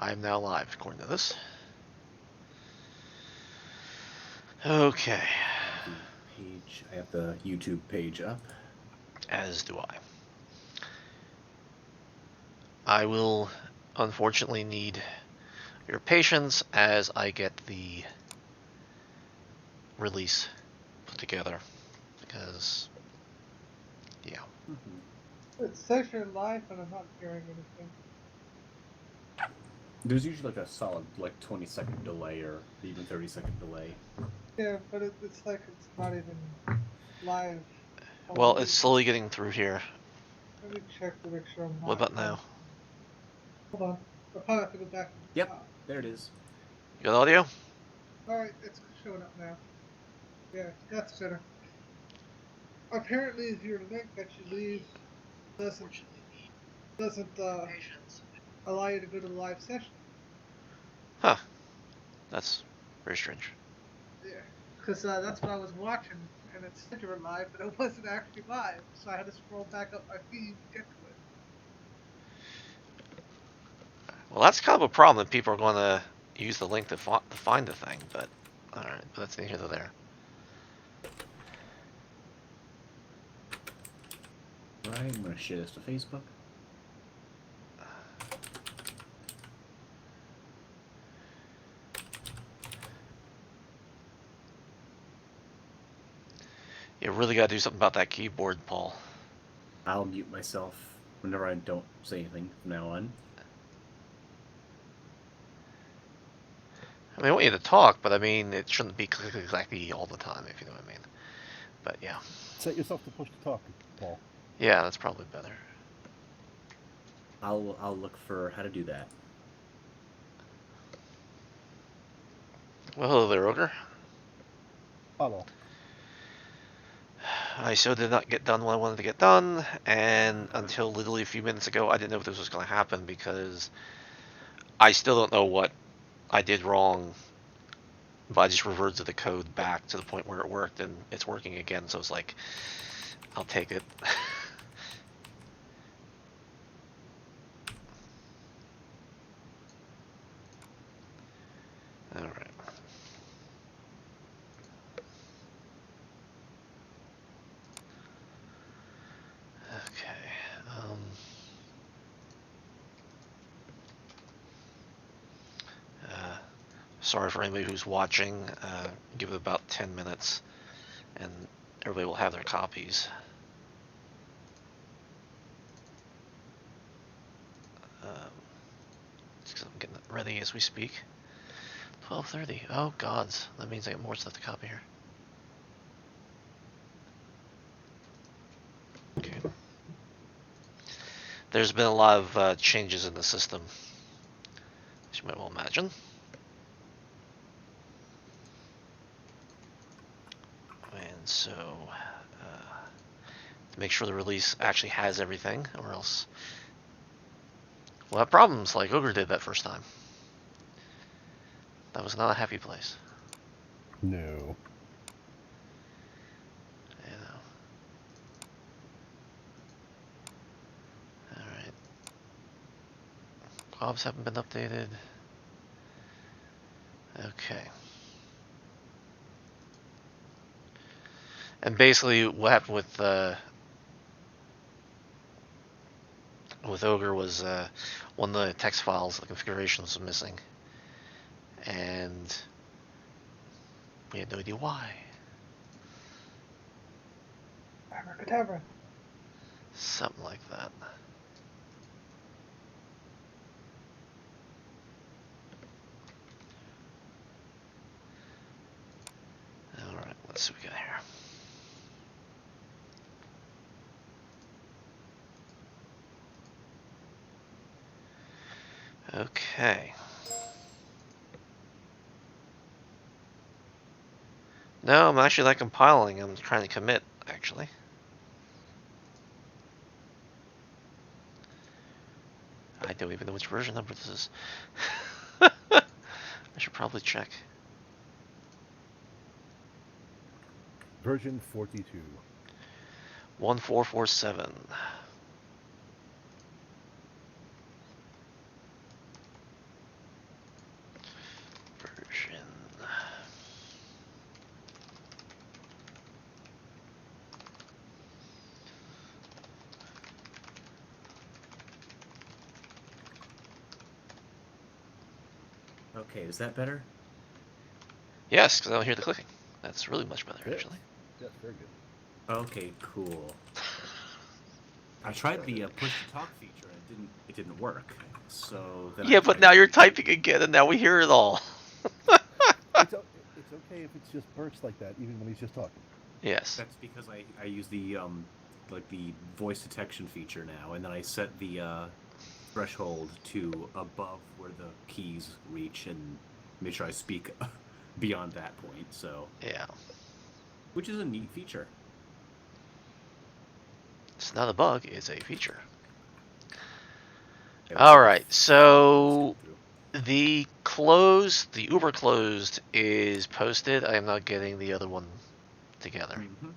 I'm now live, according to this. Okay. The page, I have the YouTube page up. As do I. I will unfortunately need your patience as I get the release put together, because, yeah. It says you're live, but I'm not hearing anything. There's usually like a solid 20-second delay or even 30-second delay. Yeah, but it's like it's not even live. Well, it's slowly getting through here. Let me check to make sure I'm not. What about now? Hold on. I'll probably have to go back to the Yep, top. there it is. You got audio? Alright, it's showing up now. Yeah, that's better. Apparently, your link that you leave doesn't allow you to go to the live session. Huh. That's very strange. Yeah, because that's what I was watching, and it said you were live, but it wasn't actually live, so I had to scroll back up my feed to get to it. Well, that's kind of a problem that people are going to use the link to find the thing, but alright, but that's neither here nor there. Right, I'm going to share this to Facebook. You really got to do something about that keyboard, Paul. I'll mute myself whenever I don't say anything from now on. I mean, I want you to talk, but I mean, it shouldn't be exactly all the time, if you know what I mean. But yeah. Set yourself to push to talk, Paul. Yeah, that's probably better. I'll look for how to do that. Well, hello there, Ogre. Hello. I so did not get done what I wanted to get done, and until literally a few minutes ago, I didn't know if this was going to happen because I still don't know what I did wrong, but I just reverted the code back to the point where it worked, and it's working again, so it's like, I'll take it. Alright. Okay. Sorry for anybody who's watching. Give it about 10 minutes, and everybody will have their copies. Just 'cause I'm getting it ready as we speak. 12:30. Oh gods, that means I got more stuff to copy here. Okay. There's been a lot of changes in the system, as you might well imagine. And so, to make sure the release actually has everything, or else we'll have problems like Ogre did that first time. That was not a happy place. No. You know. Alright. Globs haven't been updated. Okay. And basically what happened with Ogre was one of the text files, the configurations was missing. And we had no idea why. Abracadabra. Something like that. Alright, let's see what we got here. Okay. No, I'm actually not compiling. I'm trying to commit, actually. I don't even know which version number this is. I should probably check. Version 42. 1447. Okay, is that better? Yes, because I don't hear the clicking. That's really much better, Yes. actually. Yes, very good. Okay, cool. I tried the push to talk feature and it didn't work. So then I Yeah, but tried now you're typing again, and now we hear it all. It's okay if it's just bursts like that, even when he's just talking. Yes. That's because I use the like the voice detection feature now, and then I set the threshold to above where the keys reach, and make sure I speak beyond that point. So, Yeah. which is a neat feature. It's not a bug, it's a feature. Yeah, All we'll right, so skip through. the Uber closed is posted. I am not getting the other one together. Mm-hmm.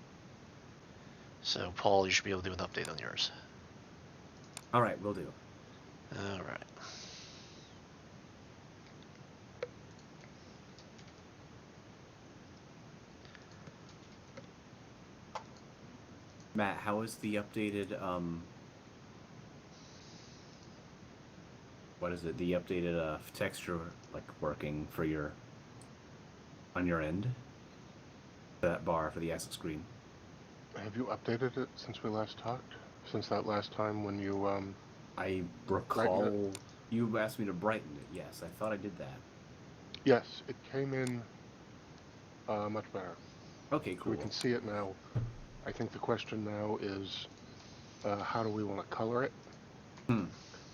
So, Paul, you should be able to do an update on yours. All right, we'll do. All right. Matt, how is the updated what is it? The updated texture like working for your on your end? That bar for the access screen. Have you updated it since we last talked? Since that last time when you I brightened it? recall you asked me to brighten it. Yes, I thought I did that. Yes, it came in much better. Okay, So cool. we can see it now. I think the question now is how do we want to color it?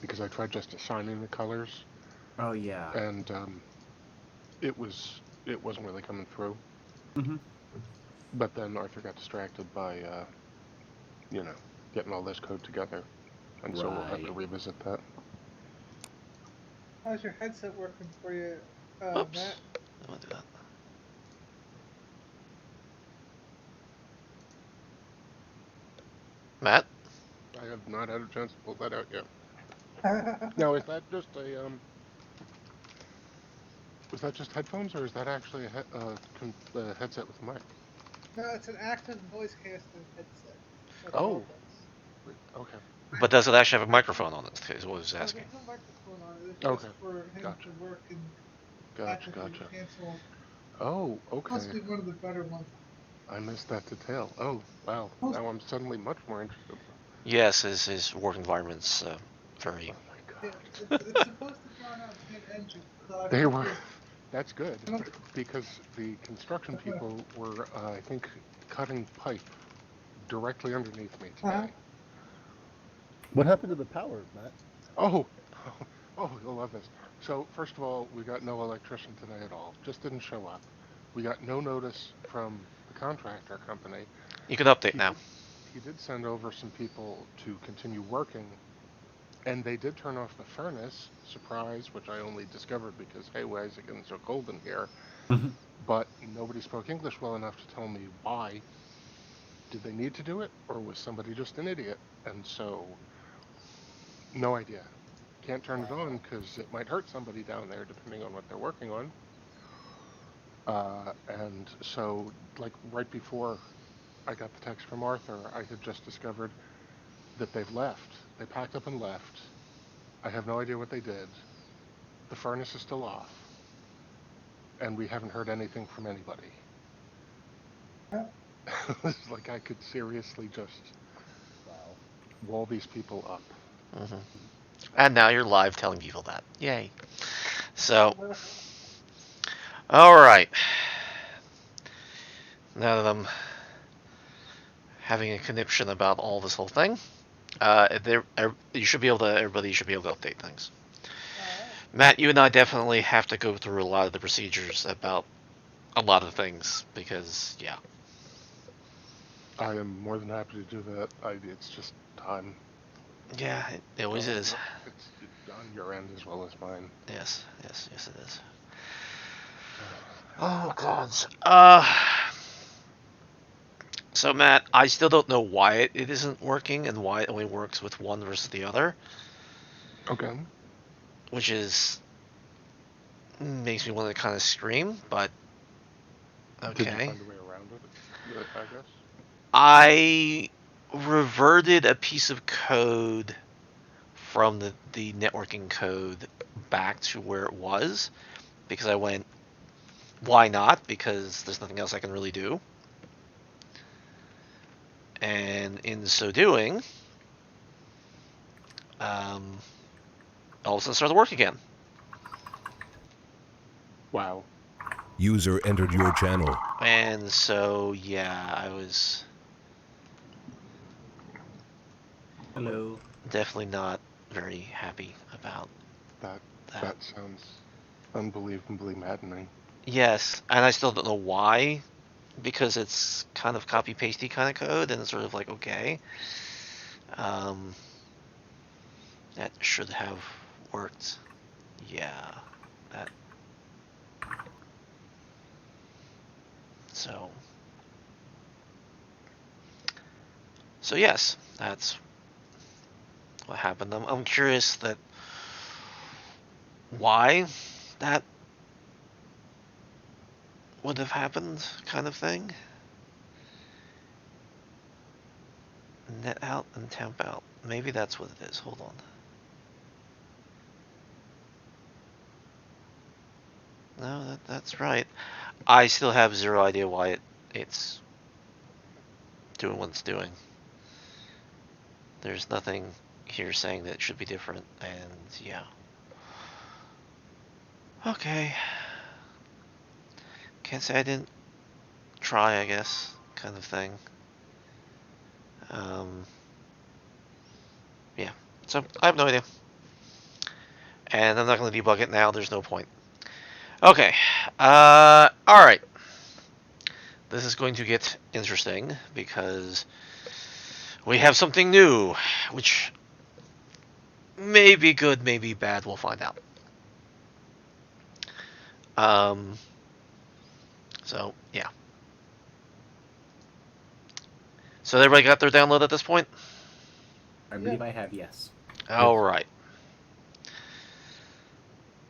Because I tried just assigning the colors, Oh yeah. and it wasn't really coming through. Mm-hmm. But then Arthur got distracted by getting all this code together, and so we'll have to Right. revisit that. How's your headset working for you, Oops. Matt? I want to do that. Matt? I have not had a chance to pull that out yet. Now, is that just a was that just headphones, or is that actually a headset with a mic? No, it's an active voice casting headset. Like Oh, Warmaster. okay, But does it actually have a microphone on it? Is what I was No, asking. there's no microphone on it. It's okay, just for him gotcha, to work and gotcha, actively gotcha. cancel. Oh, Must okay, be one of the better ones. I missed that detail. Oh, wow, Most, now I'm suddenly much more interested. Yes, his work environment's very. Oh my yeah, god, it's supposed to run on 10 engines, so I they were. figured. That's good I don't, because the construction people were, I think, cutting pipe directly underneath me uh-huh. today. What happened to the power, Matt? Oh, oh, you'll love this. So, first of all, we got no electrician today at all. Just didn't show up. We got no notice from the contractor company. You can update He now. did, he did send over some people to continue working, and they did turn off the furnace. Surprise, which I only discovered because, hey, why is it getting so cold in here? Mm-hmm. But nobody spoke English well enough to tell me why. Did they need to do it, or was somebody just an idiot? And so, no idea. Can't turn it on because it might hurt somebody down there, depending on what they're working on. And so, like right before I got the text from Arthur, I had just discovered that they've left. They packed up and left. I have no idea what they did. The furnace is still off, and we haven't heard anything from anybody. It's like I could seriously just Wow. wall these people up. Hmm. And now you're live telling people that. Yay. So, all right. Now that I'm having a conniption about all this whole thing, you should be able to. Everybody should be able to update things. Matt, you and I definitely have to go through a lot of the procedures about a lot of things because, yeah. I am more than happy to do that. It's just time. Yeah, it always is. It's on your end as well as mine. Yes, yes, yes, it is. Uh, Oh, gods. So, Matt, I still don't know why it isn't working and why it only works with one versus the other, okay. which is makes me want to kind of scream, but Did you okay. find a way around it? I guess. I reverted a piece of code from the networking code back to where it was, because I went, why not? Because there's nothing else I can really do. And in so doing, all of a sudden started to work again. Wow. User entered your channel. And so, yeah, I was Hello. definitely not very happy about That that. sounds unbelievably maddening. Yes, and I still don't know why, because it's kind of copy-pasty kind of code, and it's sort of like, okay, um, that should have worked. Yeah, that. So, so yes, that's what happened. I'm curious that why that would have happened, kind of thing. Net out and temp out. Maybe that's what it is. Hold on. No, that's right. I still have zero idea why it's doing what it's doing. There's nothing here saying that it should be different, and yeah. Okay. Can't say I didn't try, I guess, kind of thing. Yeah. So, I have no idea. And I'm not going to debug it now, there's no point. Okay. Alright. This is going to get interesting, because we have something new, which may be good, may be bad, we'll find out. So, yeah. So everybody got their download at this point? I believe I have, yes. Alright.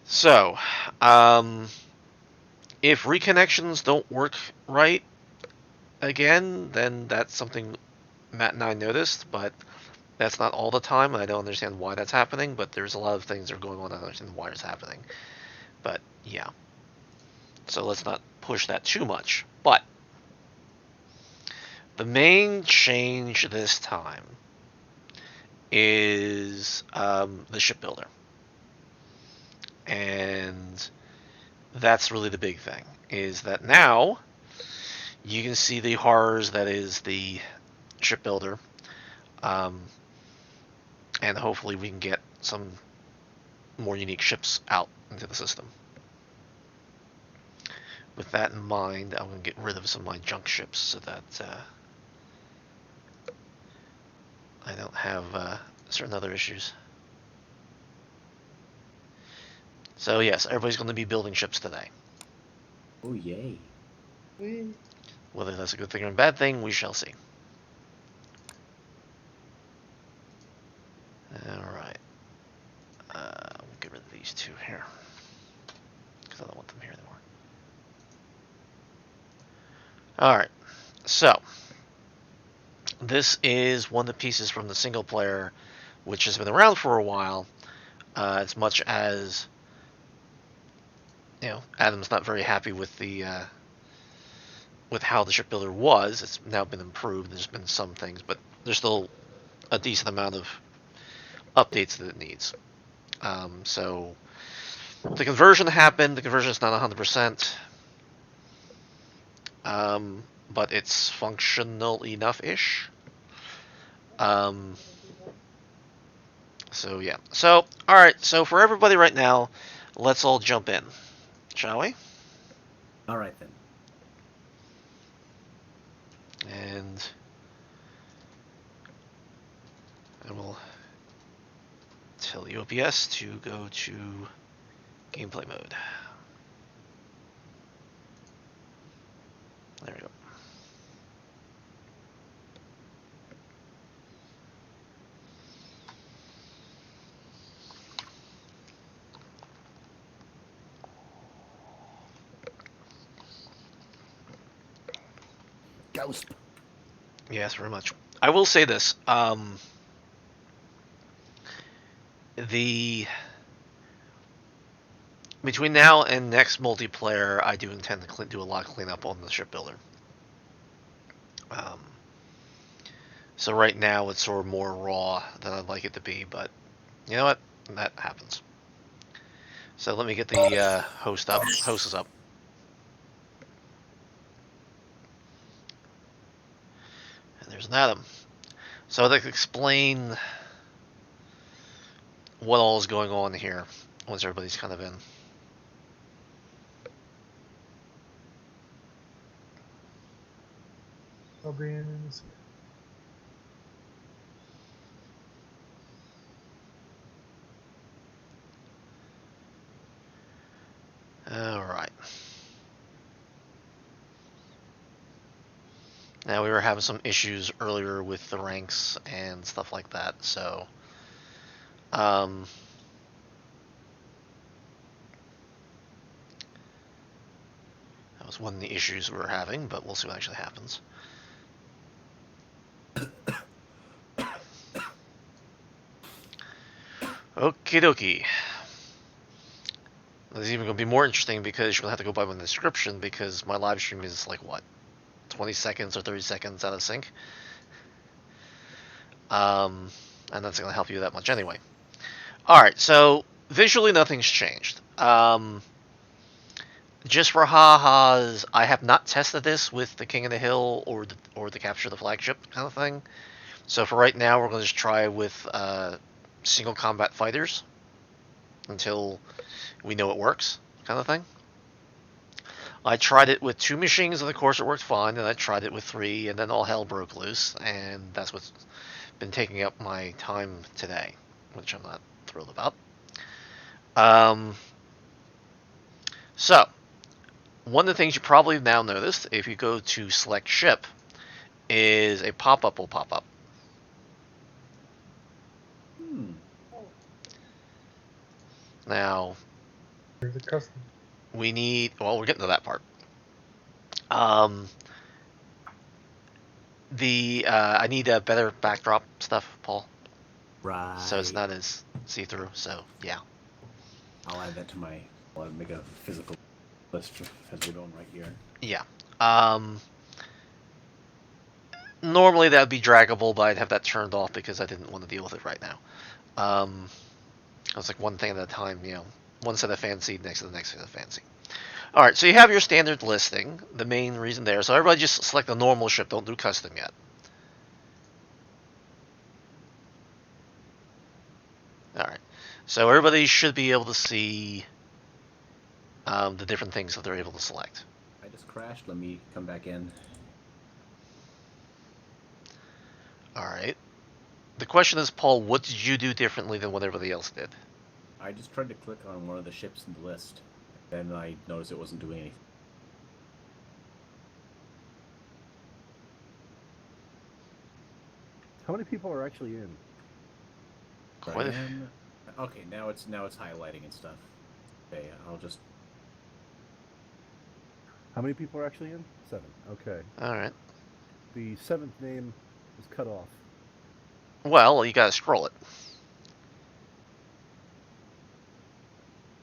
So, if reconnections don't work right again, then that's something Matt and I noticed, but that's not all the time. I don't understand why that's happening, but there's a lot of things that are going on. I don't understand why it's happening. But, yeah. So let's not push that too much. But, the main change this time is the shipbuilder. And that's really the big thing, is that now you can see the horrors that is the shipbuilder. And hopefully we can get some more unique ships out into the system. With that in mind, I'm going to get rid of some of my junk ships so that I don't have certain other issues. So yes, everybody's going to be building ships today. Oh, yay. Whether that's a good thing or a bad thing, we shall see. Alright. We'll get rid of these two here, because I don't want them here anymore. Alright, so this is one of the pieces from the single player, which has been around for a while. As much as, you know, Adam's not very happy with the with how the shipbuilder was. It's now been improved. There's been some things, but there's still a decent amount of updates that it needs. So the conversion happened. The conversion is not 100%, but it's functional enough-ish. So yeah. So all right. So for everybody right now, let's all jump in, shall we? All right, then. And I will tell the OBS to go to gameplay mode. There we go. Ghost. Yes, very much. I will say this. The between now and next multiplayer, I do intend to do a lot of cleanup on the shipbuilder. Um, so right now it's sort of more raw than I'd like it to be, but you know what? That happens. So let me get the host up. Host is up. And there's an Adam. So I'd like to explain what all is going on here once everybody's kind of in. I'll be in a second. All right. Now we were having some issues earlier with the ranks and stuff like that, so that was one of the issues we were having, but we'll see what actually happens. Okie dokie. This is even going to be more interesting because you're going to have to go by my description because my live stream is like, what, 20 seconds or 30 seconds out of sync? And that's going to help you that much anyway. Alright, so visually nothing's changed. Just for ha-has, I have not tested this with the King of the Hill or the Capture the Flagship kind of thing. So for right now, we're going to just try with single combat fighters until we know it works, kind of thing. I tried it with 2 machines, and of course it worked fine, and I tried it with 3, and then all hell broke loose, and that's what's been taking up my time today, which I'm not thrilled about. So, one of the things you probably have now noticed, if you go to select ship, is a pop-up will pop up. Now, There's a custom. we need, well, we're getting to that part. I need a better backdrop stuff, Paul, Right. so it's not as see-through, so yeah. I'll add that to my. I'll make a physical list as we're going right here. Yeah. Normally that would be draggable, but I'd have that turned off because I didn't want to deal with it right now. I was like one thing at a time, you know, one set of fancy next to the next set of fancy. All right, so you have your standard listing, the main reason there. So everybody just select the normal ship, don't do custom yet. All right, so everybody should be able to see the different things that they're able to select. I just crashed. Let me come back in. All right. The question is, Paul, what did you do differently than what everybody else did? I just tried to click on one of the ships in the list, and I noticed it wasn't doing anything. How many people are actually in? Quite a- Okay, now it's highlighting and stuff. Okay, I'll just. How many people are actually in? 7. Okay. All right. The 7th name is cut off. Well, you gotta scroll it.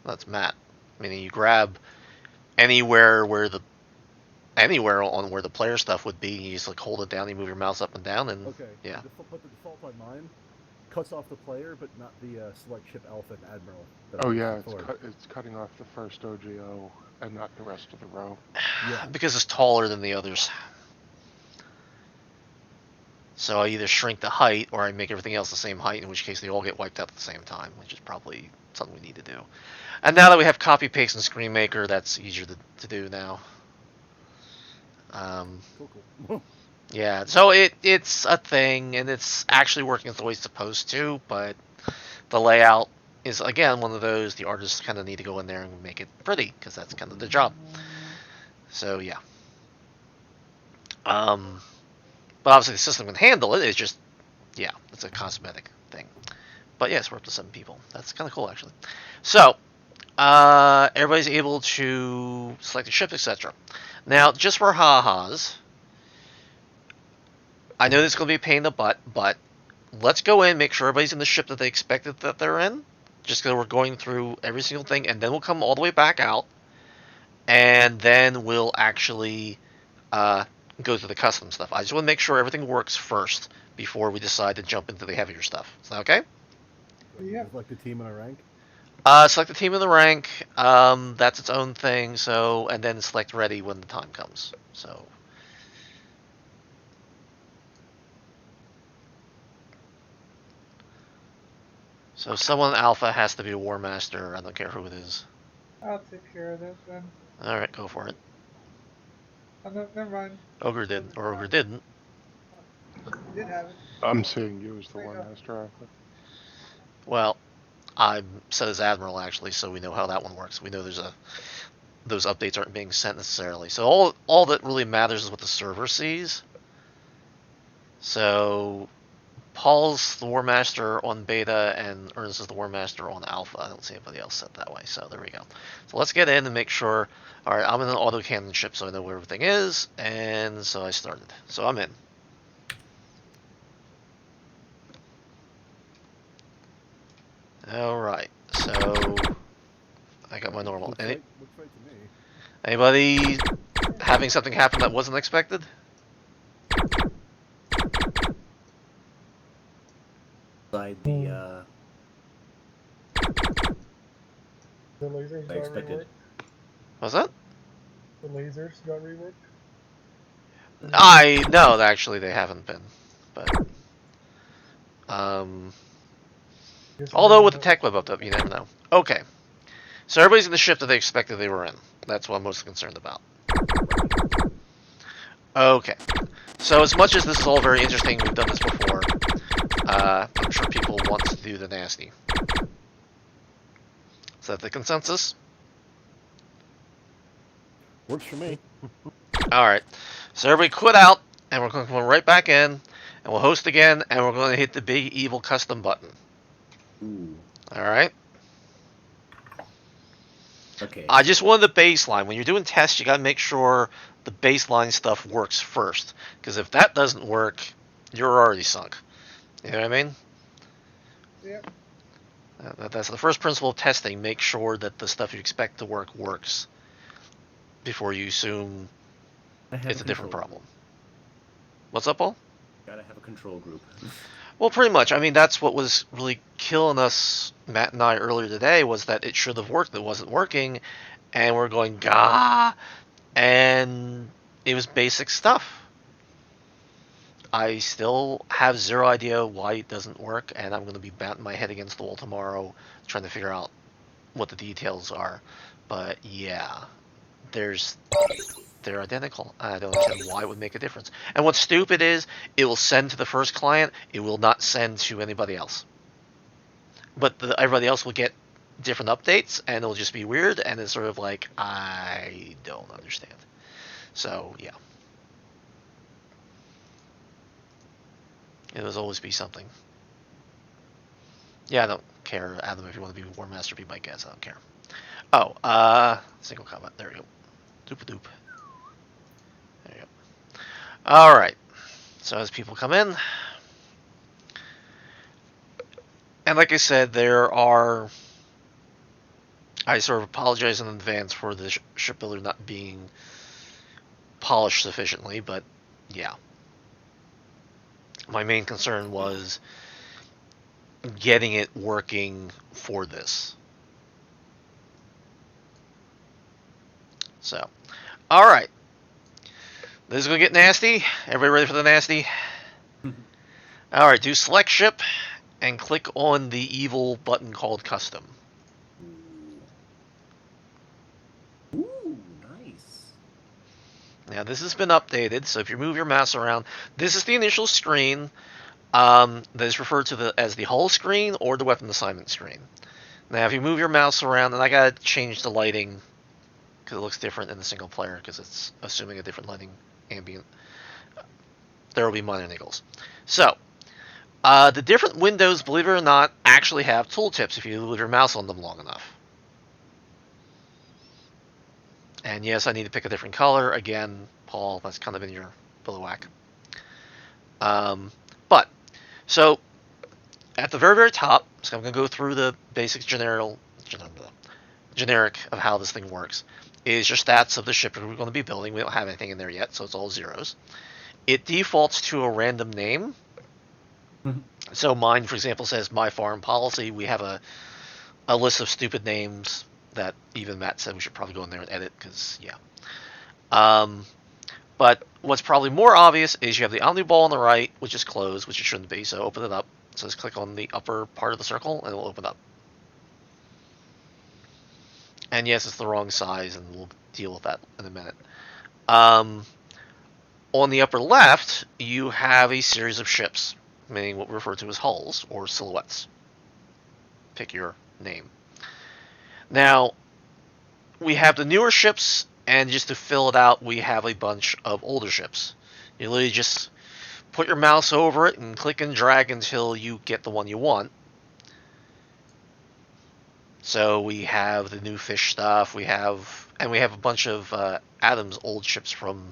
That's Matt. Meaning you grab anywhere on where the player stuff would be. You just like hold it down, you move your mouse up and down, and Okay. yeah. But the default on mine cuts off the player, but not the select ship Alpha and Admiral. that I Oh used yeah, before. it's cutting off the first OGO and not the rest of the row. Yeah. Because it's taller than the others. So I either shrink the height or I make everything else the same height, in which case they all get wiped out at the same time, which is probably something we need to do. And now that we have copy paste and screen maker, that's easier to do now. Cool. Yeah, so it's a thing, and it's actually working the way it's supposed to, but the layout is, again, one of those, the artists kind of need to go in there and make it pretty, because that's kind of their job. So, yeah. But obviously the system can handle it, it's just, yeah, it's a cosmetic thing. But yes, we're up to 7 people. That's kind of cool, actually. So, everybody's able to select a ship, etc. Now, just for ha-has, I know this is going to be a pain in the butt, but let's go in, make sure everybody's in the ship that they expected that they're in, just because we're going through every single thing, and then we'll come all the way back out, and then we'll actually go through the custom stuff. I just want to make sure everything works first before we decide to jump into the heavier stuff. Is that okay? Yeah. Just like the team in a rank. Select the team in the rank. That's its own thing. So, and then select ready when the time comes. So. So someone alpha has to be a Warmaster. I don't care who it is. I'll take care of that then. All right, go for it. Oh, no, never mind. Ogre did, or Ogre didn't. You did have it. I'm seeing you as the There you War go. Master Alpha. Well, I'm set as Admiral actually, so we know how that one works. We know those updates aren't being sent necessarily. So all that really matters is what the server sees. So Paul's the War Master on beta, and Ernest is the War Master on alpha. I don't see anybody else set that way, so there we go. So let's get in and make sure. All right, I'm in an autocannon ship, so I know where everything is, and so I started. So I'm in. All right, so I got my normal. Looks right to me. Anybody having something happen that wasn't expected? Inside the The lasers I got expected. reworked. Was that? The lasers got reworked. No, actually they haven't been, but Guess although we with the don't tech know. web up, you never know. Okay, so everybody's in the ship that they expected they were in. That's what I'm most concerned about. Okay, so as much as this is all very interesting, we've done this before. I'm sure people want to do the nasty. Is that the consensus? Works for me. All right, so everybody quit out, and we're going to come right back in, and we'll host again, and we're going to hit the big evil custom button. Ooh. All right. Okay. I just wanted the baseline. When you're doing tests, you got to make sure the baseline stuff works first, because if that doesn't work, you're already sunk. You know what I mean? Yep. That's the first principle of testing. Make sure that the stuff you expect to work works before you assume I have it's a different control problem. What's up, Paul? group. Gotta have a control group. Well, pretty much. I mean, that's what was really killing us, Matt and I, earlier today, was that it should have worked. It wasn't working, and we're going, gah, and it was basic stuff. I still have zero idea why it doesn't work, and I'm going to be batting my head against the wall tomorrow trying to figure out what the details are. But yeah, they're identical. I don't understand why it would make a difference. And what's stupid is it will send to the first client. It will not send to anybody else. But everybody else will get different updates, and it'll just be weird. And it's sort of like, I don't understand. So yeah, it will always be something. Yeah, I don't care, Adam. If you want to be War Master, be my guest. I don't care. Oh, single combat. There we go. Doop doop. There you go. All right. So as people come in, and like I said, I sort of apologize in advance for the shipbuilder not being polished sufficiently, but yeah. My main concern was getting it working for this. So, all right. This is going to get nasty. Everybody ready for the nasty? All right, do select ship and click on the evil button called custom. Ooh, nice. Now this has been updated, so if you move your mouse around, this is the initial screen that is referred to as the hull screen or the weapon assignment screen. Now if you move your mouse around, and I gotta change the lighting because it looks different in the single player because it's assuming a different lighting ambient. There will be minor niggles. So the different windows, believe it or not, actually have tooltips if you leave your mouse on them long enough. And yes, I need to pick a different color. Again, Paul, that's kind of in your bivouac. So at the very, very top, so I'm going to go through the basic generic of how this thing works, is your stats of the ship we're going to be building. We don't have anything in there yet, so it's all zeros. It defaults to a random name. So mine, for example, says My Foreign Policy. We have a list of stupid names that even Matt said we should probably go in there and edit, because, yeah. But what's probably more obvious is you have the Omni Ball on the right, which is closed, which it shouldn't be, so open it up. So just click on the upper part of the circle, and it will open up. And yes, it's the wrong size, and we'll deal with that in a minute. On the upper left, you have a series of ships, meaning what we refer to as hulls, or silhouettes. Pick your name. Now, we have the newer ships, and just to fill it out, we have a bunch of older ships. You literally just put your mouse over it and click and drag until you get the one you want. So we have the new fish stuff, we have a bunch of Adam's old ships from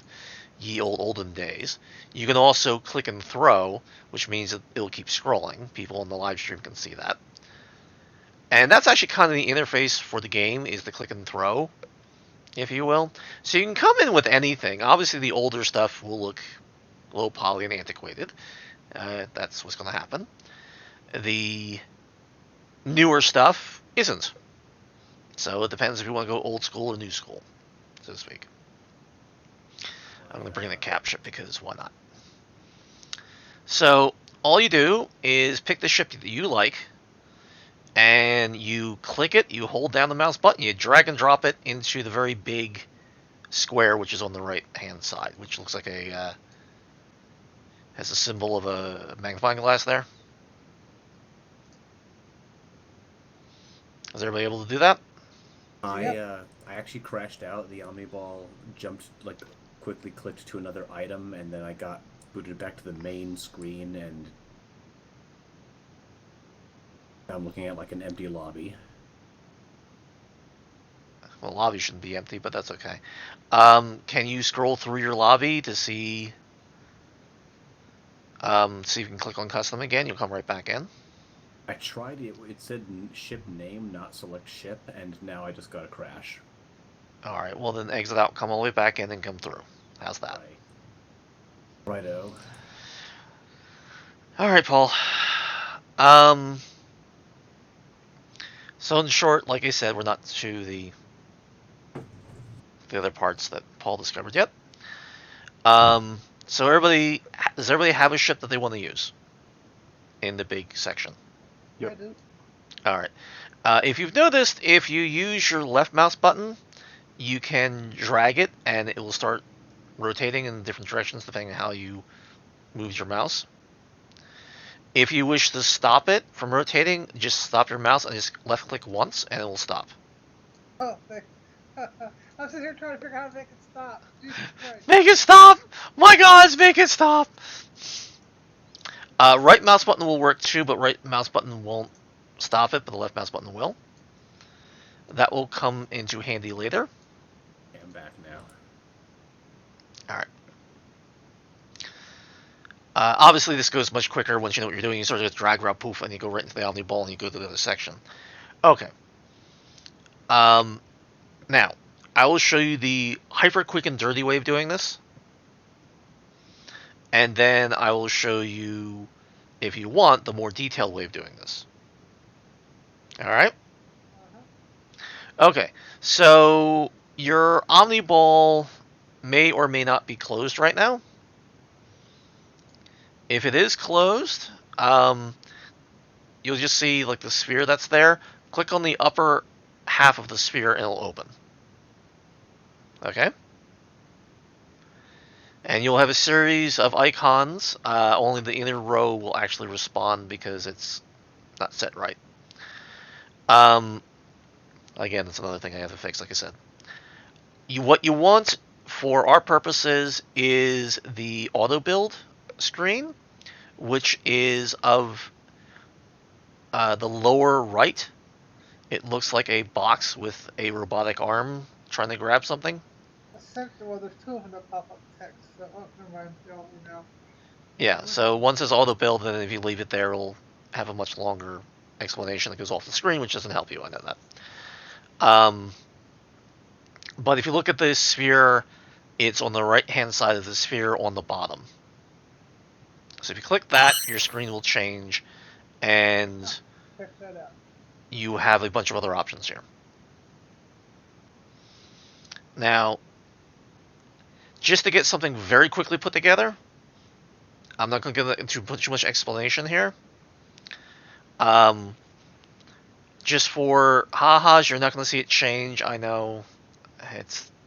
ye olden days. You can also click and throw, which means that it'll keep scrolling. People on the live stream can see that. And that's actually kind of the interface for the game, is the click and throw, if you will. So you can come in with anything. Obviously, the older stuff will look low poly and antiquated. That's what's going to happen. The newer stuff isn't. So it depends if you want to go old school or new school, so to speak. I'm going to bring in a cap ship because why not? So all you do is pick the ship that you like, and you click it, you hold down the mouse button, you drag and drop it into the very big square, which is on the right-hand side, which looks like has a symbol of a magnifying glass there. Is everybody able to do that? I actually crashed out. The Omni Ball jumped, like, quickly clicked to another item, and then I got booted back to the main screen, and I'm looking at, like, an empty lobby. Well, lobby shouldn't be empty, but that's okay. Can you scroll through your lobby to see if you can click on custom again? You'll come right back in. I tried it. It said ship name, not select ship, and now I just got a crash. All right. Well, then exit out, come all the way back in, and come through. How's that? Righto. All right, Paul. So in short, like I said, we're not to the other parts that Paul discovered yet. So does everybody have a ship that they want to use in the big section? Yep. I do. All right. If you've noticed, if you use your left mouse button, you can drag it, and it will start rotating in different directions depending on how you move your mouse. If you wish to stop it from rotating, just stop your mouse and just left click once, and it will stop. Oh, I'm sitting here trying to figure out how to make it stop. Jesus Christ. Make it stop! My God, make it stop! Right mouse button will work too, but right mouse button won't stop it, but the left mouse button will. That will come into handy later. I'm back now. Alright. Obviously, this goes much quicker once you know what you're doing. You sort of just drag, grab, poof, and you go right into the Omni Ball, and you go to the other section. Okay. Now, I will show you the hyper quick and dirty way of doing this. And then I will show you, if you want, the more detailed way of doing this. Alright? Okay, so your Omni Ball may or may not be closed right now. If it is closed, you'll just see like the sphere that's there. Click on the upper half of the sphere and it'll open. Okay? And you'll have a series of icons. Only the inner row will actually respond because it's not set right. Again, that's another thing I have to fix, like I said. What you want for our purposes is the auto build screen, which is of the lower right. It looks like a box with a robotic arm trying to grab something. Well, there's two of them that pop up text. So, oh, never mind. You know. Yeah, so once it's auto build, then if you leave it there, it'll have a much longer explanation that goes off the screen, which doesn't help you. I know that. But if you look at the sphere, it's on the right-hand side of the sphere on the bottom. So if you click that, your screen will change, and Check that out. you have a bunch of other options here. Now, just to get something very quickly put together, I'm not going to get into too much explanation here. Just for ha-has, you're not going to see it change. I know.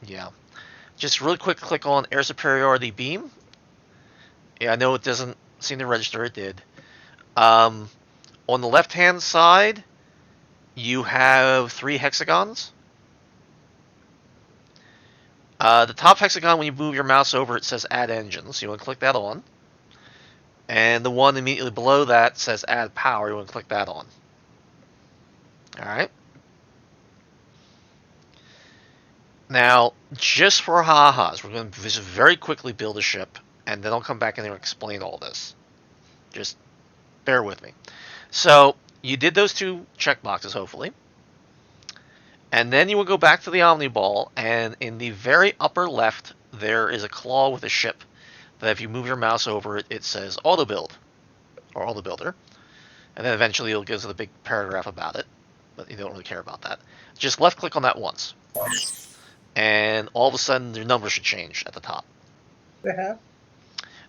Yeah. Just really quick, click on Air Superiority Beam. Yeah, I know it doesn't seem to register. It did. On the left-hand side, you have 3 hexagons. The top hexagon, when you move your mouse over, it says Add Engine, so you want to click that on. And the one immediately below that says Add Power, you want to click that on. Alright. Now, just for ha-has, we're going to just very quickly build a ship, and then I'll come back in and explain all this. Just bear with me. So, you did those 2 checkboxes, hopefully. And then you will go back to the Omniball, and in the very upper left, there is a claw with a ship that if you move your mouse over it, it says Auto Build, or Auto Builder. And then eventually it'll give us a big paragraph about it, but you don't really care about that. Just left-click on that once. And all of a sudden, your number should change at the top. They have?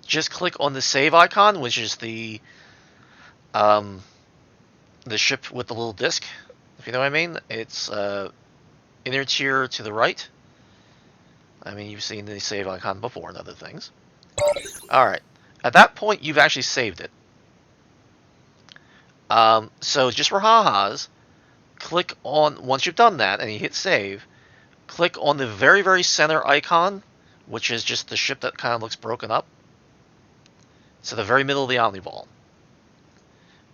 Just click on the save icon, which is the ship with the little disc, if you know what I mean. It's inner tier to the right. I mean, you've seen the save icon before and other things. Alright. At that point, you've actually saved it. So just for ha-has, click on, once you've done that and you hit save, click on the very, very center icon, which is just the ship that kind of looks broken up. So the very middle of the Omniball.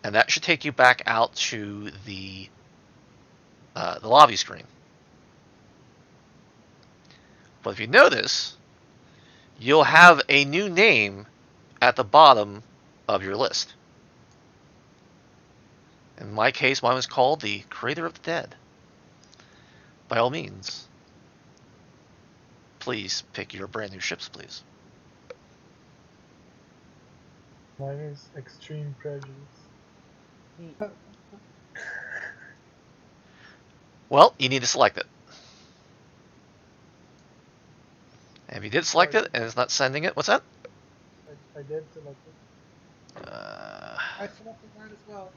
And that should take you back out to the lobby screen. But if you notice, you'll have a new name at the bottom of your list. In my case, mine was called the Creator of the Dead. By all means, please pick your brand new ships, please. Mine is Extreme Prejudice. Well, you need to select it. And if you did select it and it's not sending it, what's that? I did select it. I selected mine as well.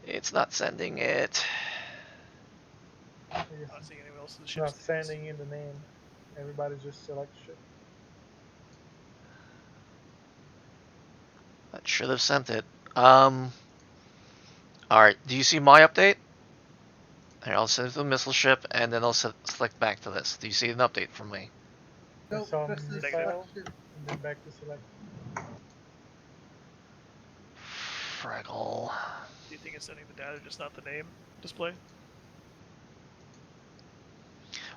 It's not sending it. I guess Not seeing anyone else's it's ships. not sending in the name. Everybody just selects ship. That should have sent it. Alright, do you see my update? Here, I'll send it to the missile ship, and then I'll select back to this. Do you see an update from me? Nope, Some just the missile, selection. and then back to select. Fraggle. Do you think it's sending the data, just not the name display?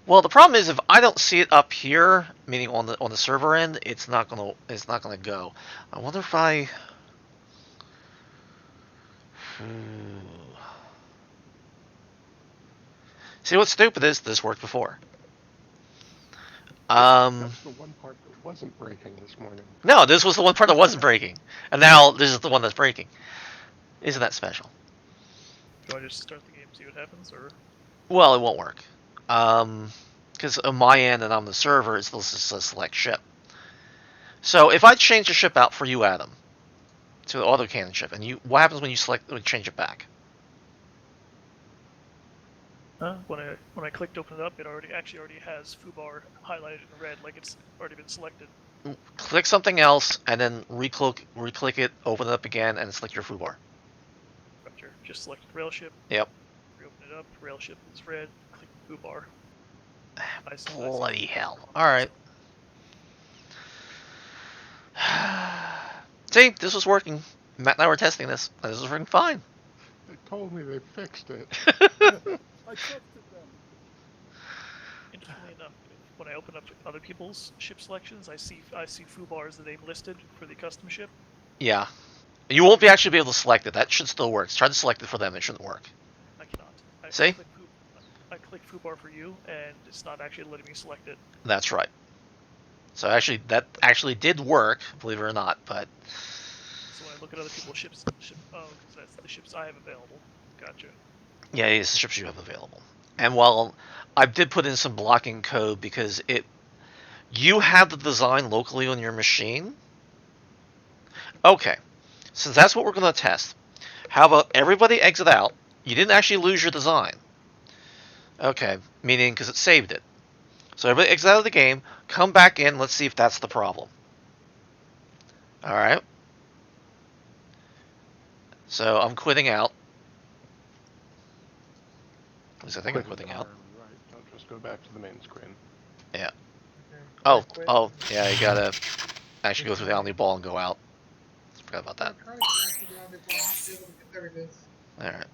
Well, the problem is if I don't see it up here, meaning on the server end, it's not gonna go. I wonder if I. See what's stupid is this worked before. That's the one part that wasn't breaking this morning. No, this was the one part that wasn't breaking, and now this is the one that's breaking. Isn't that special? Do I just start the game, see what happens, or? Well, it won't work. Because on my end and on the server, it's just a select ship. So if I change the ship out for you, Adam, to the autocannon ship, and what happens when you change it back? When I clicked to open it up, it already has foobar highlighted in red, like it's already been selected. Click something else, and then re-click it, open it up again, and select your foobar. Roger. Just select rail ship. Yep. Reopen it up. Rail ship is red. Click foobar. Nice. Bloody hell. Alright. See, this was working. Matt and I were testing this, and this was working fine. They told me they fixed it. I trusted them. Interestingly enough, when I open up other people's ship selections, I see foobars that they've listed for the custom ship. Yeah. You won't be actually be able to select it. That should still work. Try to select it for them. It shouldn't work. I cannot. See? I click foobar for you, and it's not actually letting me select it. That's right. So actually, that actually did work, believe it or not. But So when I look at other people's ships, because that's the ships I have available. Gotcha. yeah, it's the ships you have available. And while I did put in some blocking code because you have the design locally on your machine. Okay, since that's what we're going to test, how about everybody exit out? You didn't actually lose your design. Okay, meaning because it saved it. So everybody exit out of the game, come back in, let's see if that's the problem. Alright. So I'm quitting out. At least I think I'm quitting out. Right. Don't just go back to the main screen. Yeah. Okay. Oh, yeah, you gotta actually go through the Omni Ball and go out. Forgot about that. I'm trying to get actually around it, but I'm not able to get there. It is. Alright.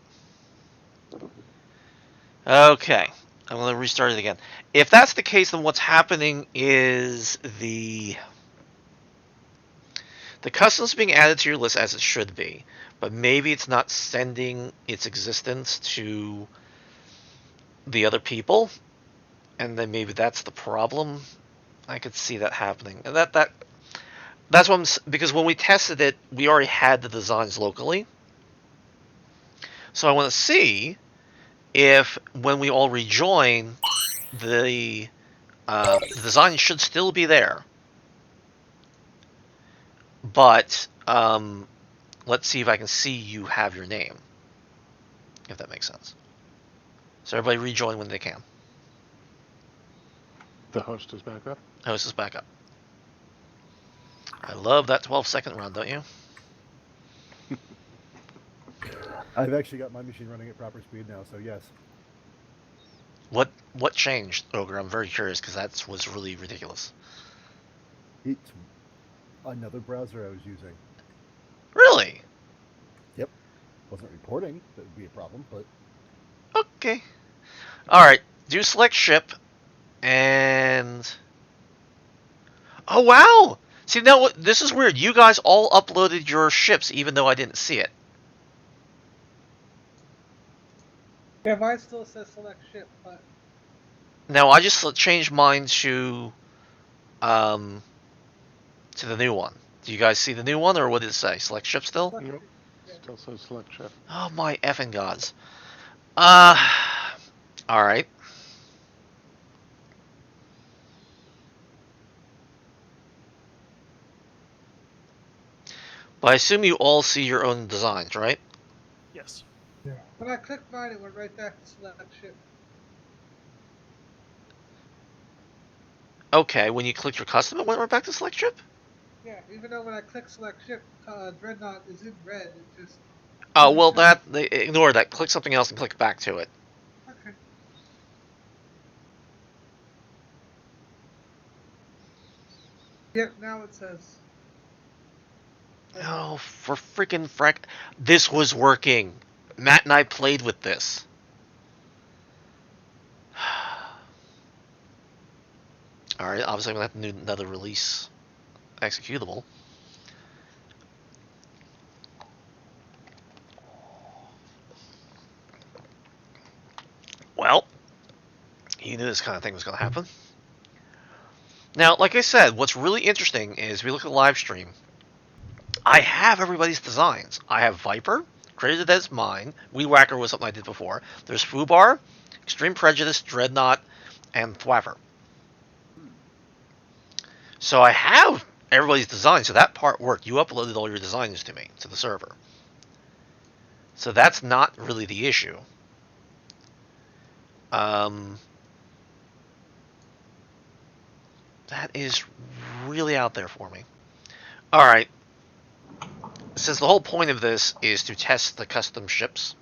Okay. I'm going to restart it again. If that's the case, then what's happening is the custom's being added to your list as it should be, but maybe it's not sending its existence to the other people, and then maybe that's the problem. I could see that happening, and that's what because when we tested it, we already had the designs locally. So I want to see if when we all rejoin, the design should still be there. But let's see if I can see you have your name, if that makes sense. So everybody rejoin when they can. The host is back up. Host is back up. I love that 12-second run, don't you? I've actually got my machine running at proper speed now, so yes. What changed, Ogre? I'm very curious because that was really ridiculous. It's another browser I was using. Really? Yep. Wasn't reporting that would be a problem, but Okay. All right. Do select ship, and oh wow! See now, this is weird. You guys all uploaded your ships, even though I didn't see it. Yeah, mine still says select ship, but Now I just changed mine to the new one. Do you guys see the new one, or what did it say? Select ship still? select Nope. yeah. Still says select ship. Oh my effing gods. All right. But I assume you all see your own designs, right? Yes. When I clicked mine, it went right back to select ship. Okay, when you clicked your custom, it went right back to select ship? Yeah, even though when I click select ship, Dreadnought is in red. It just Oh, well, ignore that. Click something else and click back to it. okay. Yep, now it says. Oh, for freaking frack. This was working. Matt and I played with this. Alright, obviously I'm going to have to do another release executable. Well, you knew this kind of thing was going to happen. Now, like I said, what's really interesting is we look at the live stream. I have everybody's designs. I have Viper, created as mine. Weed Whacker was something I did before. There's Fubar, Extreme Prejudice, Dreadnought, and Thwapper. So I have everybody's design, so that part worked. You uploaded all your designs to me, to the server. So that's not really the issue. That is really out there for me. Alright. Since the whole point of this is to test the custom ships.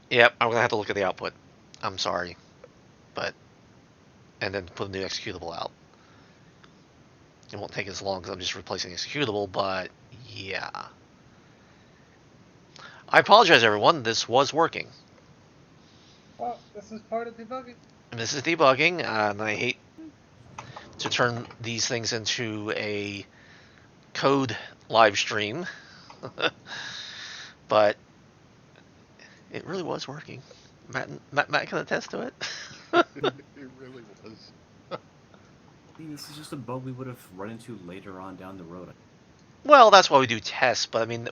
Yep, I'm going to have to look at the output. I'm sorry. But, and then put a new executable out. It won't take as long because I'm just replacing the executable, but yeah. I apologize, everyone. This was working. Well, this is part of debugging. This is debugging, and I hate to turn these things into a code live stream, but it really was working. Matt can attest to it. It really was. See, this is just a bug we would have run into later on down the road. Well, that's why we do tests, but I mean,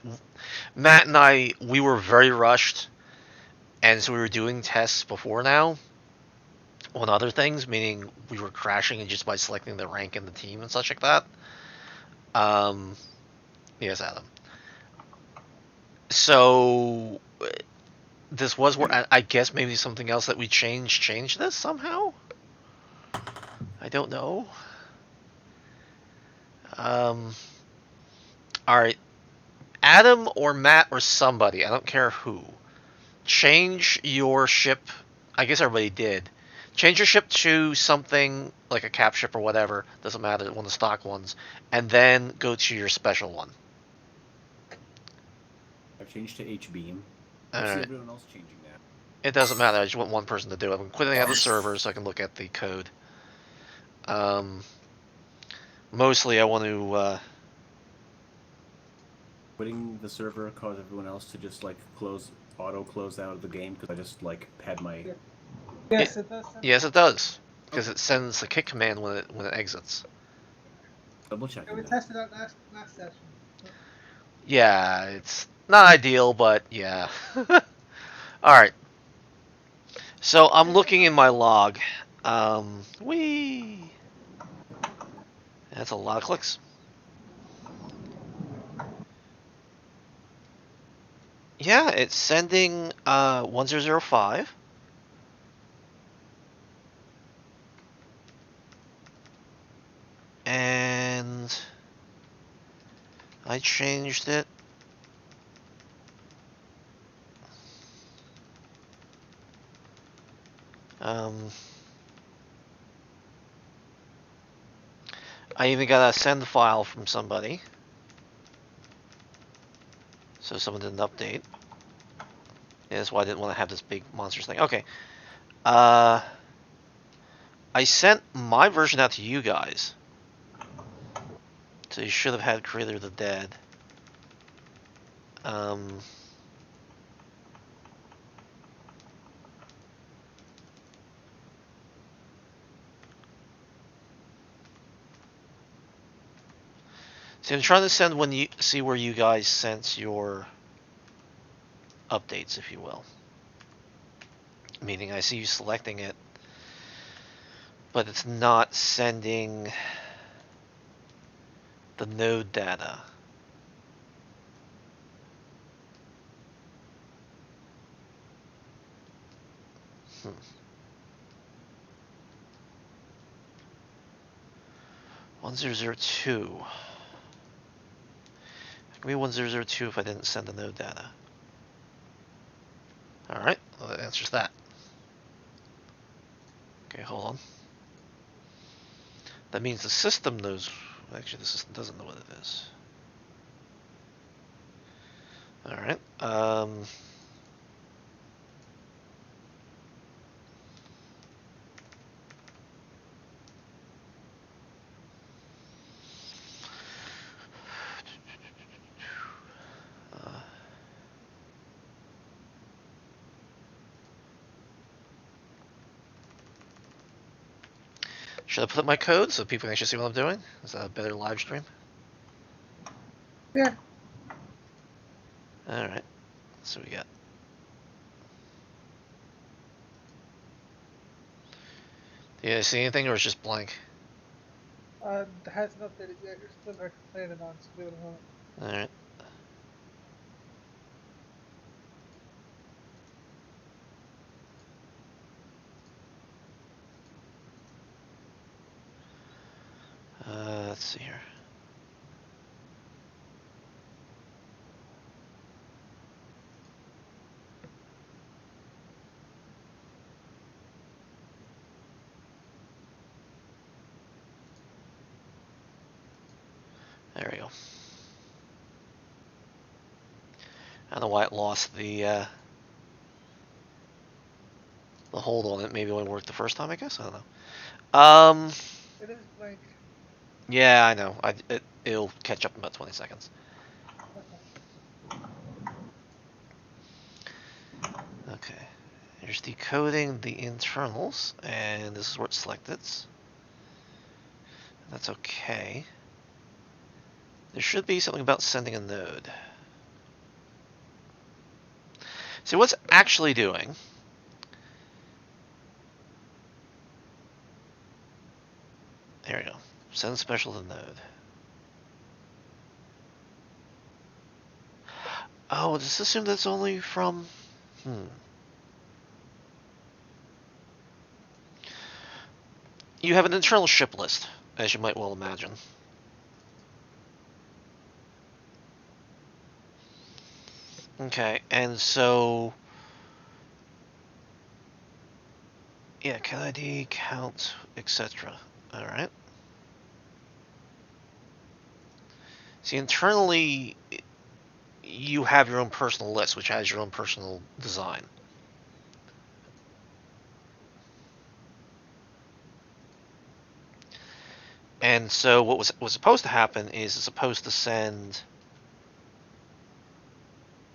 Matt and we were very rushed, and so we were doing tests before now on other things, meaning we were crashing and just by selecting the rank in the team and such like that. Yes, Adam. So this was where I guess maybe something else that we changed this somehow. I don't know. All right, Adam or Matt or somebody, I don't care who, change your ship. I guess everybody did. Change your ship to something like a cap ship or whatever. Doesn't matter, one of the stock ones, and then go to your special one. I've changed to H-beam. All I see right. everyone else changing that. It doesn't matter. I just want one person to do it. I'm quitting out the server so I can look at the code. Mostly I want to. Quitting the server caused everyone else to just like auto close out of the game because I just like had my. Yes, it does. Yes, it does, because it sends the kick command when it exits. Double Yeah, checking we that. tested out last session. Yeah, it's not ideal, but yeah. All right. So I'm looking in my log. Whee! That's a lot of clicks. Yeah, it's sending 1005. And I changed it. I even got a send file from somebody. So someone did an update. Yeah, that's why I didn't want to have this big monsters thing. Okay. I sent my version out to you guys. So you should have had Creator of the Dead. See, I'm trying to send when you see where you guys sent your updates, if you will. Meaning I see you selecting it, but it's not sending the node data. Hmm. 1002. Give me 1002 if I didn't send the node data. Alright, well that answers that. Okay, hold on. That means the system knows. Actually, the system doesn't know what it is. Alright, should I put up my code so people can actually see what I'm doing? Is that a better live stream? Yeah. Alright, so we got. Do you guys see anything or it's just blank? It hasn't updated yet. You're still planning on, so give it a moment. Alright. Let's see here. There we go. I don't know why it lost the hold on it. Maybe it only worked the first time, I guess. I don't know. It is blank. Yeah, I know. It'll catch up in about 20 seconds. Okay. Here's decoding the internals, and this is where it's selected. That's okay. There should be something about sending a node. So what's actually doing? There we go. Send special to node. Oh, just assume that's only from... You have an internal ship list, as you might well imagine. Okay, and so... Yeah, can ID, count, etc. Alright. See, internally, you have your own personal list, which has your own personal design. And so what was supposed to happen is it's supposed to send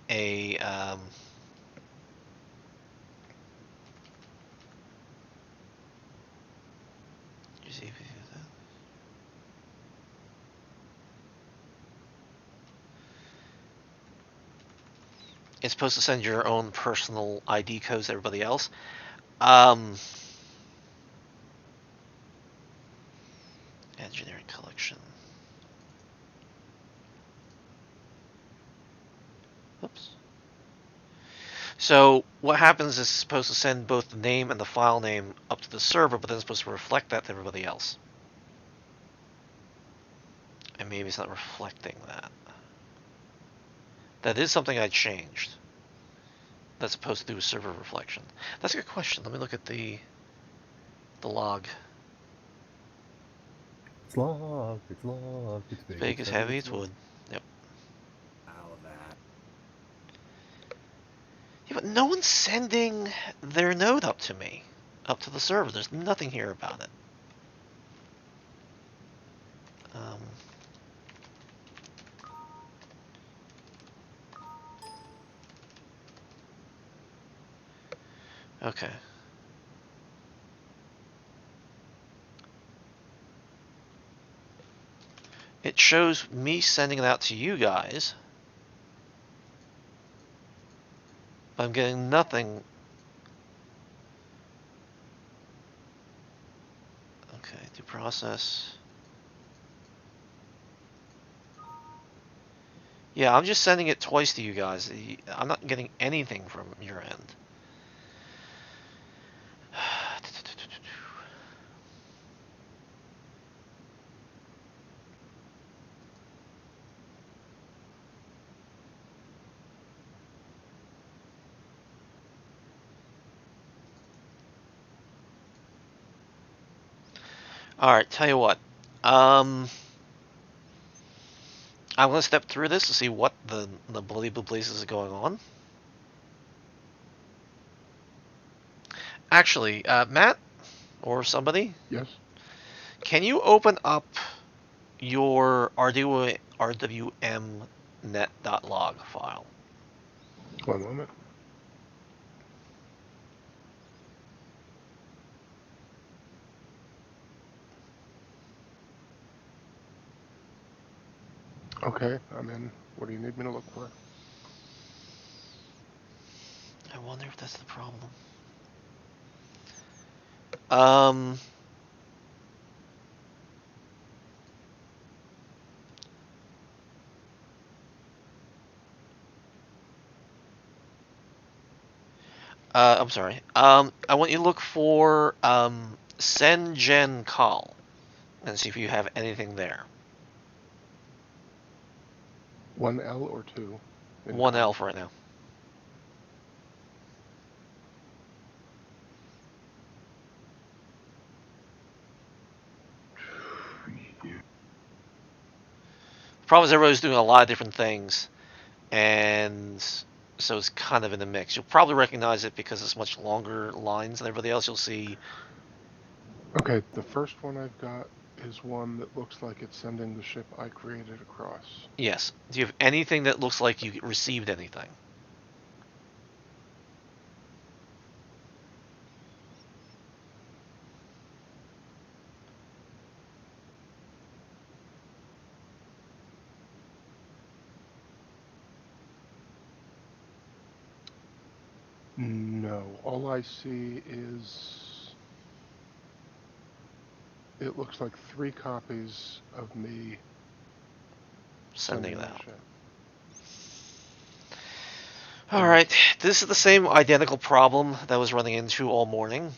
a it's supposed to send your own personal ID codes to everybody else. Add generic collection. Oops. So what happens is it's supposed to send both the name and the file name up to the server, but then it's supposed to reflect that to everybody else. And maybe it's not reflecting that. That is something I changed. That's supposed to do with server reflection. That's a good question. Let me look at the log. It's logged. It's logged. It's big. Big, it's heavy, it's wood. Yep. All of that. Yeah, but no one's sending their node up to me, up to the server. There's nothing here about it. Okay. It shows me sending it out to you guys. But I'm getting nothing. Okay, do process. Yeah, I'm just sending it twice to you guys. I'm not getting anything from your end. Alright, tell you what. I'm gonna step through this to see what the bloody blue places is going on. Actually, Matt, or somebody, Yes. can you open up your rwm.net.log file? One moment. Okay, I'm in. What do you need me to look for? I wonder if that's the problem. I'm sorry. I want you to look for send call and see if you have anything there. 1L or 2? In 1L for right now. Problem is everybody's doing a lot of different things, and so it's kind of in the mix. You'll probably recognize it because it's much longer lines than everybody else. You'll see. Okay, the first one I've got is one that looks like it's sending the ship I created across. Yes. Do you have anything that looks like you received anything? No, all I see is it looks like 3 copies of me Sending it the out. ship. All right. This is the same identical problem that I was running into all morning.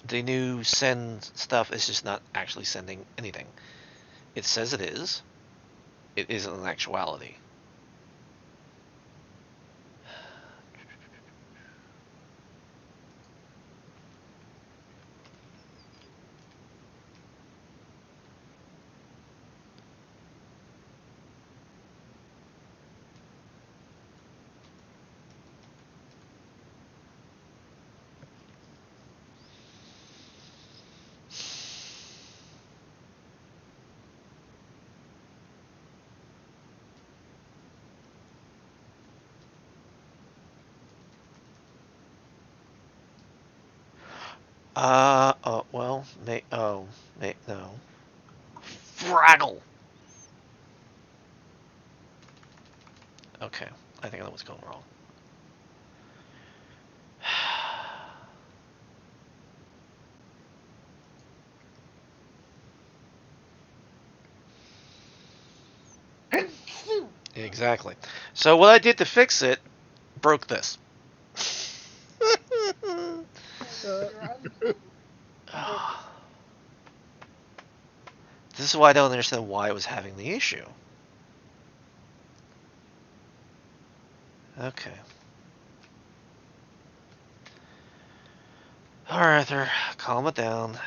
The new send stuff is just not actually sending anything. It says it is. It isn't in actuality. Well, no. Fraggle! Okay, I think I know what's going wrong. Exactly. So what I did to fix it broke this. This is why I don't understand why it was having the issue. Okay. Alright, Arthur, calm it down.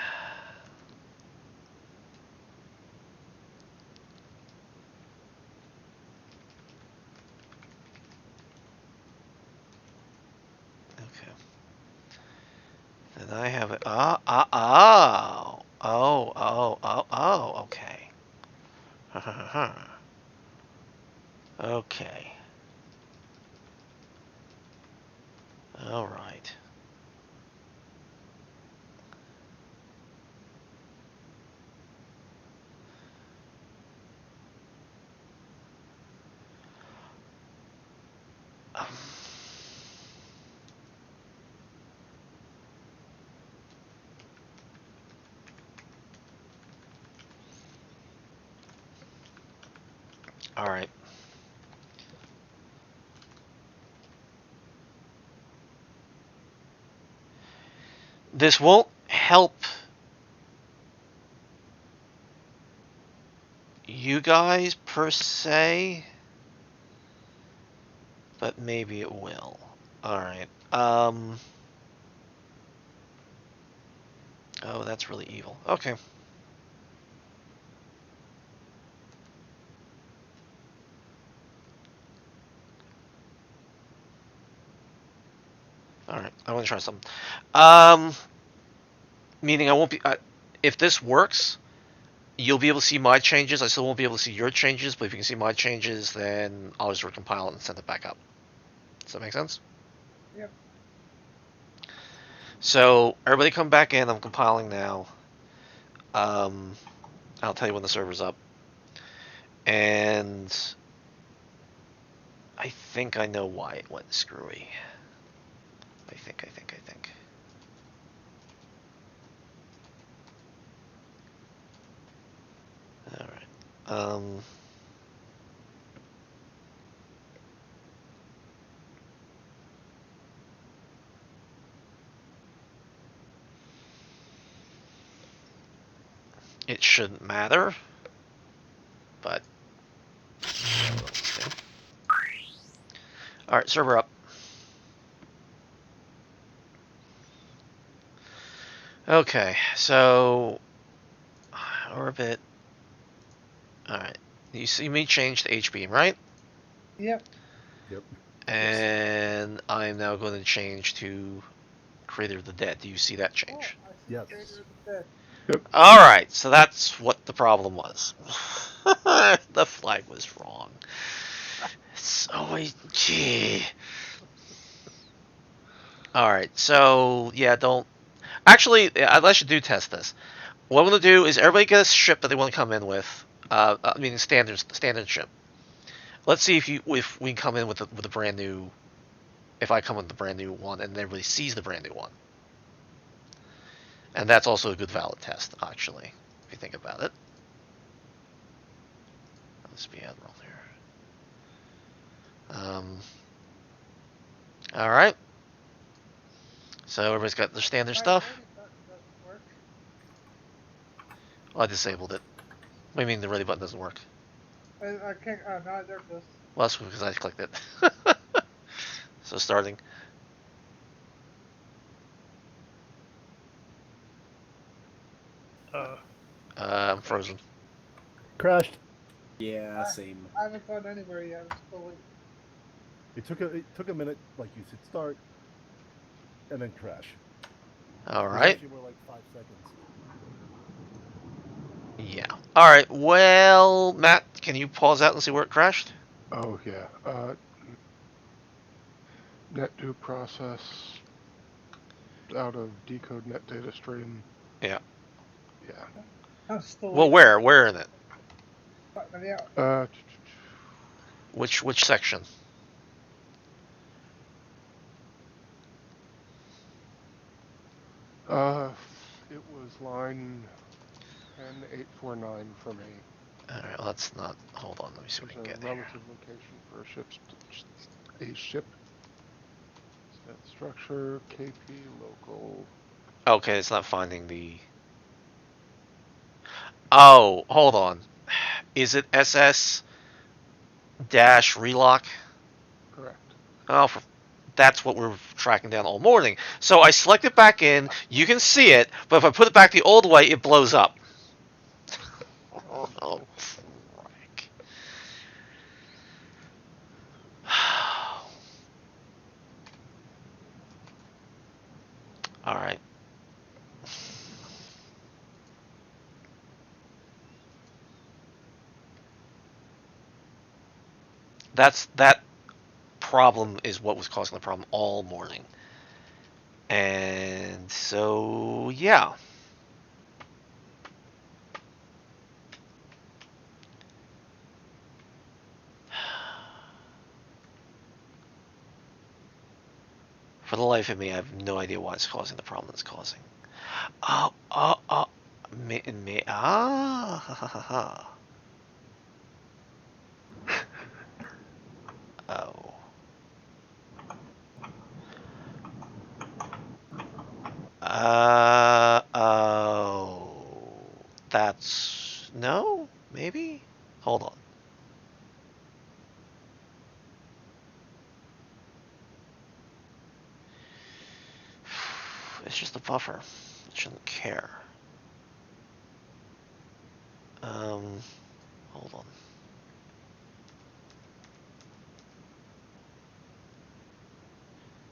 Okay. Then I have it. Okay. Okay. Alright. Alright. This won't help you guys per se, but maybe it will. Alright. Oh, that's really evil. Okay. Alright, I want to try something. Meaning I won't be... if this works, you'll be able to see my changes. I still won't be able to see your changes, but if you can see my changes, then I'll just recompile it and send it back up. Does that make sense? Yep. So, everybody come back in. I'm compiling now. I'll tell you when the server's up. And... I think I know why it went screwy. I think. Alright. It shouldn't matter, but... Alright, server up. Okay, so... Orbit... Alright. You see me change to H-beam, right? Yep. Yep. And I'm now going to change to Creator of the Dead. Do you see that change? Oh, I see Yes. Creator of the Dead. Yep. Alright, so that's what the problem was. The flag was wrong. It's always... Gee. Alright, so, yeah, don't... Actually, I should do test this. What I'm going to do is everybody get a ship that they want to come in with. I mean, standard ship. Let's see if we can come in with a brand new... If I come with the brand new one and everybody sees the brand new one. And that's also a good valid test, actually, if you think about it. Let's be Admiral here. Alright. So everybody's got their standard My stuff. ready button doesn't work. Well, I disabled it. What do you mean the ready button doesn't work? I can't. Oh, no, there it goes. Well, that's because I clicked it. So starting. I'm frozen. Crashed. Yeah, same. I haven't gone anywhere yet. I'm still waiting. It took a minute, like you said, start, and then crash. It was Alright. actually more like 5 seconds. Yeah. Alright, well, Matt, can you pause out and see where it crashed? Oh yeah. Net do process out of decode net data stream. Yeah. Yeah. I'm still Well, waiting. where in it? Yeah. Which section? It was line 10849 for me. Alright, well, that's not... Hold on, let me see what There's we a can get here. relative location for a ship. Set structure, KP, local. Okay, it's not finding the... Oh, hold on. Is it SS dash relock? Correct. Oh, that's what we're tracking down all morning. So I select it back in. You can see it, but if I put it back the old way, it blows up. Oh, frick. All right. That problem is what was causing the problem all morning. And so, yeah. For the life of me, I have no idea why it's causing the problem it's causing. Oh. Ha, ha, ha. Oh. Oh. That's... No? Maybe? Hold on. It's just a buffer. It shouldn't care. Hold on.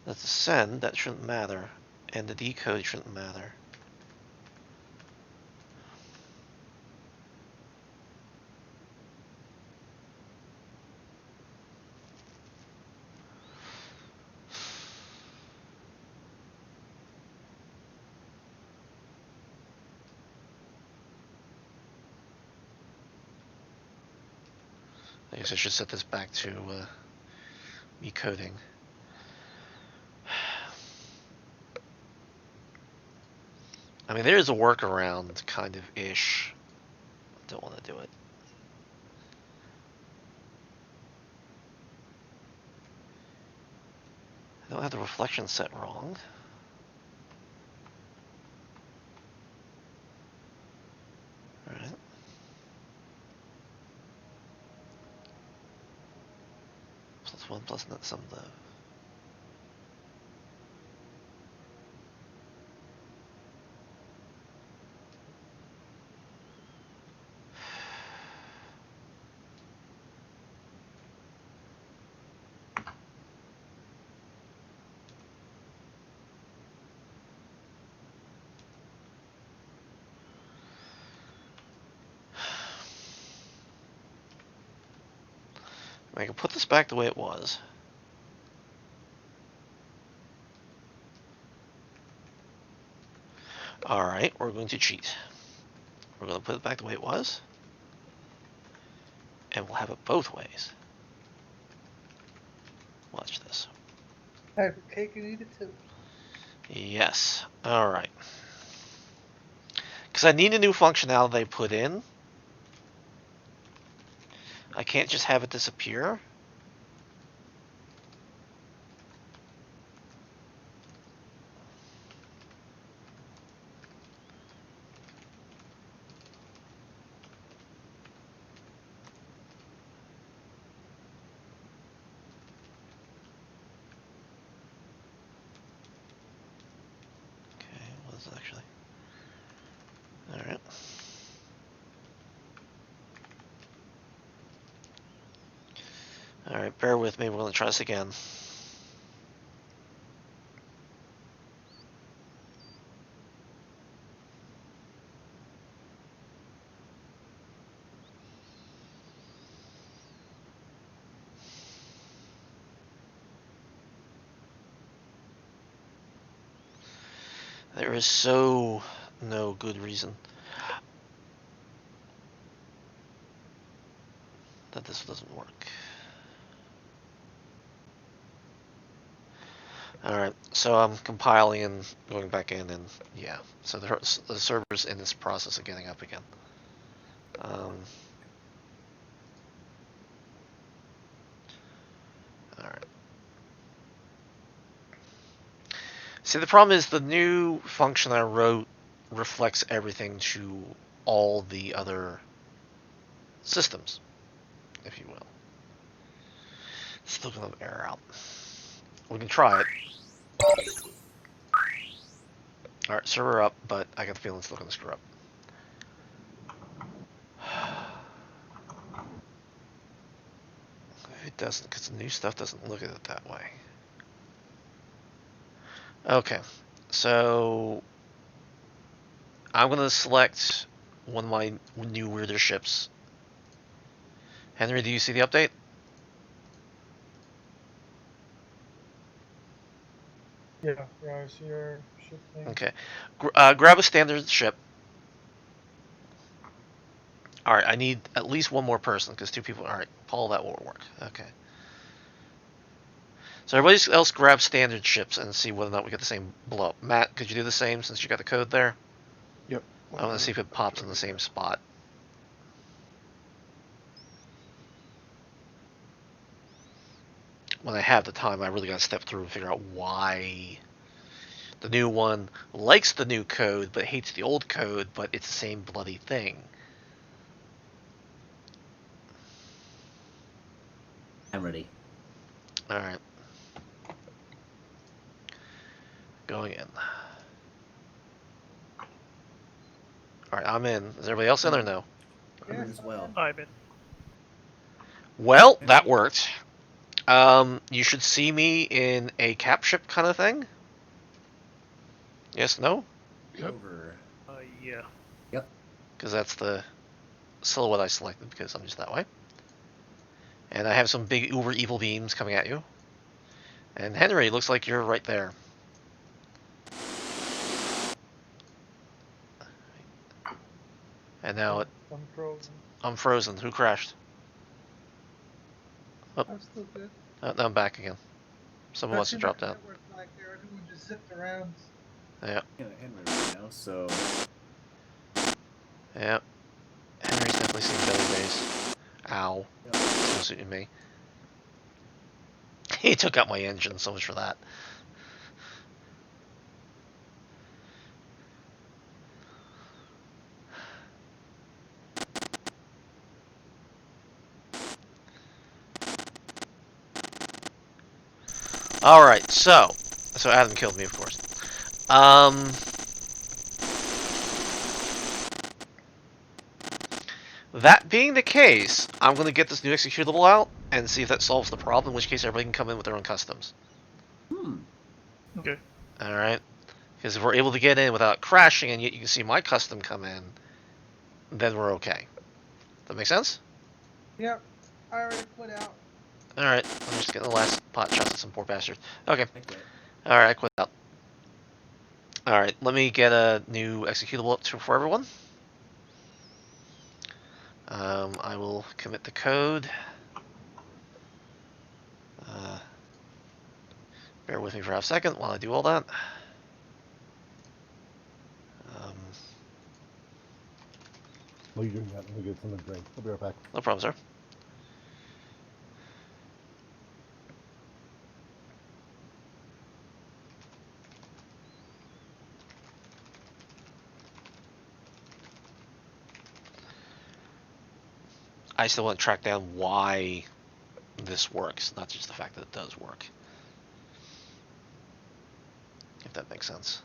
That's the send, that shouldn't matter. And the decode shouldn't matter. I guess I should set this back to me coding. I mean, there is a workaround, kind of ish. Don't want to do it. I don't have the reflection set wrong. Alright. +1 plus net sum though. I can put this back the way it was. Alright, we're going to cheat. We're going to put it back the way it was. And we'll have it both ways. Watch this. Have your cake and eat it too. Yes. Alright. Because I need a new functionality they put in. I can't just have it disappear. Okay, what is it actually? Alright. Alright, bear with me, we're going to try this again. There is so no good reason that this doesn't work. Alright, so I'm compiling and going back in, and yeah, so the server's in this process of getting up again. Alright. See, the problem is the new function I wrote reflects everything to all the other systems, if you will. Still gonna error out. We can try it. Alright, server up, but I got the feeling it's still gonna screw up. It doesn't, because the new stuff doesn't look at it that way. Okay, so I'm gonna select one of my new weirder ships. Henry, do you see the update? Yeah, I see your ship thing. Okay, grab a standard ship. Alright, I need at least one more person, because 2 people... Alright, Paul, that won't work. Okay. So everybody else grab standard ships and see whether or not we get the same blow up. Matt, could you do the same since you got the code there? Yep. I want to see if it pops in the same spot. When I have the time, I really got to step through and figure out why the new one likes the new code but hates the old code, but it's the same bloody thing. I'm ready. Alright. Going in. Alright, I'm in. Is everybody else in or no? I'm in as well. I'm in. Well, that worked. You should see me in a cap ship kind of thing. Yes, no? Yep. Over. Yeah. Yep. Because that's the silhouette I selected because I'm just that way. And I have some big uber evil beams coming at you. And Henry, looks like you're right there. And now I'm frozen. I'm frozen. Who crashed? I'm still good. Now I'm back again. Someone must have dropped out. Network like there, everyone just zipped around. Yeah. Henry right now, so Yeah. Henry's definitely seen better days. Ow. It's no suiting me. He took out my engine, so much for that. Alright, so Adam killed me, of course. That being the case, I'm going to get this new executable out and see if that solves the problem, in which case everybody can come in with their own customs. Okay. Alright? Because if we're able to get in without crashing and yet you can see my custom come in, then we're okay. That make sense? Yep, I already put out Alright, I'm just getting the last pot shots at some poor bastard. Okay, I quit. alright, I quit out. Alright, let me get a new executable up for everyone. I will commit the code. Bear with me for half a second while I do all that. While you're doing that, let me get something to drink. I'll be right back. No problem, sir. I still want to track down why this works, not just the fact that it does work. If that makes sense.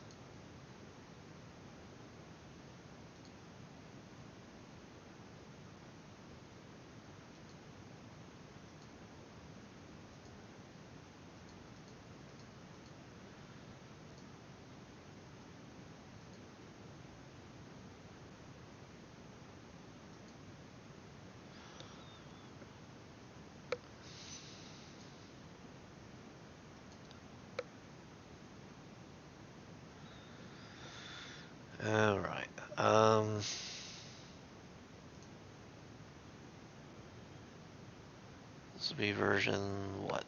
Alright. This will be version what?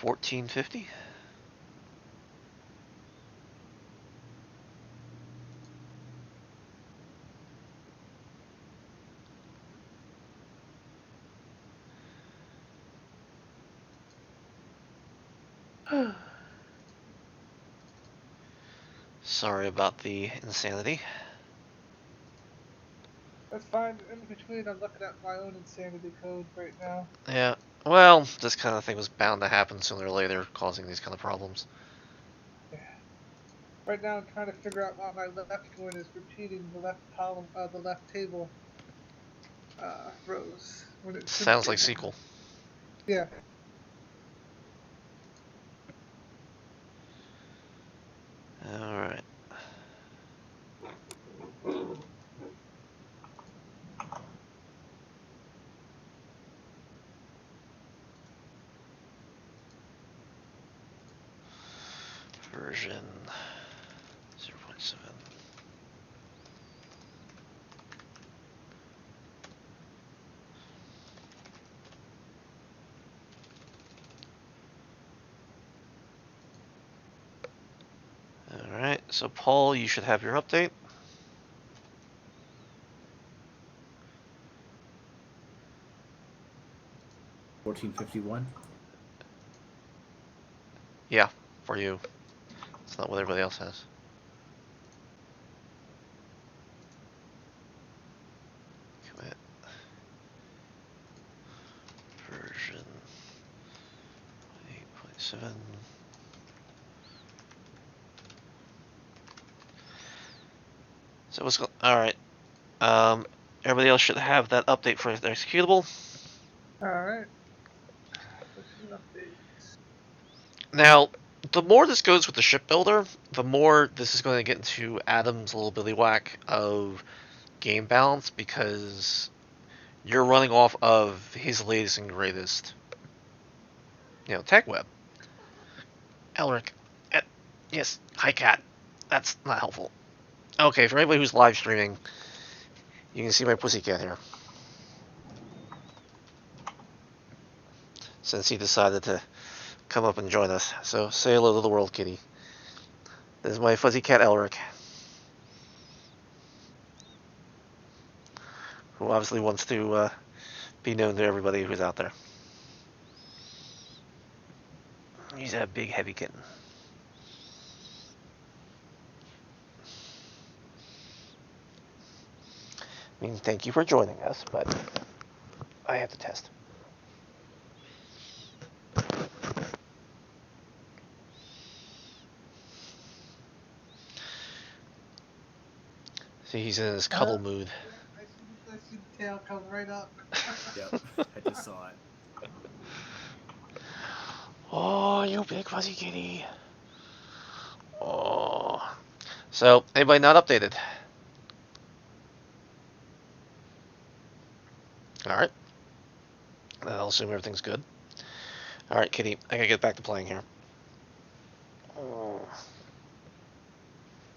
1450? Sorry about the insanity. That's fine. In between, I'm looking at my own insanity code right now. Yeah, well, this kind of thing was bound to happen sooner or later, causing these kind of problems. Yeah. Right now, I'm trying to figure out why my left one is repeating the left column, the left table rows when it shouldn't Sounds be. like SQL. Yeah. Alright. Version 0.7. Alright, so Paul, you should have your update. $14.51. Yeah, for you. It's not what everybody else has. Commit. Version 8.7. So what's going? All right. Everybody else should have that update for their executable. Alright. Pushing updates. Now, the more this goes with the shipbuilder, the more this is going to get into Adam's little billywhack of game balance, because you're running off of his latest and greatest, tech web. Elric, yes, hi cat. That's not helpful. Okay, for anybody who's live streaming, you can see my pussycat here. Since he decided to come up and join us. So say hello to the world, kitty. This is my fuzzy cat, Elric. Who obviously wants to be known to everybody who's out there. He's a big, heavy kitten. I mean, thank you for joining us, but I have to test. See, he's in his cuddle mood. Yeah, I see the tail come right up. Yep, I just saw it. Oh, you big fuzzy kitty. Oh. So, anybody not updated? assume everything's good. All right, Kitty, I gotta get back to playing here. Oh.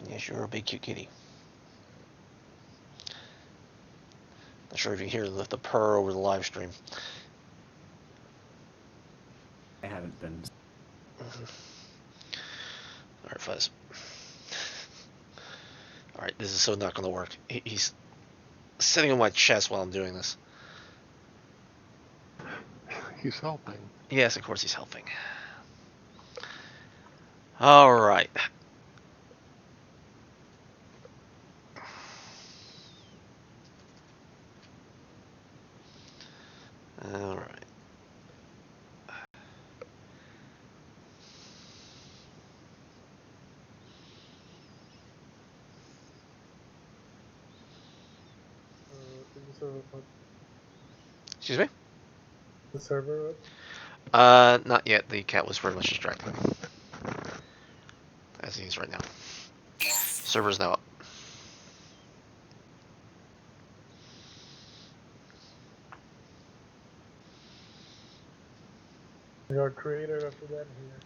Yes, you're a big cute kitty. Not sure if you hear the purr over the live stream. I haven't been. All right, Fuzz. All right, this is so not gonna work. He's sitting on my chest while I'm doing this. He's helping. Yes, of course he's helping. All right. All right. Is the server up? Excuse me? The server up? Not yet. The cat was very much distracted. As he is right now. Server's now up. Your creator after that here.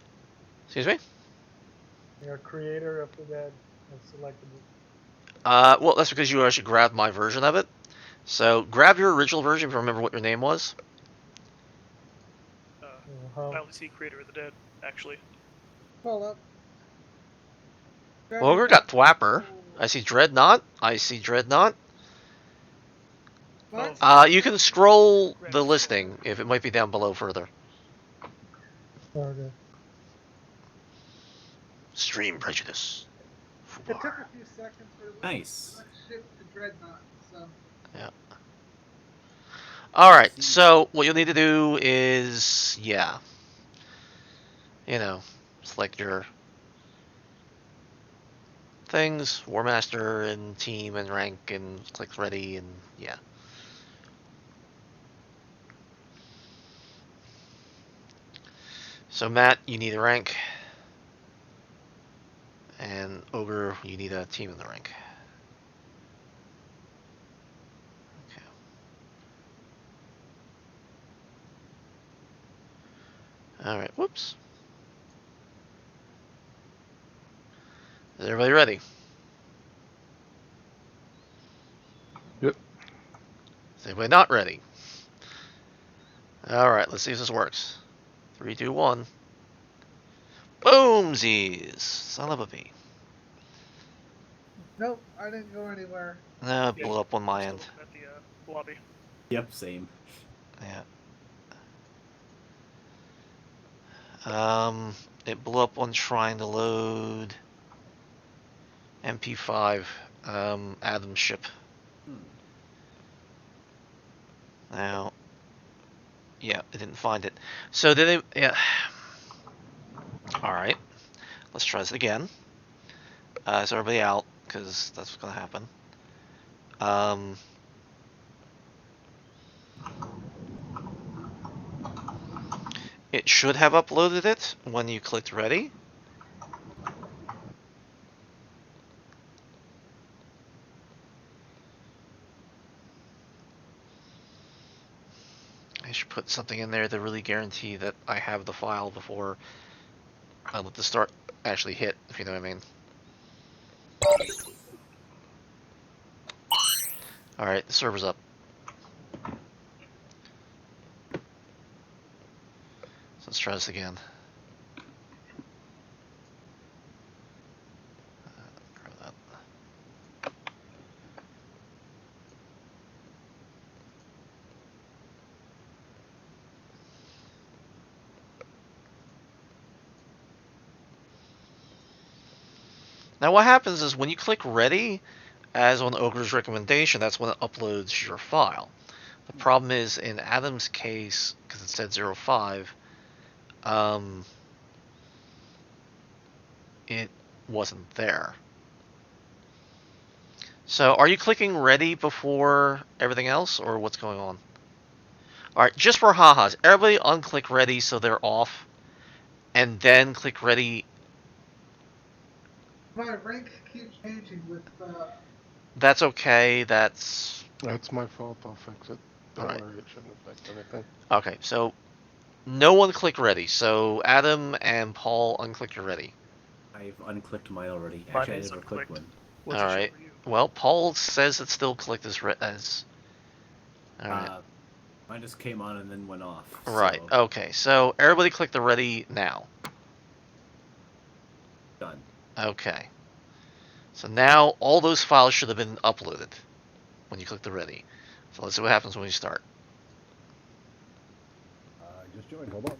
Excuse me? Your creator after that is selectable. Well, that's because you actually grabbed my version of it. So grab your original version if you remember what your name was. I only see Creator of the Dead, actually. Hold up. Ogre got Thwapper. I see Dreadnought. I see Dreadnought. What? You can scroll the listing if it might be down below further. Okay. Stream prejudice. It took a few seconds for it Nice. to shift to Dreadnought, so. Yeah. Alright, so what you'll need to do is, yeah. You know, select your things, Warmaster and team and rank and click ready and yeah. So Matt, you need a rank. And Ogre, you need a team in the rank. Okay. Alright, whoops. Is everybody ready? Yep. Is anybody not ready? Alright, let's see if this works. 3, 2, 1. Boomsies! Son of a bee. Nope, I didn't go anywhere. No, it blew up on my Still end. at the lobby. Yep, same. Yeah. It blew up on trying to load MP5 Adam's ship. Now, yeah, it didn't find it. So did it? Yeah. All right, let's try this again. So everybody out, because that's what's gonna happen. It should have uploaded it when you clicked ready. I should put something in there to really guarantee that I have the file before I let the start actually hit, if you know what I mean. Alright, the server's up. So let's try this again. Grab that. Now what happens is when you click ready, as on Ogre's recommendation, that's when it uploads your file. The problem is in Adam's case, because it said 05, it wasn't there. So are you clicking ready before everything else, or what's going on? Alright, just for ha-has, everybody unclick ready so they're off, and then click ready. My rank keeps changing with, That's okay, that's... That's my fault. I'll fix it. Don't Alright. worry, it shouldn't affect anything. Okay, so no one click ready. So Adam and Paul unclick your ready. I've unclicked mine already. Mine Actually, I is never clicked unclicked. one. What's it show Alright. for you? Well, Paul says it's still clicked as Alright. Mine just came on and then went off. Right. So, Okay. So everybody click the ready now. done. Okay. So now all those files should have been uploaded when you click the ready. So let's see what happens when we start. I just joined. Hold on.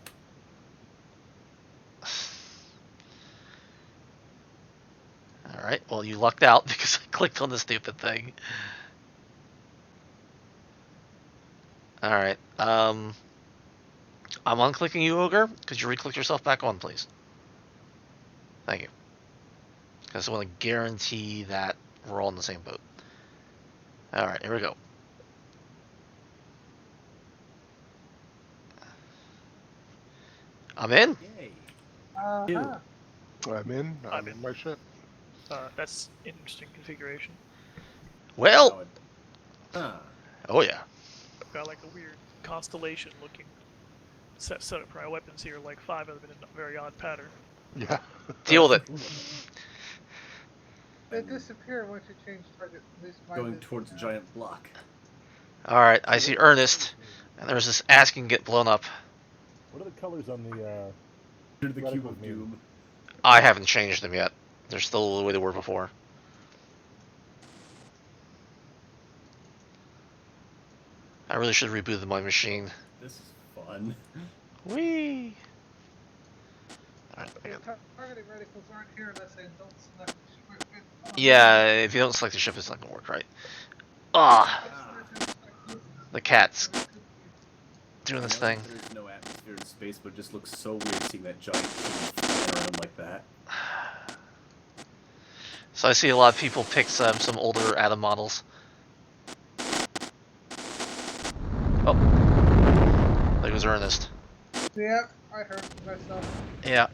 All right. Well, you lucked out because I clicked on the stupid thing. All right. I'm unclicking you, Ogre. Could you re-click yourself back on, please? Thank you. Because I want to guarantee that we're all in the same boat. All right. Here we go. I'm in. Yay. Uh-huh. I'm in. I'm I'm in in. my ship. That's interesting configuration. Well. Huh. Oh yeah. I've got like a weird constellation looking setup for my weapons here, like 5 of them in a very odd pattern. Yeah. Deal with it. They disappear once you change target. At least mine Going did. towards a giant block. All right. I see Ernest, and there's this asking get blown up. What are the colors on the? Through the Radical cube of mean. doom. I haven't changed them yet. They're still the way they were before. I really should have rebooted my machine. This is fun. Whee! Alright, I got... Targeting radicals aren't here unless they don't select the ship. Yeah, if you don't select the ship, it's not gonna work right. Ah, the cat's doing this thing. There's no atmosphere in space, but it just looks so weird seeing that giant cube flying around like that. So I see a lot of people pick some older Atom models. Oh, there goes Ernest. Yeah, I heard myself. Yeah,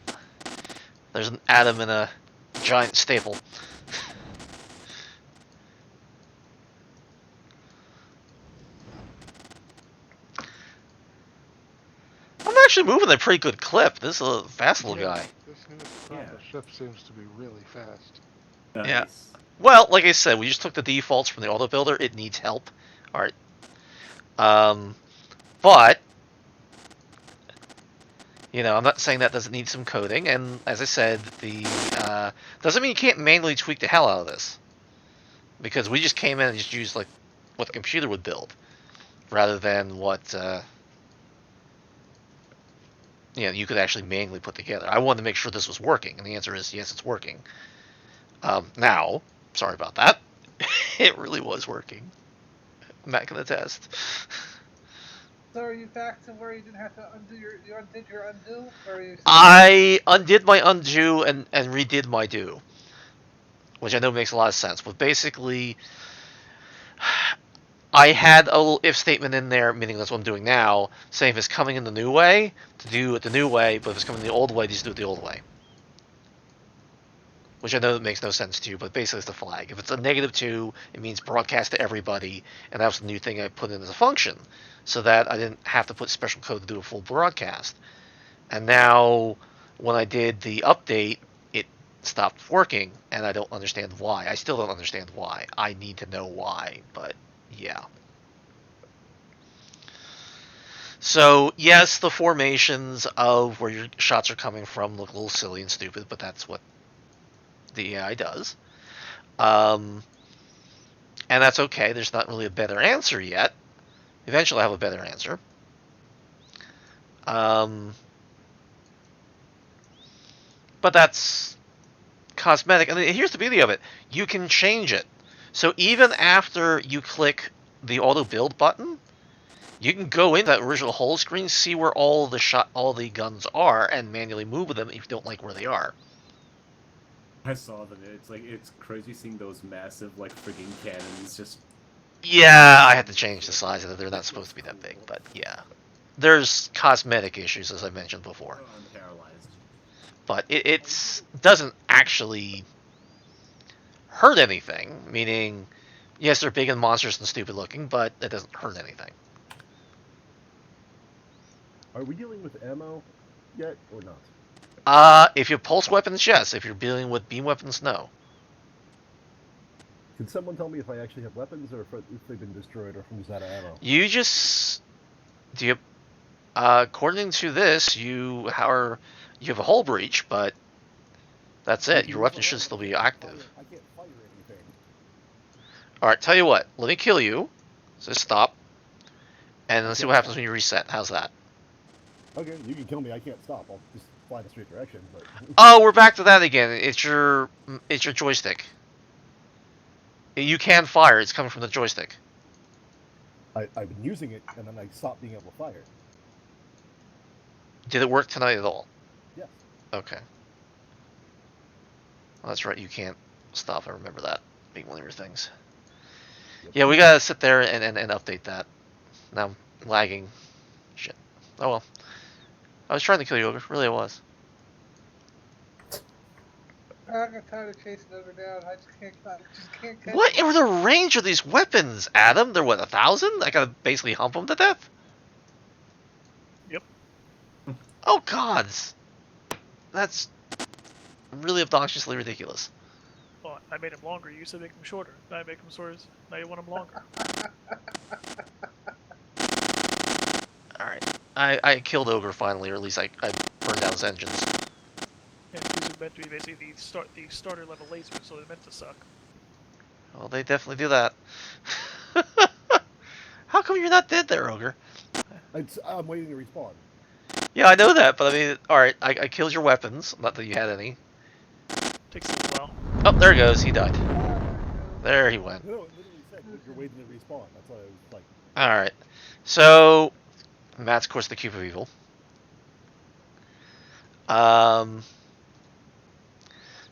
there's an Atom and a giant staple. I'm actually moving at a pretty good clip. This is a fast little guy. This new ship seems to be really fast. Nice. Yeah. Well, like I said, we just took the defaults from the auto builder. It needs help. All right. But you know, I'm not saying that doesn't need some coding. And as I said, the doesn't mean you can't manually tweak the hell out of this, because we just came in and just used like what the computer would build, rather than what you know you could actually manually put together. I wanted to make sure this was working, and the answer is yes, it's working. Now, sorry about that. It really was working. I'm not gonna test. So are you back to where you didn't have to undo you undid your undo? Or are you I undid my undo and redid my do, which I know makes a lot of sense. But basically, I had a little if statement in there, meaning that's what I'm doing now, saying if it's coming in the new way, to do it the new way, but if it's coming the old way, just do it the old way. Which I know that makes no sense to you, but basically it's the flag. If it's a -2, it means broadcast to everybody, and that was the new thing I put in as a function, so that I didn't have to put special code to do a full broadcast. And now, when I did the update, it stopped working, and I don't understand why. I still don't understand why. I need to know why, but yeah. So, yes, the formations of where your shots are coming from look a little silly and stupid, but that's what the AI does. And that's okay. There's not really a better answer yet. Eventually I'll have a better answer. But that's cosmetic. And here's the beauty of it. You can change it. So even after you click the auto build button, you can go into that original whole screen, see where all the guns are, and manually move them if you don't like where they are. I saw them. It's crazy seeing those massive freaking cannons just. Yeah, I had to change the size of it. They're not supposed to be that big, but yeah. There's cosmetic issues, as I mentioned before. I'm paralyzed. But it doesn't actually hurt anything, meaning, yes, they're big and monstrous and stupid looking, but it doesn't hurt anything. Are we dealing with ammo yet or not? If you have pulse weapons, yes. If you're dealing with beam weapons, no. Can someone tell me if I actually have weapons or if they've been destroyed or if I'm just out of ammo? You just do you. According to this, you have a hull breach, but that's it. Your weapon should still be active. I can't fire anything. All right, tell you what. Let me kill you. So stop, and let's see what happens when you reset. How's that? Okay, you can kill me. I can't stop. I'll just fly in a straight direction. But Oh, we're back to that again. It's your joystick. You can fire. It's coming from the joystick. I've been using it, and then I stopped being able to fire. Did it work tonight at all? Yes. Okay. Well, that's right. You can't stop. I remember that being one of your things. Yep. Yeah, we gotta sit there and update that. Now I'm lagging. Shit. Oh well. I was trying to kill you, Ogre. Really, I was. I got tired of chasing Ogre down. I just can't catch What him. are the range of these weapons, Adam? They're what, 1,000? I gotta basically hump them to death? Yep. Oh gods! That's really obnoxiously ridiculous. Well, I made them longer. You said make them shorter. Now I make them shorter. Now you want them longer. Alright. I killed Ogre finally, or at least I burned down his engines. And these are meant to be basically the starter level lasers, so they're meant to suck. Well, they definitely do that. How come you're not dead there, Ogre? I'm waiting to respawn. Yeah, I know that, but I mean, alright, I killed your weapons. Not that you had any. Takes a while. Oh, there he goes. He died. There he went. No, it literally said you're waiting to respawn. That's why I was like. Alright. So, Matt's, of course, the cube of evil.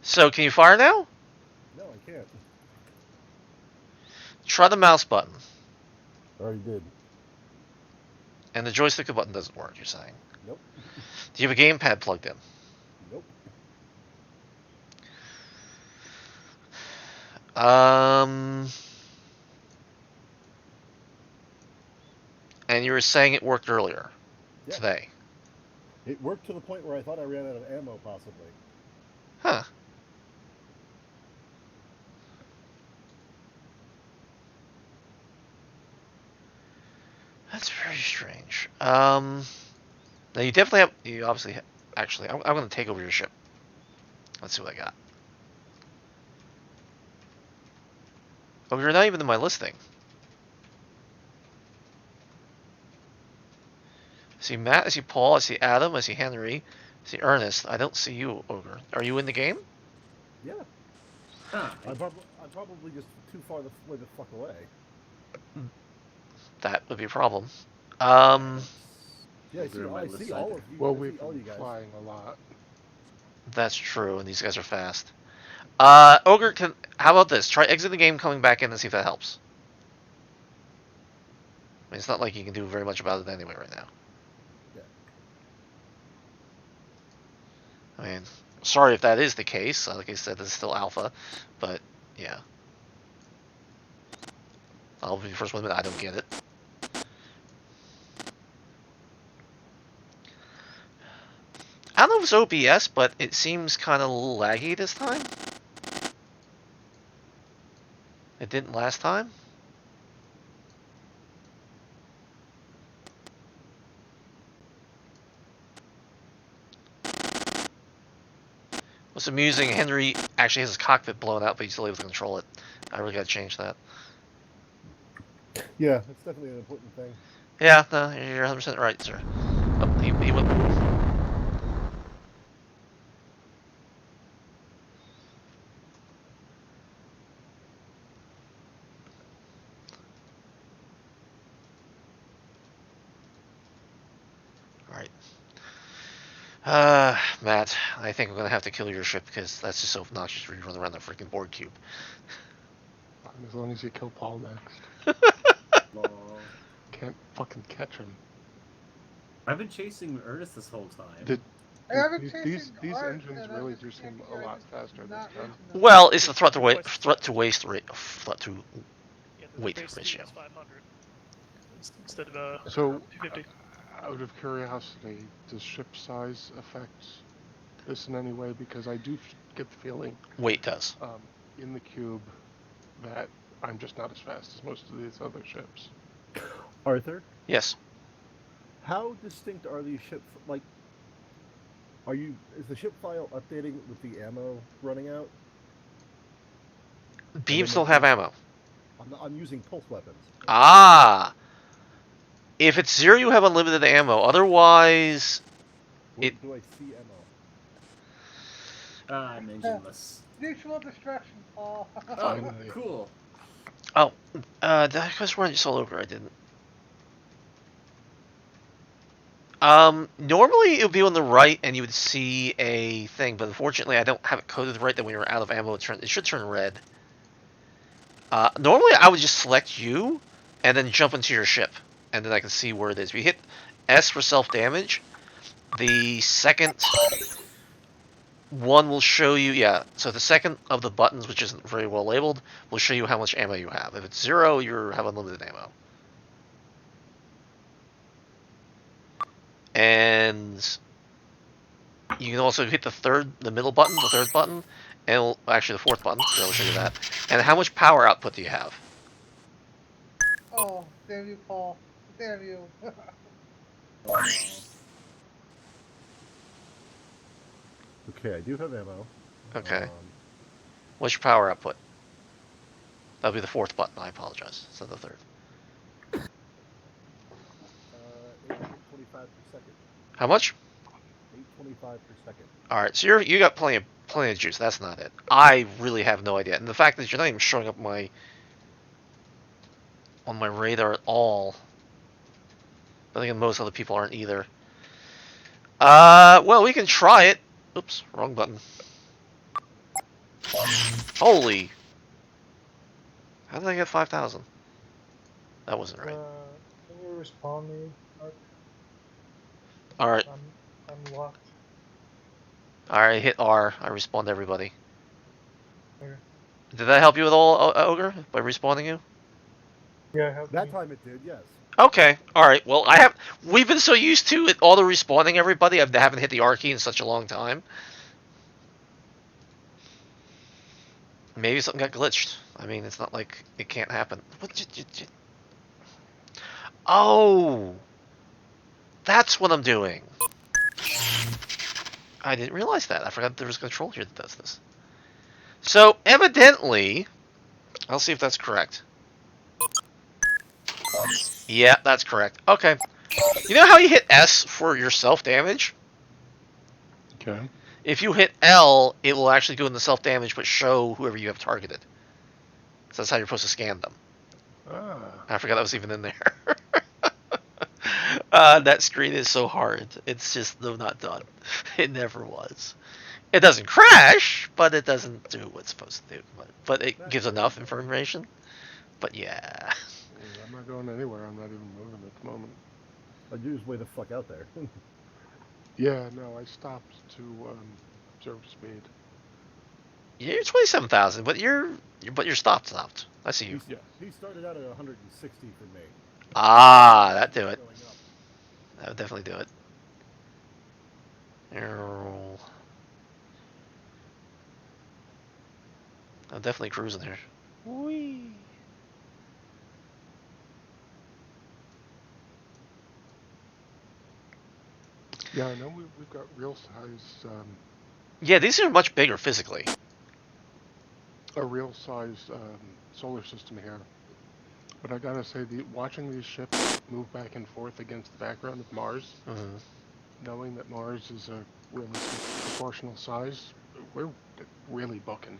So, can you fire now? No, I can't. Try the mouse button. I already did. And the joystick button doesn't work, you're saying. Nope. Do you have a gamepad plugged in? Nope. And you were saying it worked earlier Yeah. today. It worked to the point where I thought I ran out of ammo, possibly. Huh. That's very strange. Now you definitely have. You obviously actually. I'm going to take over your ship. Let's see what I got. Oh, you're not even in my listing. I see Matt, I see Paul, I see Adam, I see Henry, I see Ernest. I don't see you, Ogre. Are you in the game? Yeah. Ah, I'm probably just too far the fuck away. That would be a problem. Yeah, I see all of you. Well, I we've see all you been guys. flying a lot. That's true, and these guys are fast. Ogre, how about this? Try exit the game, coming back in, and see if that helps. I mean, it's not like you can do very much about it anyway right now. Yeah. I mean, sorry if that is the case. Like I said, this is still alpha, but yeah. I'll be the first one to admit I don't get it. I don't know if it's OBS, but it seems kind of laggy this time. It didn't last time. What's amusing, Henry actually has his cockpit blown out, but he's still able to control it. I really gotta change that. Yeah, it's definitely an important thing. Yeah, no, you're 100% right, sir. Oh, he went. Alright. Matt, I think I'm gonna have to kill your ship because that's just so obnoxious when you run around the freaking board cube. As long as you kill Paul next. Can't fucking catch him. I've been chasing Ernest this whole time. These engines really do seem a lot faster this time. Well, it's the threat to weight Yeah, the base speed ratio. is 500 instead of So, 250. Out of curiosity, does ship size affect this in any way? Because I do get the feeling Weight does. in the cube that I'm just not as fast as most of these other ships. Arthur, Yes. how distinct are these ships? Like, is the ship file updating with the ammo running out? Beams still have ammo. I'm using pulse weapons. Ah! If it's 0, you have unlimited ammo. Otherwise, Where do I see ammo? I'm engineless. Mutual destruction, Paul. Oh, Finally. cool. oh, did I just run just all over? I didn't. Normally it would be on the right and you would see a thing, but unfortunately I don't have it coded right that when you're out of ammo it should turn red. Normally I would just select you and then jump into your ship, and then I can see where it is. If you hit S for self-damage, the second one will show you, yeah, so the second of the buttons, which isn't very well labeled, will show you how much ammo you have. If it's 0, you have unlimited ammo. And you can also hit the middle button, the third button, and actually the fourth button, so I'll show you that. And how much power output do you have? Oh, damn you, Paul. Damn you. Okay, I do have ammo. Okay. What's your power output? That'll be the fourth button, I apologize. So the third. 825 per second. How much? 825 per second. Alright, so you got plenty of juice, that's not it. I really have no idea. And the fact that you're not even showing up on my radar at all. But again, most other people aren't either. Well, we can try it. Oops, wrong button. Holy. How did I get 5,000? That wasn't right. Can you respawn me? Alright. I'm locked. Alright, hit R. I respawned everybody. Okay. Did that help you at all, Ogre? By respawning you? Yeah, help That me. time it did, yes. Okay, alright. Well, we've been so used to it, all the respawning everybody, I haven't hit the R key in such a long time. Maybe something got glitched. I mean, it's not like it can't happen. Oh! That's what I'm doing. I didn't realize that. I forgot there was a control here that does this. So, evidently, I'll see if that's correct. Yeah, that's correct. Okay. You know how you hit S for your self-damage? Okay. If you hit L, it will actually go into self-damage, but show whoever you have targeted. So that's how you're supposed to scan them. Ah. I forgot that was even in there. That screen is so hard. It's just not done. It never was. It doesn't crash, but it doesn't do what it's supposed to do. But it gives enough information. But yeah. I'm not going anywhere. I'm not even moving at the moment. I do just way the fuck out there. Yeah, no, I stopped to observe speed. Yeah, you're 27,000, but you're stopped. I see you. He started out at 160 for me. Ah, that'd do it. That would definitely do it. I'm definitely cruising here. Whee. Yeah, I know we've got real size, Yeah, these are much bigger physically. a real size solar system here. But I gotta say, watching these ships move back and forth against the background of Mars, knowing that Mars is a really proportional size, we're really booking.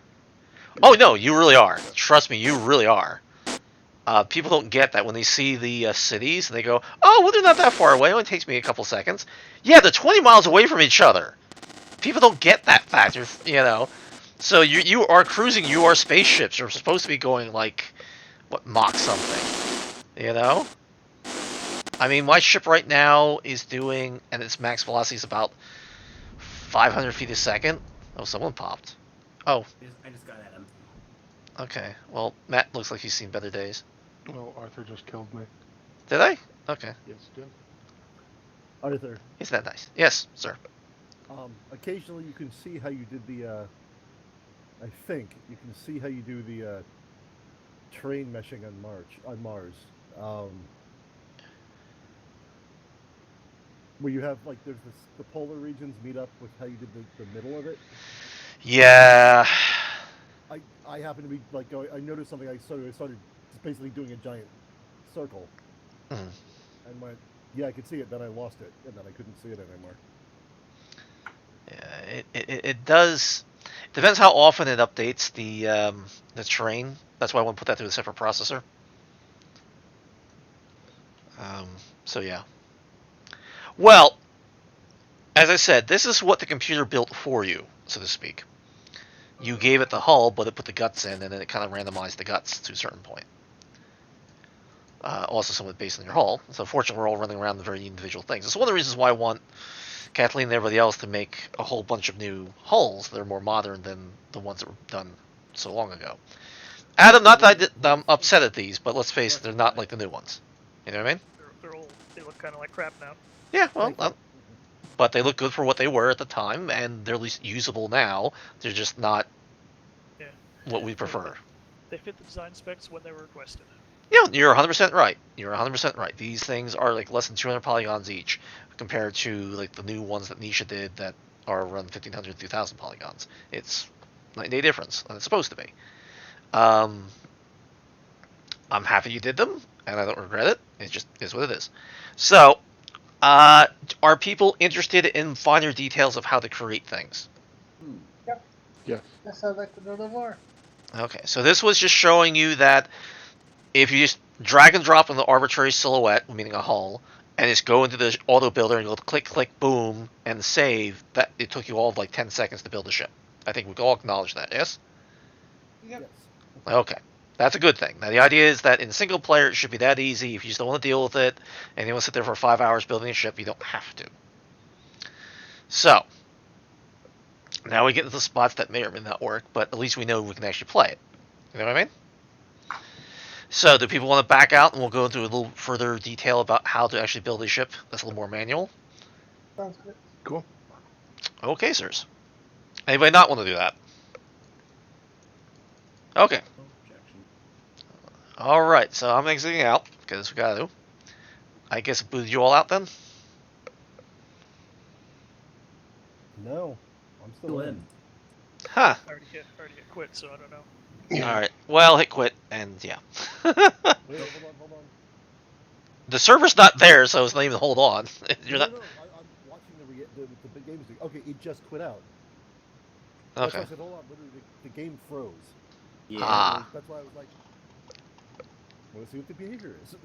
Oh no, you really are. Trust me, you really are. People don't get that when they see the cities and they go, "Oh, well, they're not that far away. It only takes me a couple seconds." Yeah, they're 20 miles away from each other. People don't get that fact, you know. So you are cruising. You are spaceships. You're supposed to be going like, what, Mach something, you know? I mean, my ship right now is doing, and its max velocity is about 500 feet a second. Oh, someone popped. Oh. I just got at him. Okay. Well, Matt looks like he's seen better days. Well, Arthur just killed me. Did I? Okay. Yes, he did. Arthur, Isn't that nice? Yes, sir. occasionally you can see how you did the. I think you can see how you do the terrain meshing on Mars. Where you have like there's the polar regions meet up with how you did the middle of it. Yeah. I happen to be like going. I noticed something. I started just basically doing a giant circle, Mhm. and went, yeah, I could see it. Then I lost it, and then I couldn't see it anymore. Yeah, it does. Depends how often it updates the terrain. That's why I want to put that through a separate processor. Um, so yeah. Well, as I said, this is what the computer built for you, so to speak. You gave it the hull, but it put the guts in, and then it kind of randomized the guts to a certain point. Also, somewhat based on your hull. So, fortunately, we're all running around the very individual things. It's one of the reasons why I want Kathleen and everybody else to make a whole bunch of new hulls that are more modern than the ones that were done so long ago. Adam, not that I'm upset at these, but let's face it, they're not like the new ones. You know what I mean? They're old. They look kind of like crap now. Yeah, well, Thank you. but they look good for what they were at the time, and they're at least usable now. They're just not Yeah. what we prefer. They fit the design specs when they were requested. Yeah, you're 100% right. You're 100% right. These things are like less than 200 polygons each, compared to like the new ones that Nisha did that are around 1,500, 2,000 polygons. It's night and day difference, and it's supposed to be. Um, I'm happy you did them, and I don't regret it. It just is what it is. So, are people interested in finer details of how to create things? Yes. Yes, I'd like to know no more. Okay, so this was just showing you that if you just drag and drop on the arbitrary silhouette, meaning a hull, and just go into the auto builder and go click, click, boom, and save, that it took you all of like 10 seconds to build a ship. I think we can all acknowledge that, yes? Yep. Yes. Okay. That's a good thing. Now, the idea is that in single player, it should be that easy. If you just don't want to deal with it, and you want to sit there for 5 hours building a ship, you don't have to. So, now we get to the spots that may or may not work, but at least we know we can actually play it. You know what I mean? So, do people want to back out and we'll go into a little further detail about how to actually build a ship that's a little more manual? Sounds good. Cool. Okay, sirs. Anybody not want to do that? Okay. Objection. Alright, so I'm exiting out, because we gotta do. I guess it booted you all out then? No, I'm still Still in. in. Huh. I already hit quit, so I don't know. Alright. Well, hit quit, and yeah. Wait, hold on. The server's not there, so it's not even hold on. You're not. No. I'm watching the games. Okay, it just quit out. That's why Okay. I said, hold on. Literally, the game froze. Yeah. Ah. That's why I was like, I want to see what the behavior is.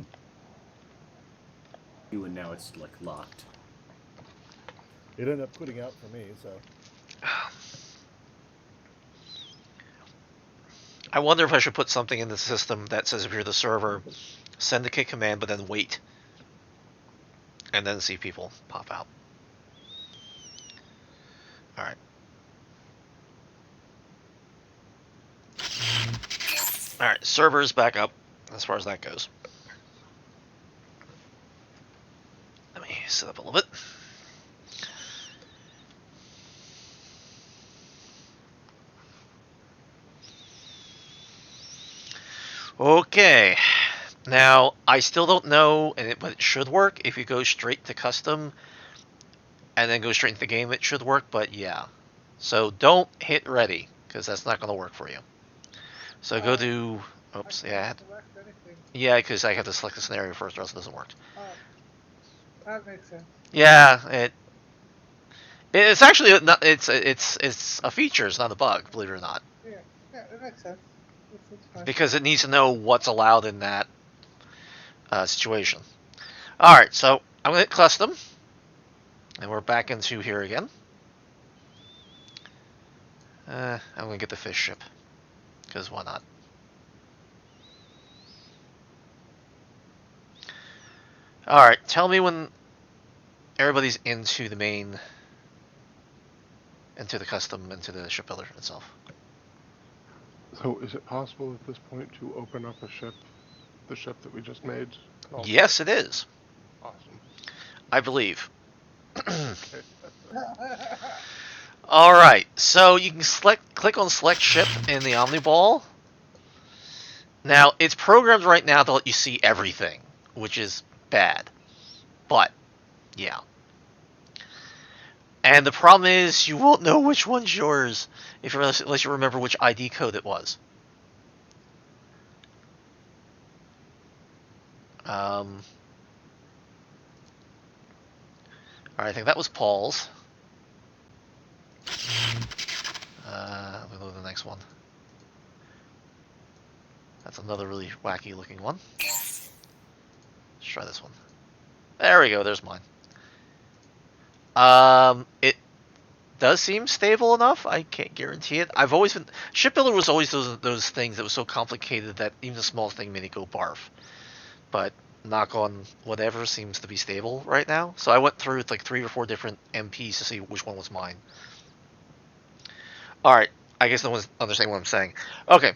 And now it's like locked. It ended up quitting out for me, so. I wonder if I should put something in the system that says if you're the server, send a kick command, but then wait. And then see people pop out. Alright. Alright, server's back up as far as that goes. Let me set up a little bit. Okay. Now, I still don't know, but it should work. If you go straight to custom and then go straight into the game, it should work, but yeah. So don't hit ready, because that's not going to work for you. So go to... Oops, yeah. Select anything. Yeah, because I have to select the scenario first, or else it doesn't work. Oh, that makes sense. Yeah, it's actually not, it's a feature, it's not a bug, believe it or not, Yeah, it makes sense. It's fine. because it needs to know what's allowed in that situation. All right, so I'm gonna hit custom, and we're back into here again. I'm gonna get the fish ship, because why not? All right, tell me when everybody's into the main, into the custom, into the ship builder itself. So is it possible at this point to open up a ship, the ship that we just made? Yes, it is. Awesome. I believe. All right, so you can click on select ship in the Omniball. Now it's programmed right now to let you see everything, which is bad. But yeah, and the problem is you won't know which one's yours unless you remember which ID code it was. All right, I think that was Paul's. Let me go to the next one. That's another really wacky looking one. Let's try this one. There we go, there's mine. It does seem stable enough. I can't guarantee it. I've always been... Shipbuilder was always those things that was so complicated that even the smallest thing made it go barf. But knock on whatever seems to be stable right now. So I went through with like 3 or 4 different MPs to see which one was mine. Alright, I guess no one's understanding what I'm saying. Okay.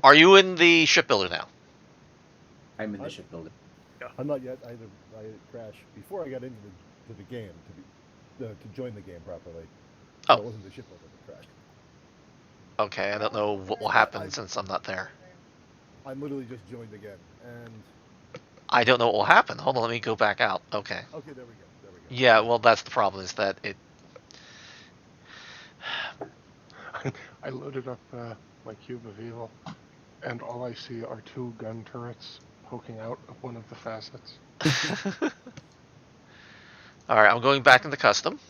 Are you in the shipbuilder now? I'm in the shipbuilder. I'm not yet. I had a crash before I got into the game to join the game properly. So Oh. it wasn't the shipbuilder that crashed. Okay, I don't know what will happen since I'm not there. I'm literally just joined again, and I don't know what will happen. Hold on, let me go back out. Okay. okay, there we go. Yeah, well, that's the problem, is that it... I loaded up my Cube of Evil, and all I see are 2 gun turrets poking out of one of the facets. Alright, I'm going back into custom.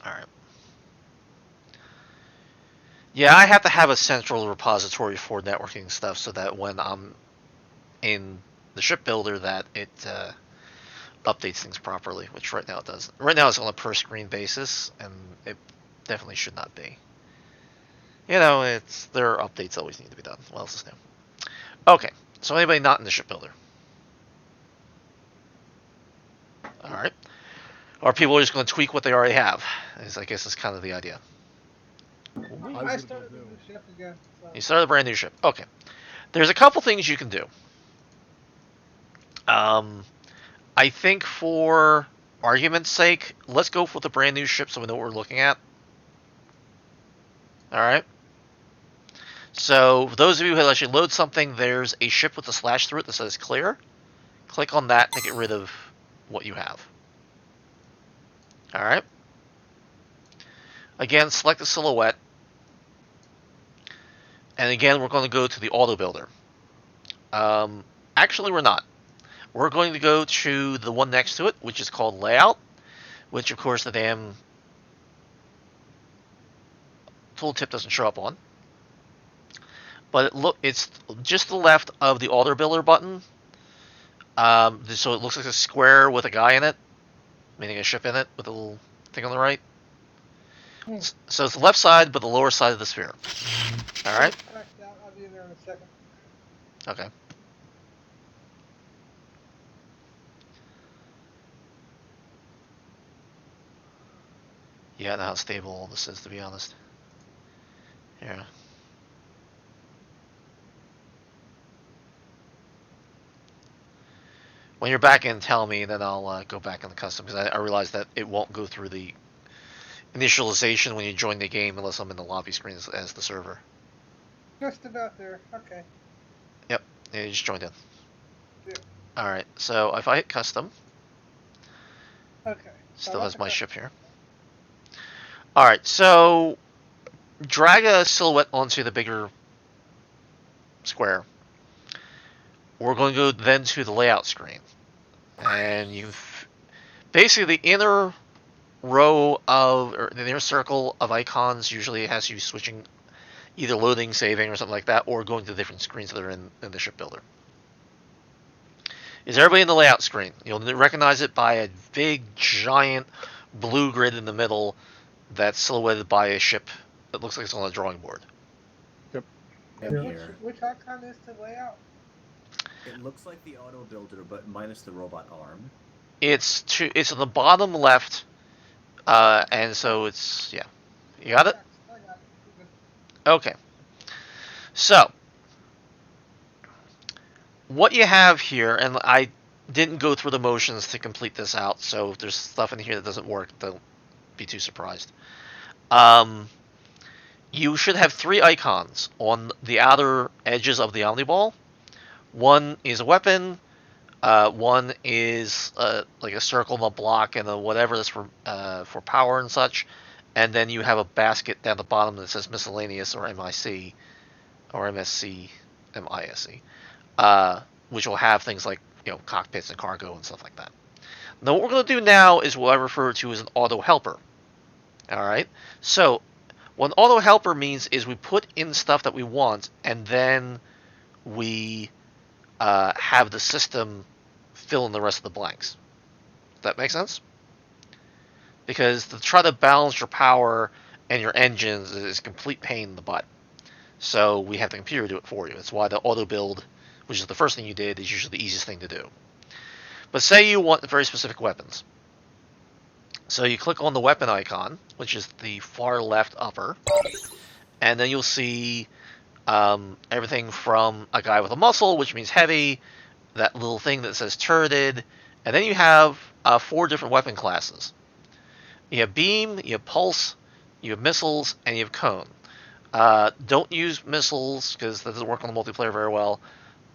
Alright. Yeah, I have to have a central repository for networking stuff so that when I'm in the shipbuilder that it updates things properly, which right now it doesn't. Right now it's on a per screen basis, and it definitely should not be. You know, there are updates that always need to be done. What else is new? Okay, so anybody not in the shipbuilder? Alright. Or people are just going to tweak what they already have, I guess is kind of the idea. I started the new ship again. So. You started a brand new ship. Okay. There's a couple things you can do. I think for argument's sake, let's go for the brand new ship so we know what we're looking at. Alright. So, for those of you who actually load something, there's a ship with a slash through it that says clear. Click on that to get rid of what you have. Alright. Again, select the silhouette. And again, we're going to go to the auto builder. Actually, we're not. We're going to go to the one next to it, which is called layout, which of course the damn tooltip doesn't show up on. But it's just to the left of the auto builder button. So it looks like a square with a guy in it, meaning a ship in it, with a little thing on the right. So it's the left side, but the lower side of the sphere. Alright? I'll be there in a second. Okay. Yeah, I don't know how stable all this is, to be honest. Here. When you're back in, tell me, then I'll go back in the custom, because I realize that it won't go through the initialization when you join the game unless I'm in the lobby screen as the server. Just about there. Okay. Yep, yeah, you just joined in. Yep. Alright, so if I hit custom, Okay. still has my ship here. Alright, so drag a silhouette onto the bigger square. We're going to go then to the layout screen. And basically the inner row of, or the inner circle of icons usually has you switching, either loading, saving, or something like that, or going to different screens that are in the ship builder. Is everybody in the layout screen? You'll recognize it by a big, giant blue grid in the middle that's silhouetted by a ship that looks like it's on a drawing board. Yep. Which icon is the layout? It looks like the auto builder, but minus the robot arm. It's on the bottom left, and so it's, yeah. You got it? I got it. Okay. So, what you have here, and didn't go through the motions to complete this out, so if there's stuff in here that doesn't work, don't be too surprised. You should have 3 icons on the outer edges of the Omniball. One is a weapon, one is like a circle and a block and a whatever that's for power and such, and then you have a basket down the bottom that says miscellaneous or MIC or MSC, MISC, which will have things like cockpits and cargo and stuff like that. Now what we're going to do now is what I refer to as an auto helper. All right, so what an auto helper means is we put in stuff that we want and then we have the system fill in the rest of the blanks. Does that make sense? Because to try to balance your power and your engines is a complete pain in the butt. So we have the computer do it for you. That's why the auto build, which is the first thing you did, is usually the easiest thing to do. But say you want very specific weapons. So you click on the weapon icon, which is the far left upper, and then you'll see everything from a guy with a muscle, which means heavy, that little thing that says turreted, and then you have 4 different weapon classes. You have beam, you have pulse, you have missiles, and you have cone. Don't use missiles because that doesn't work on the multiplayer very well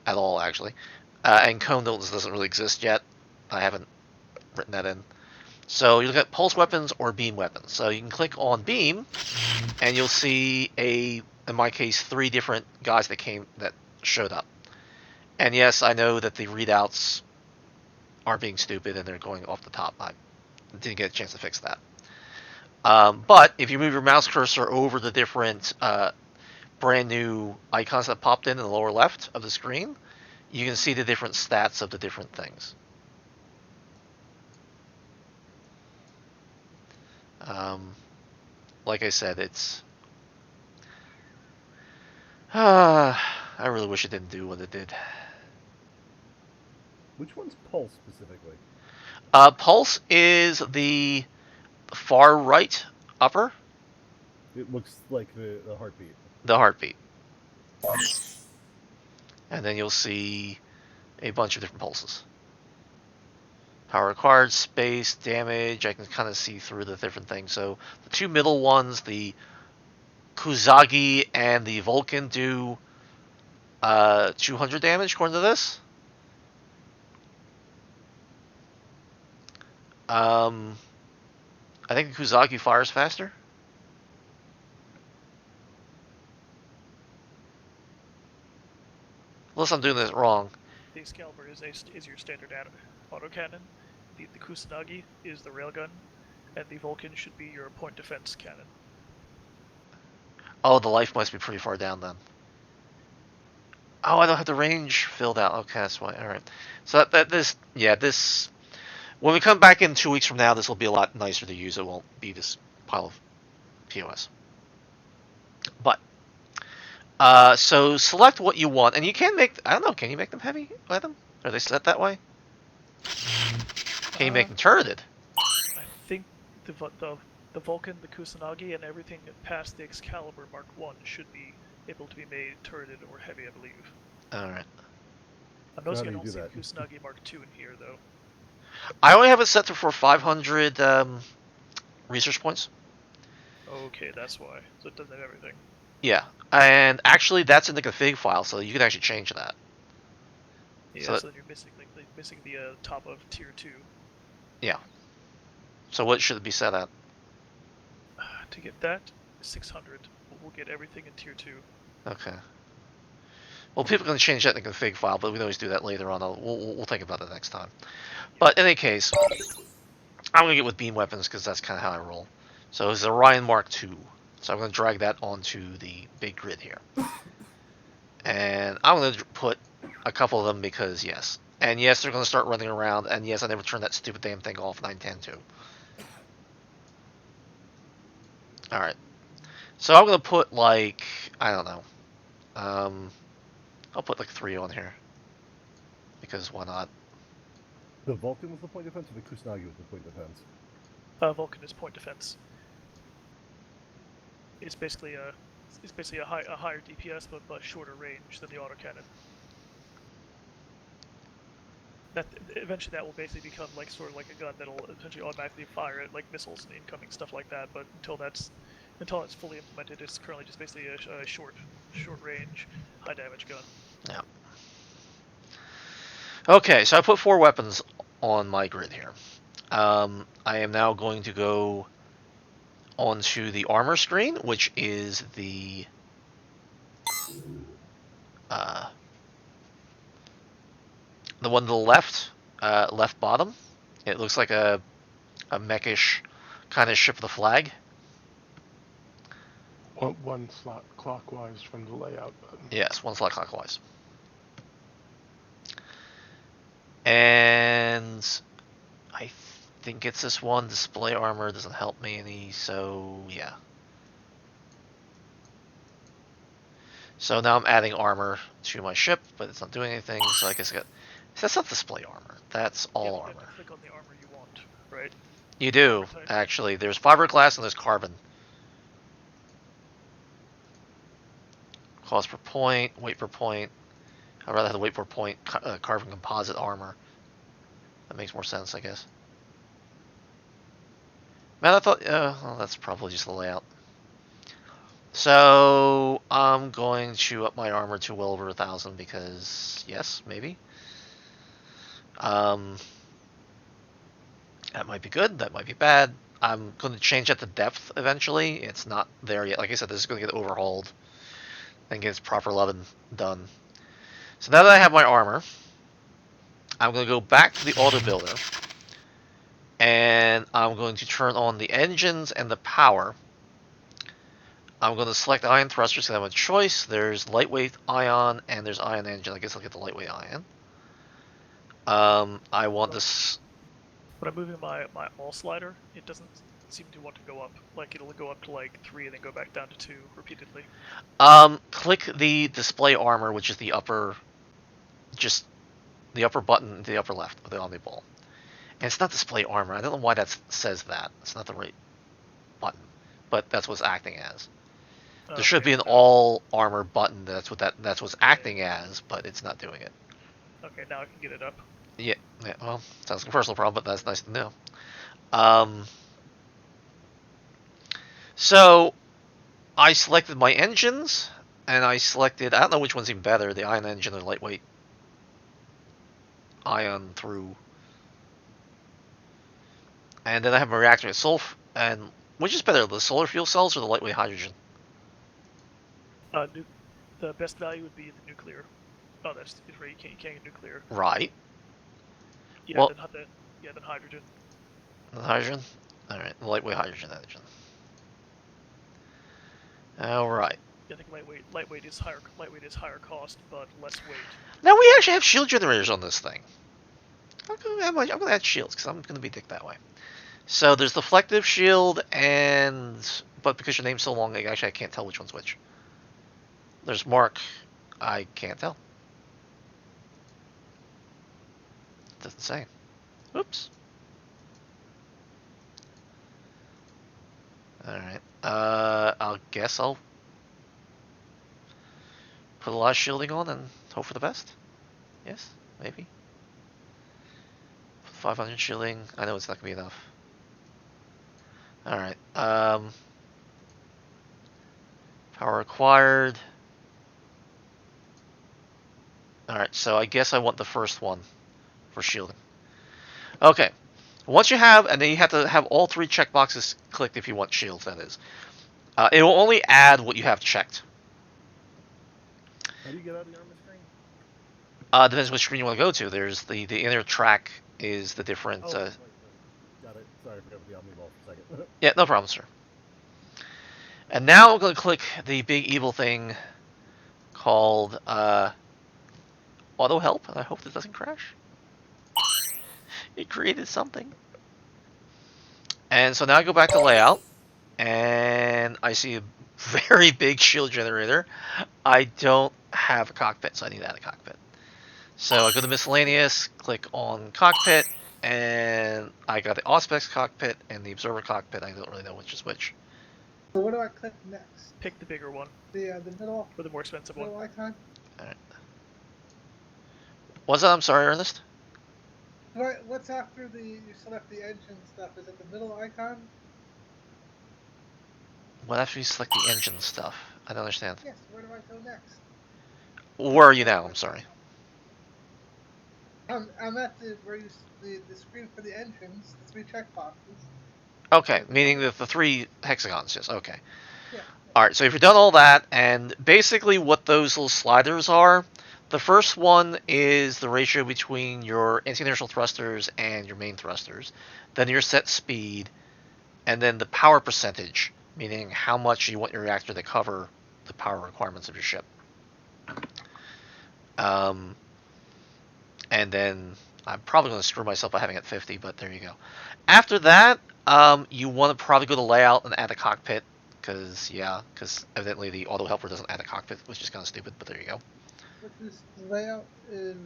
at all, actually. And cone doesn't really exist yet. I haven't written that in. So you look at pulse weapons or beam weapons. So you can click on beam, and you'll see in my case, 3 different guys that showed up. And yes, I know that the readouts are being stupid and they're going off the top. I didn't get a chance to fix that. But if you move your mouse cursor over the different brand new icons that popped in the lower left of the screen, you can see the different stats of the different things. Like I said, it's... I really wish it didn't do what it did. Which one's Pulse specifically? Pulse is the far right upper. It looks like the heartbeat. The heartbeat. And then you'll see a bunch of different pulses. Power required, space, damage. I can kind of see through the different things. So the 2 middle ones, the Kuzagi and the Vulcan, do 200 damage according to this. I think the Kuzagi fires faster. Unless I'm doing this wrong. The Excalibur is your standard autocannon. The Kusanagi is the railgun, and the Vulcan should be your point defense cannon. Oh, the life must be pretty far down then. Oh, I don't have the range filled out. Okay, that's why. All right. So this. When we come back in 2 weeks from now, this will be a lot nicer to use. It won't be this pile of POS. But so select what you want, and you can make. I don't know. Can you make them heavy by them? Are they set that way? Can you make them turreted? I think the Vulcan, the Kusanagi, and everything past the Excalibur Mark 1 should be able to be made turreted or heavy, I believe. All right. I'm noticing I do don't see that? Kusanagi Mark 2 in here, though. I only have it set for 500 research points. Okay, that's why. So it doesn't have everything. Yeah, and actually that's in the config file, so you can actually change that. Yeah, So so then you're missing the top of tier 2. Yeah. So what should it be set at? To get that, 600. We'll get everything in tier 2. Okay. Well, people can change that in the config file, but we can always do that later on. We'll think about it next time. But in any case, I'm going to get with beam weapons because that's kind of how I roll. So it's Orion Mark II. So I'm going to drag that onto the big grid here. And I'm going to put a couple of them because, yes. And yes, they're going to start running around. And yes, I never turned that stupid damn thing off 910 too. Alright. So I'm going to put like, I don't know. I'll put like 3 on here. Because why not? The Vulcan was the point defense, or the Kusanagi was the point defense? Vulcan is point defense. It's basically a higher DPS but shorter range than the autocannon. that eventually that will basically become like sort of like a gun that'll essentially automatically fire at like missiles and incoming stuff like that. But until it's fully implemented, it's currently just basically a short range, high damage gun. Yeah. Okay, so I put 4 weapons on my grid here. I am now going to go onto the armor screen, which is the one to the left, left bottom. It looks like a mechish kind of ship of the flag. One slot clockwise from the layout button. Yes, 1 slot clockwise. And I think it's this one. Display armor doesn't help me any, so yeah. So now I'm adding armor to my ship, but it's not doing anything, so I guess I got... That's not display armor. That's all yeah, armor. You have to click on the armor you want, right? You do, actually. There's fiberglass and there's carbon. Cost per point, weight per point. I'd rather have the weight per point carbon composite armor. That makes more sense, I guess. Man, I thought... well, that's probably just the layout. So, I'm going to up my armor to well over 1,000 because, yes, maybe. That might be good, that might be bad. I'm going to change that to depth eventually. It's not there yet. Like I said, this is going to get overhauled and get its proper loving done. So now that I have my armor, I'm going to go back to the auto builder. And I'm going to turn on the engines and the power. I'm going to select ion thrusters because I have a choice. There's lightweight ion and there's ion engine. I guess I'll get the lightweight ion. I want this... When I'm moving my all slider, it doesn't seem to want to go up. Like it'll go up to like 3 and then go back down to 2 repeatedly. Click the display armor, which is the upper... just the upper button, the upper left of the Omni Ball. And it's not display armor. I don't know why that says that. It's not the right button. But that's what it's acting as. There should be an all armor button. That's what's acting as, but it's not doing it. Okay, now I can get it up. Yeah. Well, sounds like a personal problem, but that's nice to know. So I selected my engines, and I selected... I don't know which one's even better, the ion engine or lightweight ion through. And then I have my reactor with sulfur, and which is better, the solar fuel cells or the lightweight hydrogen? The best value would be the nuclear. Oh, that's right. You can't get nuclear. Right. Yeah. Well, then hydrogen. The hydrogen. All right. The lightweight hydrogen engine. All right. Yeah, I think lightweight is higher. Lightweight is higher cost, but less weight. Now we actually have shield generators on this thing. I'm going to add shields because I'm going to be dick that way. So there's the deflective shield but because your name's so long, actually I can't tell which one's which. There's Mark. I can't tell. Doesn't say. Oops. Alright. I'll guess I'll put a lot of shielding on and hope for the best. Yes, maybe. 500 shielding. I know it's not going to be enough. Alright. Power required. Alright, so I guess I want the first one for shielding. Okay. Once you have, and then you have to have all 3 checkboxes clicked if you want shields, that is. It will only add what you have checked. How do you get out of the armor screen? Depends which screen you want to go to. There's the inner track is the different... Got it. Sorry, I forgot the Omni Ball for a second. Yeah, no problem, sir. And now I'm going to click the big evil thing called Auto Help, and I hope this doesn't crash. It created something. And so now I go back to layout, and I see a very big shield generator. I don't have a cockpit, so I need to add a cockpit. So I go to miscellaneous, click on cockpit, and I got the Auspex cockpit and the observer cockpit. I don't really know which is which. So what do I click next? Pick the bigger one. The middle. Or the more expensive one. Middle icon. All right. What's that? I'm sorry, Ernest. Right, what's after you select the engine stuff? Is it the middle icon? What after you select the engine stuff? I don't understand. Yes, where do I go next? Where are you now? I'm sorry. I'm at where the screen for the engines, the 3 checkboxes. Okay, meaning the 3 hexagons, yes, okay. Yeah. Alright, so if you've done all that, and basically what those little sliders are, the first one is the ratio between your anti-inertial thrusters and your main thrusters, then your set speed, and then the power percentage, meaning how much you want your reactor to cover the power requirements of your ship. Um, and then I'm probably going to screw myself by having it 50, but there you go. After that, you want to probably go to layout and add a cockpit, because evidently the auto helper doesn't add a cockpit, which is kind of stupid, but there you go. Which is layout is.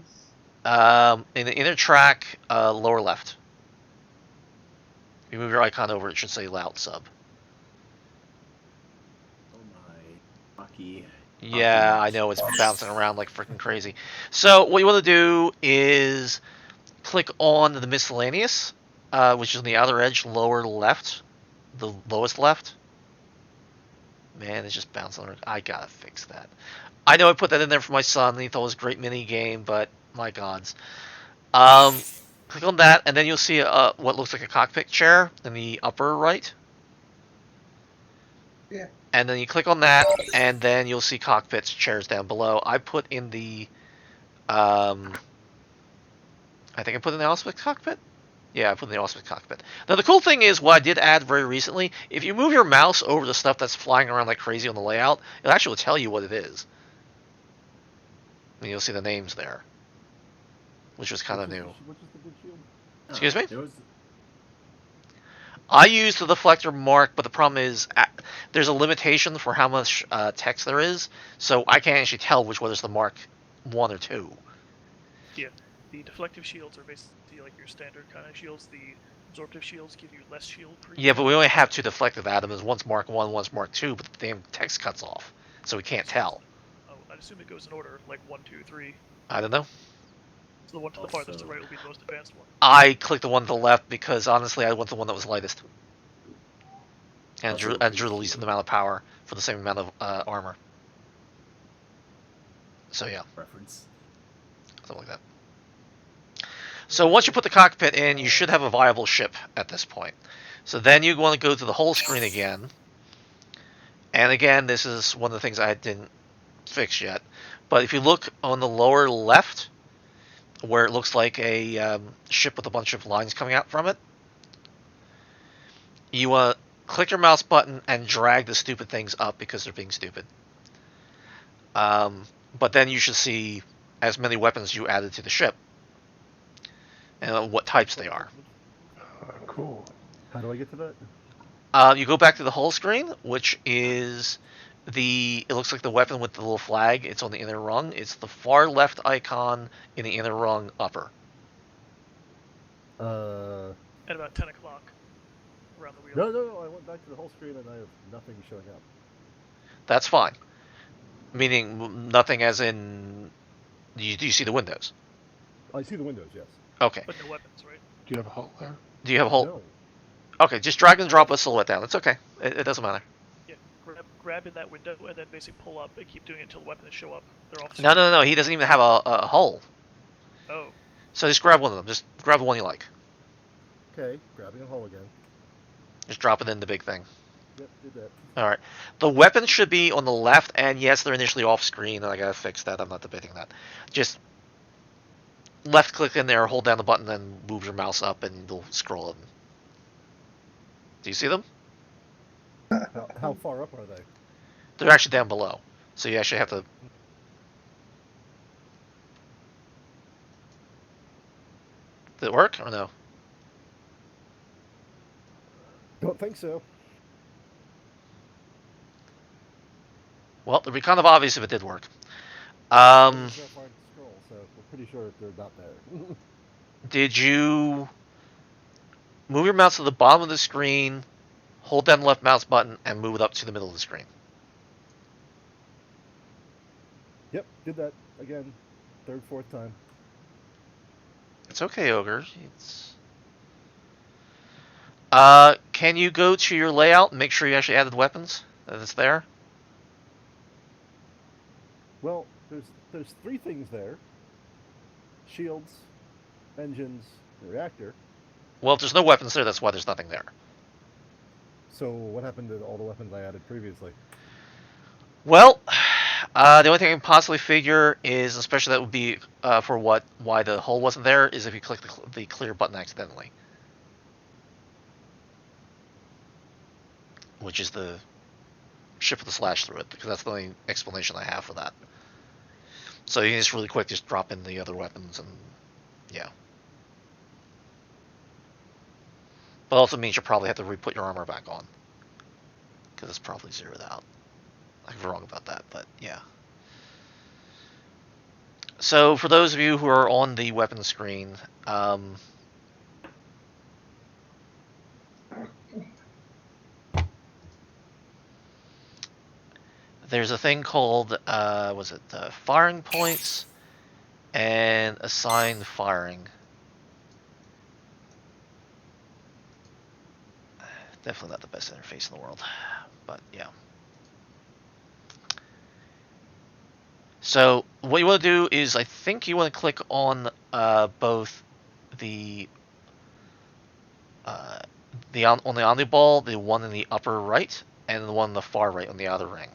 In the inner track, lower left. If you move your icon over, it should say layout sub. Oh my, hockey. Yeah, I know it's bouncing around like freaking crazy. So what you want to do is click on the miscellaneous, which is on the outer edge, lower left, the lowest left. Man, it's just bouncing around. I gotta fix that. I know I put that in there for my son, and he thought it was a great mini game, but my gods. Click on that, and then you'll see what looks like a cockpit chair in the upper right. Yeah. And then you click on that, and then you'll see cockpits chairs down below. I put in the, I think I put in the Auspex cockpit. Yeah, I put in the Auspex cockpit. Now the cool thing is, what I did add very recently, if you move your mouse over the stuff that's flying around like crazy on the layout, it actually will tell you what it is. And you'll see the names there, which was kind of new. Which is the windshield? Excuse me? There was I used the deflector mark, but the problem is there's a limitation for how much text there is, so I can't actually tell which one is the mark 1 or 2. Yeah, the deflective shields are basically like your standard kind of shields. The absorptive shields give you less shield per Yeah, but we only have 2 deflective atoms. One's mark 1, one's mark 2, but the damn text cuts off, so we can't tell. Oh, I'd assume it goes in order, like 1, 2, 3. I don't know. So the one to the farthest to the right will be the most advanced one. I clicked the one to the left because honestly, I went the one that was lightest, and drew the least amount of power for the same amount of armor. So yeah, reference. something like that. So once you put the cockpit in, you should have a viable ship at this point. So then you want to go to the whole screen again. And again, this is one of the things I didn't fix yet. But if you look on the lower left, where it looks like a ship with a bunch of lines coming out from it, you want to click your mouse button and drag the stupid things up because they're being stupid. But then you should see as many weapons you added to the ship and what types they are. Cool. How do I get to that? You go back to the whole screen, which is it looks like the weapon with the little flag. It's on the inner rung. It's the far left icon in the inner rung upper. At about 10 o'clock around the wheel. No, I went back to the whole screen and I have nothing showing up. That's fine. Meaning nothing as in, do you see the windows? I see the windows, yes. Okay. But no weapons, right? Do you have a halt there? Do you have a whole? No. Okay, just drag and drop a silhouette down. It's okay. It doesn't matter. Yeah, grab in that window and then basically pull up and keep doing it until the weapons show up. They're off. No. He doesn't even have a hole. Oh. So just grab one of them. Just grab the one you like. Okay, grabbing a hole again. Just drop it in the big thing. Yep, did that. All right. The weapons should be on the left, and yes, they're initially off screen, and I gotta fix that. I'm not debating that. Just left click in there, hold down the button, and move your mouse up, and you'll scroll them. Do you see them? How far up are they? They're actually down below, so you actually have to. Did it work or no? Don't think so. Well, it'd be kind of obvious if it did work. So far to scroll, so we're pretty sure they're not there. Did you move your mouse to the bottom of the screen, hold down the left mouse button, and move it up to the middle of the screen? Yep, did that again. Third, fourth time. It's okay, Ogre. Can you go to your layout and make sure you actually added weapons? That it's there? Well, there's 3 things there: shields, engines, and reactor. Well, if there's no weapons there, that's why there's nothing there. So what happened to all the weapons I added previously? Well, the only thing I can possibly figure is, especially that would be for why the hull wasn't there, is if you click the clear button accidentally, which is the ship with the slash through it, because that's the only explanation I have for that. So you can just really quick just drop in the other weapons and yeah. But also means you'll probably have to re-put your armor back on, because it's probably zeroed out. I could be wrong about that, but yeah. So for those of you who are on the weapon screen, there's a thing called, firing points and assigned firing. Definitely not the best interface in the world, but yeah. So what you want to do is, I think you want to click on both the on the omniball, the one in the upper right, and the one in the far right on the outer ring.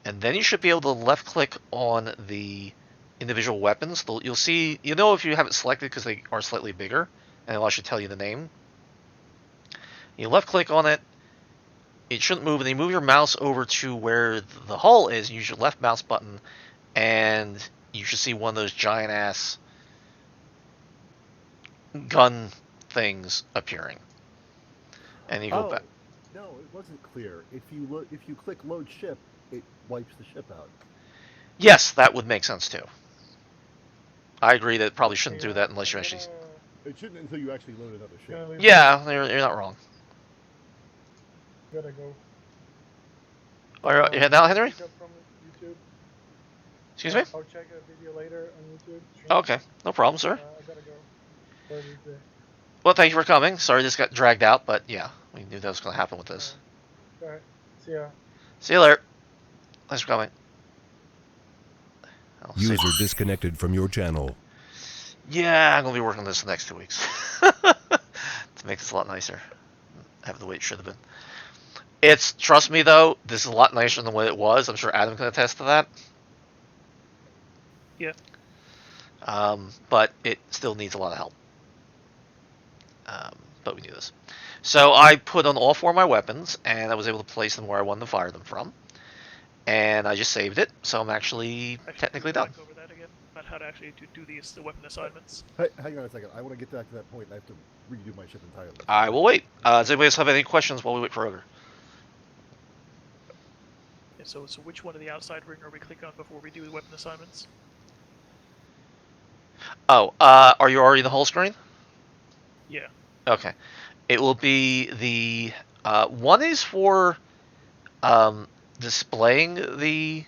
And then you should be able to left click on the individual weapons. You'll see, you know, if you have it selected because they are slightly bigger, and it'll actually tell you the name. You left click on it, it shouldn't move, and then you move your mouse over to where the hull is, use your left mouse button, and you should see one of those giant ass gun things appearing. And you go back. No, it wasn't clear. If you click load ship, it wipes the ship out. Yes, that would make sense too. I agree that it probably shouldn't do that unless you actually. It shouldn't until you actually load another ship. Yeah, you're not wrong. Gotta go. Are you heading out, Henry? Pick up from YouTube. Excuse me? I'll check a video later on YouTube. Oh, okay, no problem, sir. I gotta go. Sorry to say. Well, thank you for coming. Sorry this got dragged out, but yeah, we knew that was going to happen with this. Alright. See ya. See you later. Thanks for coming. User disconnected from your channel. Yeah, I'm going to be working on this the next 2 weeks. To make this a lot nicer. Have the way it should have been. Trust me though, this is a lot nicer than what it was. I'm sure Adam can attest to that. Yeah. But it still needs a lot of help. But we do this. So I put on all 4 of my weapons, and I was able to place them where I wanted to fire them from. And I just saved it, so I'm actually technically done. Over that again, about how to actually do the weapon assignments. Hey, hang on a second. I want to get back to that point, and I have to redo my ship entirely. I will wait. Does anybody else have any questions while we wait for Ogre? Yeah, so which one of the outside ring are we clicking on before we do the weapon assignments? Oh, are you already in the whole screen? Yeah. Okay. It will be the one is for displaying the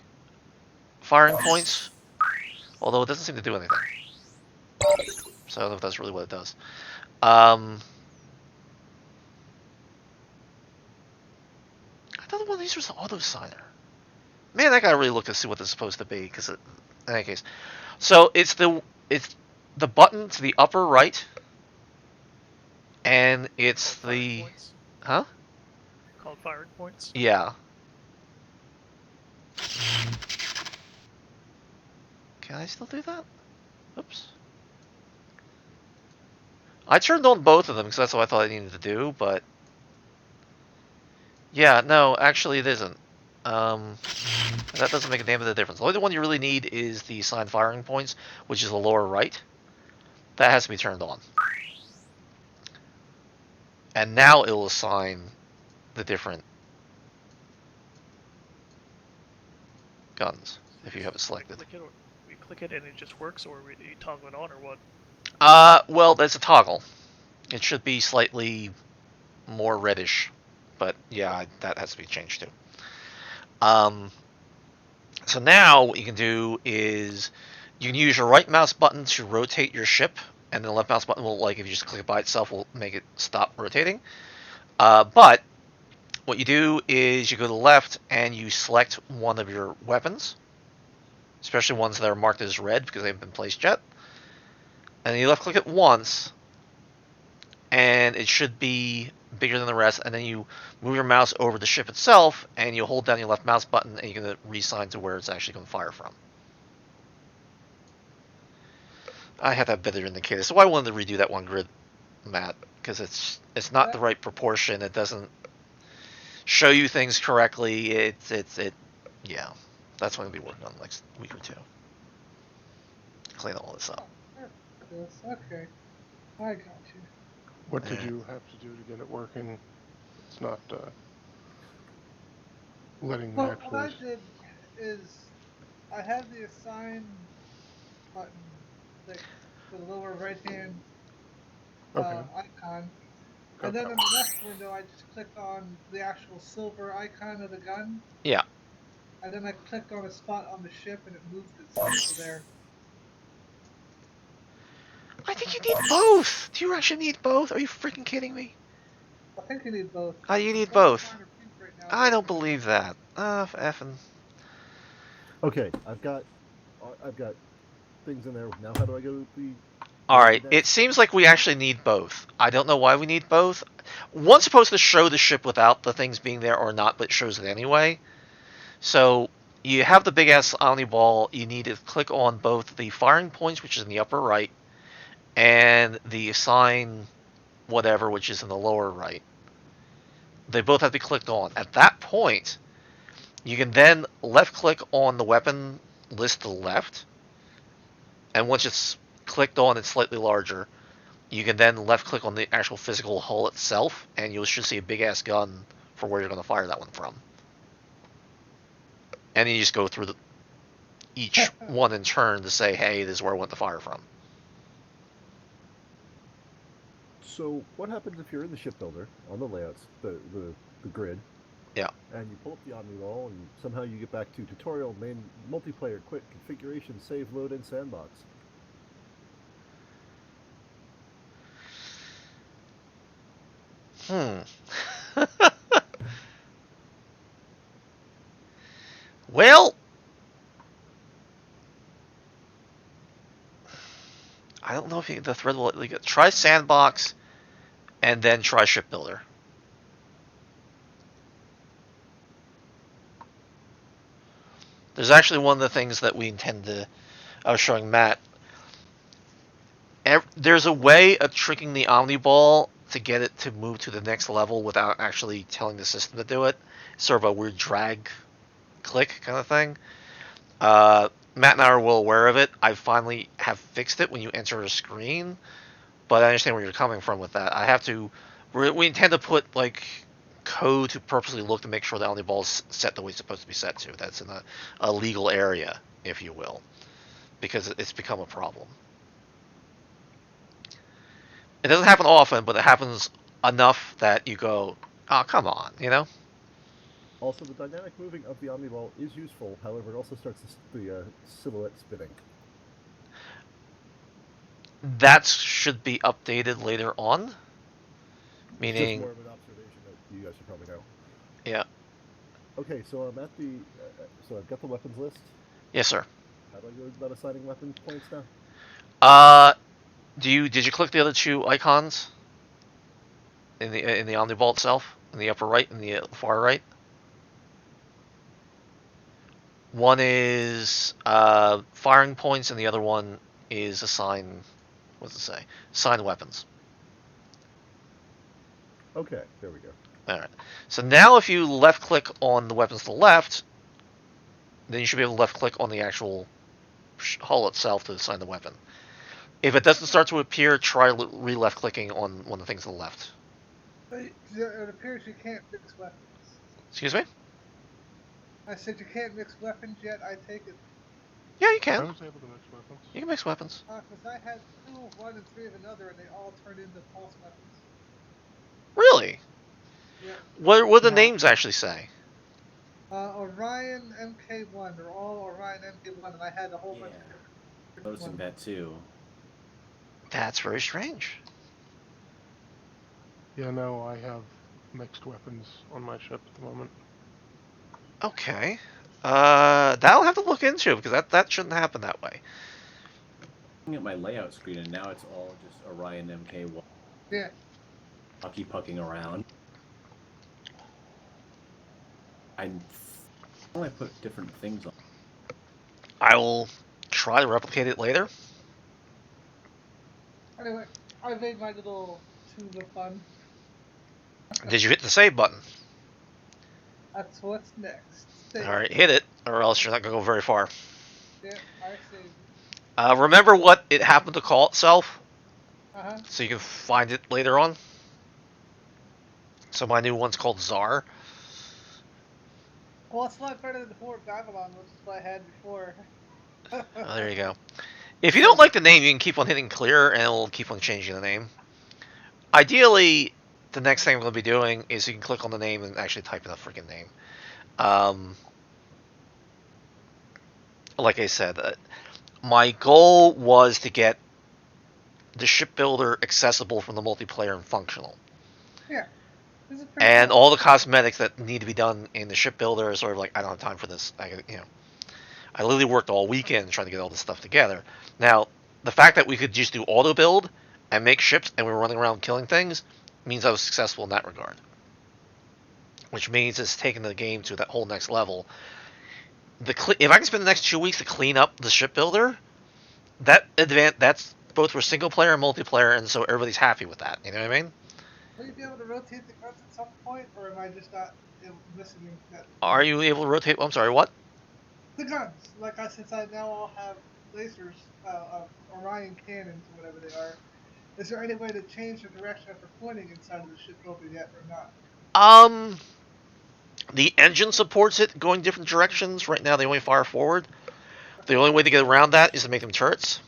firing points, although it doesn't seem to do anything. So I don't know if that's really what it does. I thought one of these was the auto signer. Man, I gotta really look to see what this is supposed to be, because in any case, so it's the button to the upper right, and it's the Points. huh? Called firing points. Yeah. Can I still do that? Oops. I turned on both of them because that's what I thought I needed to do, but yeah, no, actually it isn't. That doesn't make a damn bit of difference. The only one you really need is the assigned firing points, which is the lower right. That has to be turned on. And now it will assign the different guns if you have it selected. We click it and it just works, or we toggle it on, or what? Well, that's a toggle. It should be slightly more reddish, but yeah, that has to be changed too. So now what you can do is You can use your right mouse button to rotate your ship, and the left mouse button will, like, if you just click it by itself, will make it stop rotating. But what you do is you go to the left and you select one of your weapons, especially ones that are marked as red because they haven't been placed yet. And you left click it once, and it should be bigger than the rest. And then you move your mouse over the ship itself, and you hold down your left mouse button, and you're going to reassign to where it's actually going to fire from. I have that better indicator, so I wanted to redo that one grid, Matt, because it's not the right proportion. It doesn't show you things correctly. Yeah. That's what I'm going to be working on the next week or two. Clean all this up. Yes, okay. I got you. What did you have to do to get it working? It's not letting me Well, actually. what I did is I have the assign button, like the lower right hand Okay. icon, and then in the left window I just clicked on the actual silver icon of the gun. Yeah. And then I clicked on a spot on the ship and it moved itself to there. I think you need both. Do you actually need both? Are you freaking kidding me? I think you need both. You need Both both. are pink right now, I but- don't believe that. Effing. Okay, I've got things in there. Now how do I go to the... Alright, it seems like we actually need both. I don't know why we need both. One's supposed to show the ship without the things being there or not, but it shows it anyway. So, you have the big-ass Omni Ball. You need to click on both the firing points, which is in the upper right, and the assign whatever, which is in the lower right. They both have to be clicked on. At that point, you can then left-click on the weapon list to the left, and once it's clicked on, it's slightly larger. You can then left-click on the actual physical hull itself, and you should see a big-ass gun for where you're going to fire that one from. And then you just go through each one in turn to say, hey, this is where I want to fire from. So what happens if you're in the shipbuilder on the layouts, the grid? Yeah. And you pull up the Omni Wall, and somehow you get back to tutorial, main multiplayer, quick configuration, save, load, and sandbox. Well, I don't know if the thread will let you try sandbox and then try shipbuilder. There's actually one of the things that we intend to. I was showing Matt. There's a way of tricking the Omni Ball to get it to move to the next level without actually telling the system to do it. It's sort of a weird drag click kind of thing. Matt and I are well aware of it. I finally have fixed it when you enter a screen, but I understand where you're coming from with that. I have to. We intend to put like code to purposely look to make sure the Omni Ball is set the way it's supposed to be set to. That's in a legal area, if you will, because it's become a problem. It doesn't happen often, but it happens enough that you go, oh, come on, you know? Also, the dynamic moving of the Omni Ball is useful. However, it also starts the silhouette spinning. That should be updated later on. Meaning, Just more of an observation that you guys should probably know. Yeah. Okay, so I'm at the. So I've got the weapons list. Yes, sir. How do I go about assigning weapon points now? Did you click the other two icons in the Omni Ball itself, in the upper right and the far right? One is firing points, and the other one is assign. What does it say? Assign weapons. Okay, there we go. All right. So now, if you left click on the weapons to the left, then you should be able to left click on the actual hull itself to assign the weapon. If it doesn't start to appear, try re-left clicking on one of the things to the left. It appears you can't mix weapons. Excuse me? I said you can't mix weapons yet, I take it. Yeah, you I can. was able to mix weapons. You can mix weapons. Because I had 2 of one and 3 of another, and they all turned into false weapons. Really? Yeah. What do the names actually say? Orion MK1. They're all Orion MK1, and I had a whole bunch of different Noticing that too. That's very strange. Yeah, no, I have mixed weapons on my ship at the moment. Okay. That'll have to look into because that shouldn't happen that way. Looking at my layout screen, and now it's all just Orion MK1 Yeah. pucking around. Why don't I put different things on? I will try to replicate it later. Anyway, I made my little tube of fun. Did you hit the save button? That's what's next. All right, hit it, or else you're not gonna go very far. Yeah, I saved. Remember what it happened to call itself, Uh-huh. so you can find it later on. So my new one's called Czar. Well, it's a lot better than the Fort Babylon, which is what I had before. Oh, there you go. If you don't like the name, you can keep on hitting clear, and it'll keep on changing the name. Ideally, the next thing I'm going to be doing is you can click on the name and actually type in a freaking name. Like I said, my goal was to get the shipbuilder accessible from the multiplayer and functional. Yeah. This is pretty And cool. all the cosmetics that need to be done in the shipbuilder are sort of like, I don't have time for this. I literally worked all weekend trying to get all this stuff together. Now, the fact that we could just do auto build and make ships and we were running around killing things means I was successful in that regard. Which means it's taking the game to that whole next level. If I can spend the next 2 weeks to clean up the shipbuilder, that's both for single player and multiplayer, and so everybody's happy with that. You know what I mean? Will you be able to rotate the guns at some point, or am I just not listening to that? Are you able to rotate? I'm sorry, what? The guns, since I now all have lasers, Orion cannons, or whatever they are. Is there any way to change the direction that they're pointing inside of the shipbuilder yet, or not? The engine supports it going different directions. Right now, they only fire forward. The only way to get around that is to make them turrets.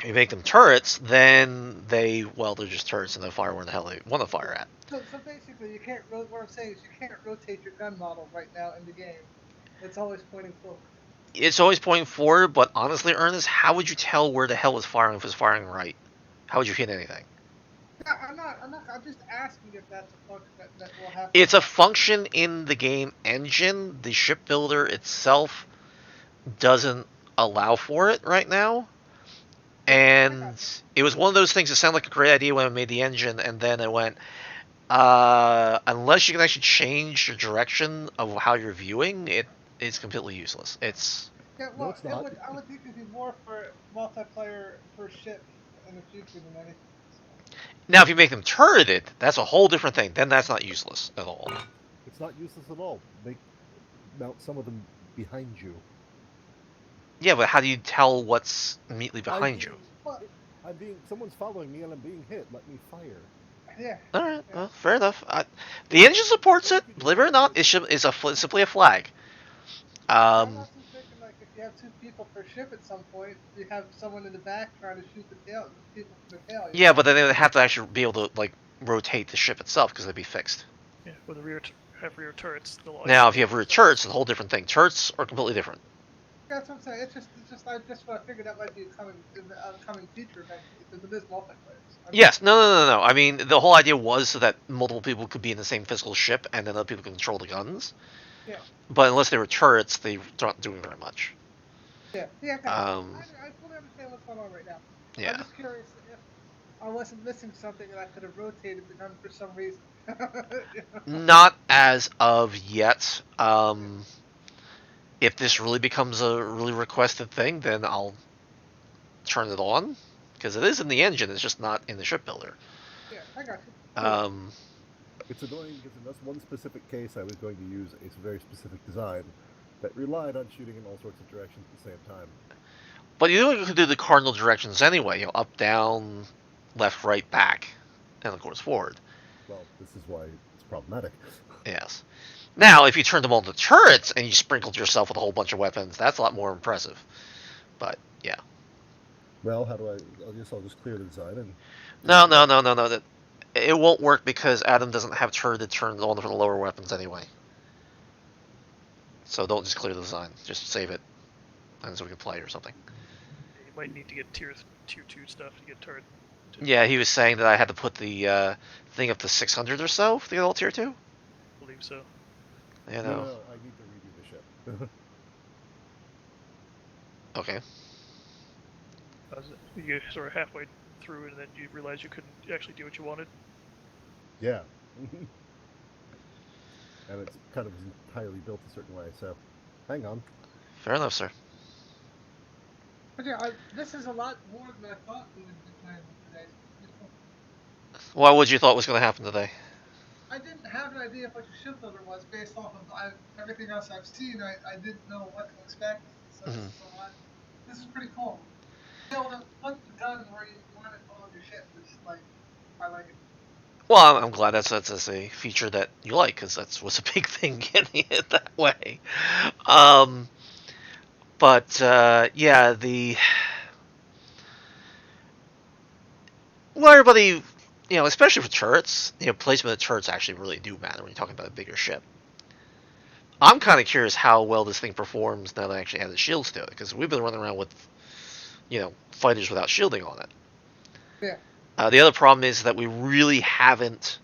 If you make them turrets, then they're just turrets and they'll fire where the hell they want to fire at. So basically, you can't. What I'm saying is, you can't rotate your gun model right now in the game. It's always pointing forward. It's always pointing forward, but honestly, Ernest, how would you tell where the hell it's firing if it's firing right? How would you hit anything? I'm not. I'm just asking if that's a function that will happen. It's a function in the game engine. The shipbuilder itself doesn't allow for it right now. And it was one of those things that sounded like a great idea when I made the engine, and then it went, unless you can actually change the direction of how you're viewing, it's completely useless. It's... Yeah, well, No, it's not. I would think it'd be more for multiplayer per ship in the future than anything. Now, if you make them turreted, that's a whole different thing. Then that's not useless at all. It's not useless at all. Mount some of them behind you. Yeah, but how do you tell what's immediately behind you? Someone's following me and I'm being hit. Let me fire. Yeah. All right, well, fair enough. The engine supports it. Believe it or not, it's simply a flag. I'm also thinking, like, if you have 2 people per ship at some point, you have someone in the back trying to shoot the people from the tail. Yeah, but then they would have to actually be able to rotate the ship itself because they'd be fixed. Yeah, with the rear turrets. Now, if you have rear turrets, it's a whole different thing. Turrets are completely different. That's what I'm saying. It's just I figured that might be a coming feature event if it is multiplayer. Yes, no. I mean, the whole idea was so that multiple people could be in the same physical ship, and then other people could control the guns. Yeah. But unless they were turrets, they aren't doing very much. Yeah. I fully understand what's going on right now. Yeah. I'm just curious if I wasn't missing something and I could have rotated the gun for some reason. Not as of yet. If this really becomes a really requested thing, then I'll turn it on. Because it is in the engine, it's just not in the shipbuilder. Yeah, I got you. It's annoying because in this one specific case I was going to use a very specific design that relied on shooting in all sorts of directions at the same time. But you could do the cardinal directions anyway. Up, down, left, right, back, and of course forward. Well, this is why it's problematic. Yes. Now, if you turned them all into turrets and you sprinkled yourself with a whole bunch of weapons, that's a lot more impressive. But, yeah. Well, how do I guess I'll just clear the design and... No. It won't work because Adam doesn't have turreted turns on for the lower weapons anyway. So don't just clear the design. Just save it. and so we can play or something. You might need to get tier 2 stuff to get turret. Yeah, he was saying that I had to put the thing up to 600 or so to get all tier 2. I believe so. You know. No, I need to redo the ship. Okay. You sort of halfway through, and then you realize you couldn't actually do what you wanted. Yeah. And it's kind of entirely built a certain way, so hang on. Fair enough, sir. But yeah, this is a lot more than I thought we would be playing with today. What would you thought was going to happen today? I didn't have an idea of what your shipbuilder was based off of everything else I've seen. I didn't know what to expect, so this is a lot. This is pretty cool. Be able to put the gun where you want it on your ship is like, I like it. Well, I'm glad that's a feature that you like, because that was a big thing getting it that way. But yeah, everybody, especially for turrets, placement of turrets actually really do matter when you're talking about a bigger ship. I'm kind of curious how well this thing performs now that I actually added shields to it, because we've been running around with, fighters without shielding on it. Yeah. The other problem is that we really haven't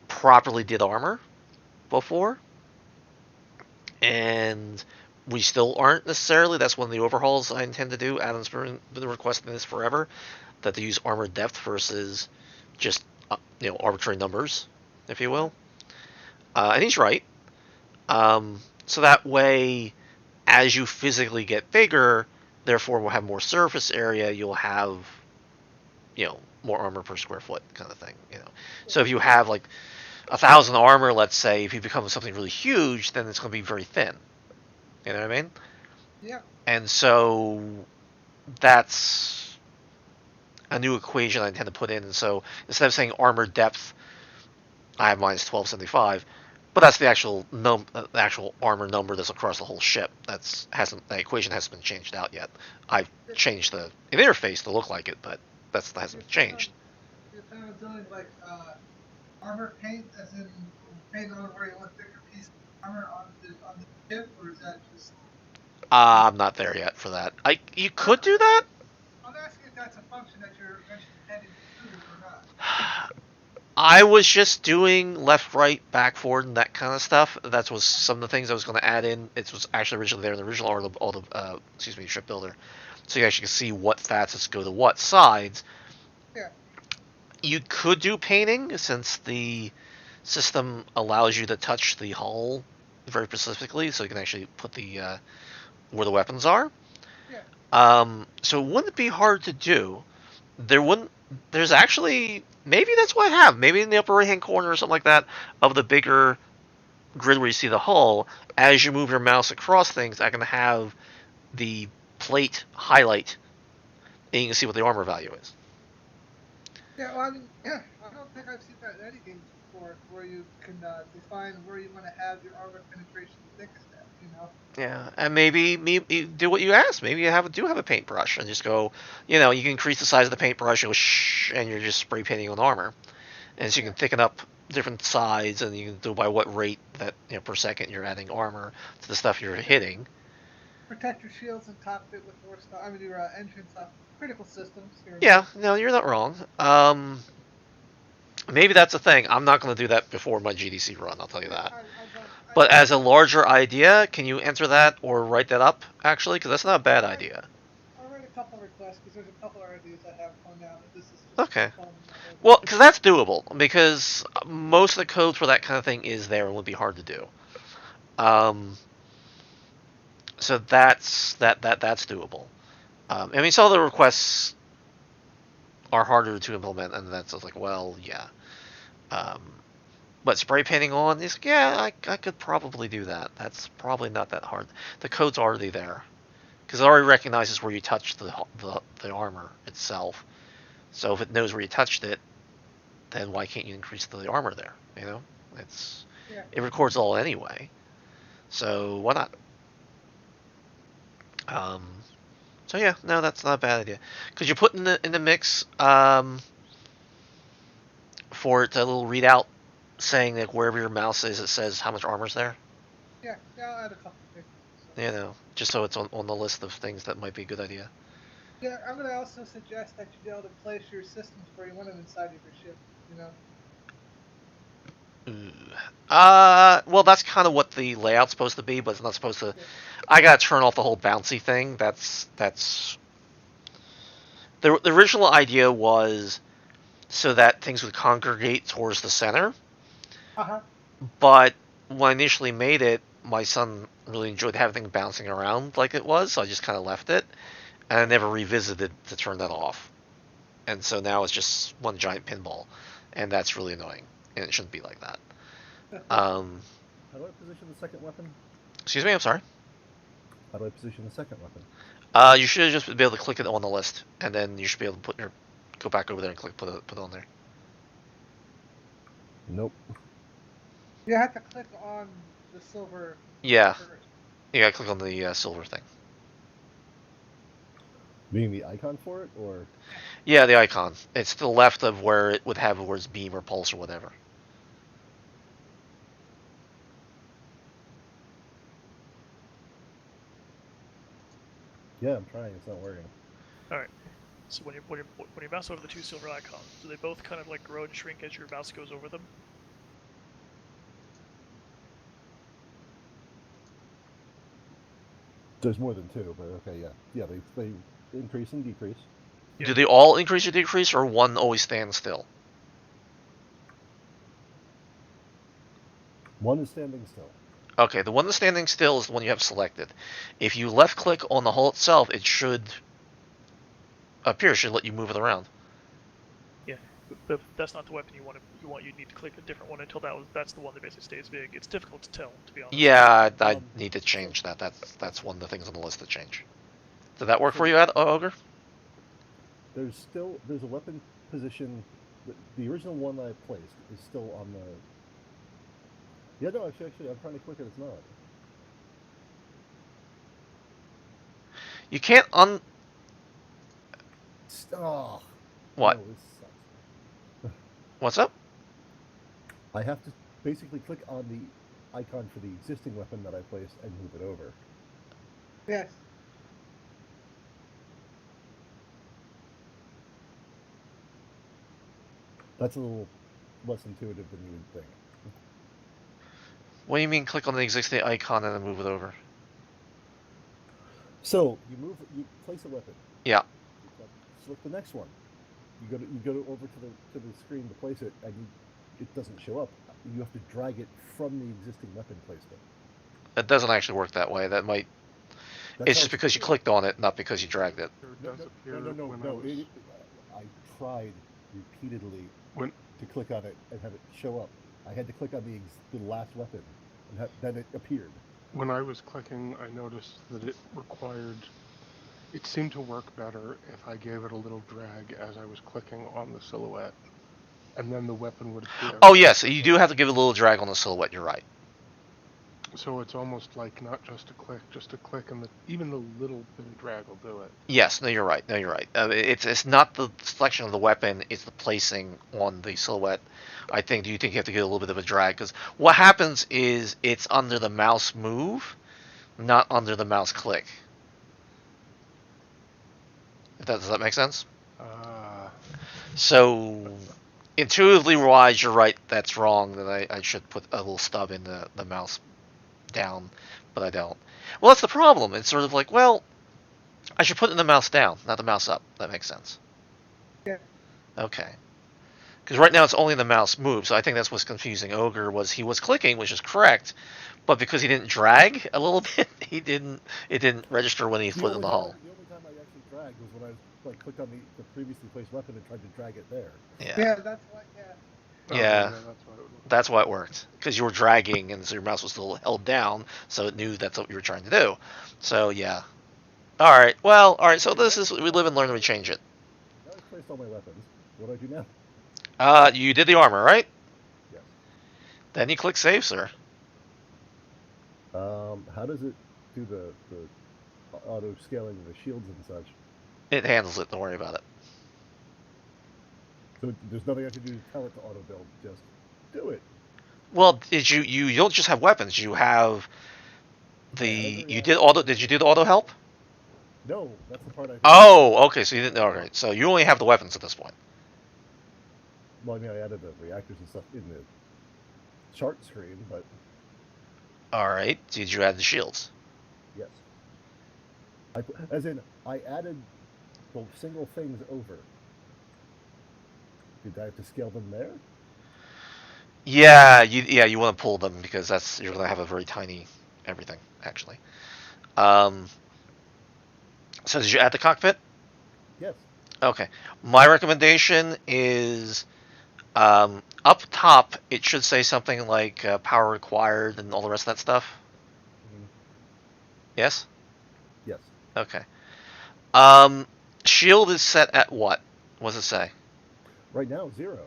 properly did armor before, and we still aren't necessarily. That's one of the overhauls I intend to do. Adam's been requesting this forever, that they use armor depth versus just arbitrary numbers, if you will. And he's right. So that way, as you physically get bigger, therefore we'll have more surface area. You'll have, more armor per square foot, kind of thing. So if you have like 1,000 armor, let's say, if you become something really huge, then it's going to be very thin. You know what I mean? Yeah. And so that's a new equation I intend to put in. And so instead of saying armor depth, I have minus 1275, but that's the actual armor number that's across the whole ship. That equation hasn't been changed out yet. I've changed the interface to look like it, but that hasn't changed. You're kind of doing like armor paint, as in paint on where you want thicker piece of armor on the ship, or is that just? I'm not there yet for that. You could do that. I'm asking if that's a function that you're eventually intending to do or not. I was just doing left, right, back, forward, and that kind of stuff. That was some of the things I was going to add in. It was actually originally there in the original shipbuilder, so you actually can see what facets go to what sides. Yeah. You could do painting, since the system allows you to touch the hull very specifically, so you can actually put the where the weapons are. Yeah. So it wouldn't be hard to do. There's actually, maybe that's what I have. Maybe in the upper right hand corner or something like that of the bigger grid where you see the hull, as you move your mouse across things, I can have the plate highlight, and you can see what the armor value is. Yeah, well, I mean, I don't think I've seen that in any games before, where you can define where you want to have your armor penetration thickest at, Yeah, and maybe you do what you asked. Maybe you do have a paintbrush and just go, you can increase the size of the paintbrush, and you're just spray painting on armor, and so you can thicken up different sides, and you can do by what rate that per second you're adding armor to the stuff you're hitting. Protect your shields and cockpit with more stuff. I mean, your engine stuff, critical systems. Yeah, no, you're not wrong. Maybe that's a thing. I'm not going to do that before my GDC run, I'll tell you that. But as a larger idea, can you enter that or write that up, actually? Because that's not a bad idea. I'll write a couple requests, because there's a couple of ideas I have on now, but this is just okay. Well, because that's doable, because most of the code for that kind of thing is there and would be hard to do. So that's doable. I mean, some of the requests are harder to implement, and that's like, well, yeah. But spray painting on is, I could probably do that. That's probably not that hard. The code's already there, because it already recognizes where you touched the armor itself. So if it knows where you touched it, then why can't you increase the armor there? It records all anyway. So why not? So yeah, no, that's not a bad idea. Could you put in the mix for it a little readout saying that wherever your mouse is, it says how much armor's there? Yeah, I'll add a couple pictures. So. You know, just so it's on the list of things that might be a good idea. Yeah, I'm gonna also suggest that you be able to place your systems where you want them inside of your ship. You know. Ooh. Well, that's kind of what the layout's supposed to be, but it's not supposed to. Yeah. I gotta turn off the whole bouncy thing. That's the original idea was so that things would congregate towards the center. Uh huh. But when I initially made it, my son really enjoyed having things bouncing around like it was, so I just kind of left it, and I never revisited to turn that off. And so now it's just one giant pinball, and that's really annoying, and it shouldn't be like that. Um, How do I position the second weapon? excuse me, I'm sorry. How do I position the second weapon? You should just be able to click it on the list, and then you should be able to go back over there and put it on there. Nope. You have to click on the silver. Yeah, First. you gotta click on the silver thing. Being the icon for it, or Yeah, the icon. It's to the left of where it would have the words beam or pulse or whatever. yeah, I'm trying. It's not working. All right. So when you mouse over the two silver icons, do they both kind of like grow and shrink as your mouse goes over them? There's more than two, but okay, yeah, they increase and decrease. Yeah. Do they all increase or decrease, or one always stands still? One is standing still. Okay, the one that's standing still is the one you have selected. If you left click on the hull itself, it should appear. It should let you move it around. Yeah, but that's not the weapon you want. You need to click a different one until that's the one that basically stays big. It's difficult to tell, to be honest. Yeah, I need to change that. That's one of the things on the list to change. Did that work for you, Ogre? There's a weapon position. The original one that I placed is still on the. Yeah, no, actually, I'm trying to click it. It's not. You can't Oh. What? No, this sucks. What's up? I have to basically click on the icon for the existing weapon that I placed and move it over. Yes. That's a little less intuitive than you would think. What do you mean click on the existing icon and then move it over? So you place a weapon. Yeah. Select the next one. You go over to the screen to place it, and it doesn't show up. You have to drag it from the existing weapon placement. It doesn't actually work that way. It's just because you clicked on it, not because you dragged it. No. I tried repeatedly to click on it and have it show up. I had to click on the last weapon, and then it appeared. When I was clicking, I noticed that it seemed to work better if I gave it a little drag as I was clicking on the silhouette, and then the weapon would appear. Oh yes, you do have to give it a little drag on the silhouette. You're right. So it's almost like not just a click, and even the little bit of drag will do it. Yes, no, you're right. It's not the selection of the weapon; it's the placing on the silhouette. Do you think you have to get a little bit of a drag? Because what happens is it's under the mouse move, not under the mouse click. Does that make sense? So, intuitively wise, you're right. That's wrong. That I should put a little stub in the mouse down, but I don't. Well, that's the problem. It's sort of like, well, I should put the mouse down, not the mouse up. That makes sense. Yeah. Okay. Because right now it's only the mouse move, so I think that's what's confusing Ogre. He was clicking, which is correct, but because he didn't drag a little bit, it didn't register when he put it in the hull. The only time I actually dragged was when I clicked on the previously placed weapon and tried to drag it there. Yeah, that's what. Yeah. Yeah, that's why it worked. Because you were dragging, and so your mouse was still held down, so it knew that's what you were trying to do. So yeah. All right. Well, all right. So this is we live and learn, and we change it. Now I've placed all my weapons. What do I do now? You did the armor, right? Yes. Then you click save, sir. How does it do the auto scaling of the shields and such? It handles it. Don't worry about it. So there's nothing I can do to tell it to auto build. Just do it. Well, you don't just have weapons. You have You did auto. Did you do the auto help? No, that's the part I. Oh, okay. So you didn't. Okay, so you only have the weapons at this point. Well, I mean, I added the reactors and stuff in the chart screen, but. All right. Did you add the shields? Yes. As in, I added the single things over. Did I have to scale them there? Yeah, you want to pull them because you're gonna have a very tiny everything actually. Um, so did you add the cockpit? Yes. Okay. My recommendation is up top. It should say something like power required and all the rest of that stuff. Mm-hmm. Yes. Yes. Okay. Shield is set at what? What does it say? Right now, 0.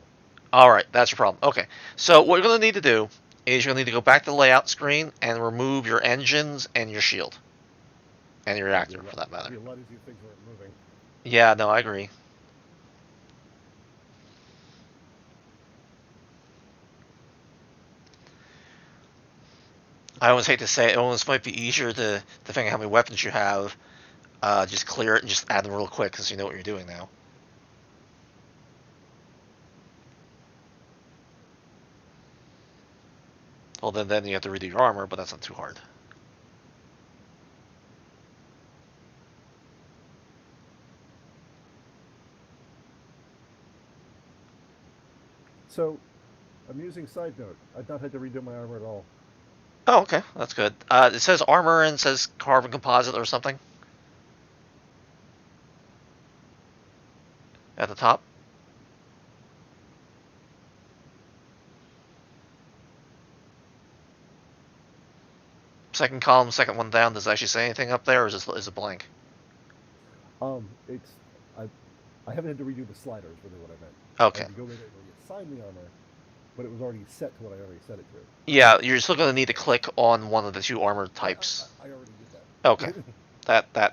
All right, that's your problem. Okay, so what you're going to need to do is you're going to need to go back to the layout screen and remove your engines and your shield. And your reactor, for that matter. It'd be a lot easier if things weren't moving. Yeah, no, I agree. I almost hate to say it almost might be easier to, depending on how many weapons you have, just clear it and just add them real quick because you know what you're doing now. Well, then you have to redo your armor, but that's not too hard. So, amusing side note, I've not had to redo my armor at all. Oh, okay, that's good. It says armor and says carbon composite or something at the top. Second column, second one down. Does it actually say anything up there, or is it blank? It's I haven't had to redo the sliders. Really, what I meant. Okay. I had to go in and reassign the armor, but it was already set to what I already set it to. Yeah, you're still going to need to click on one of the two armor types. I already did that. Okay.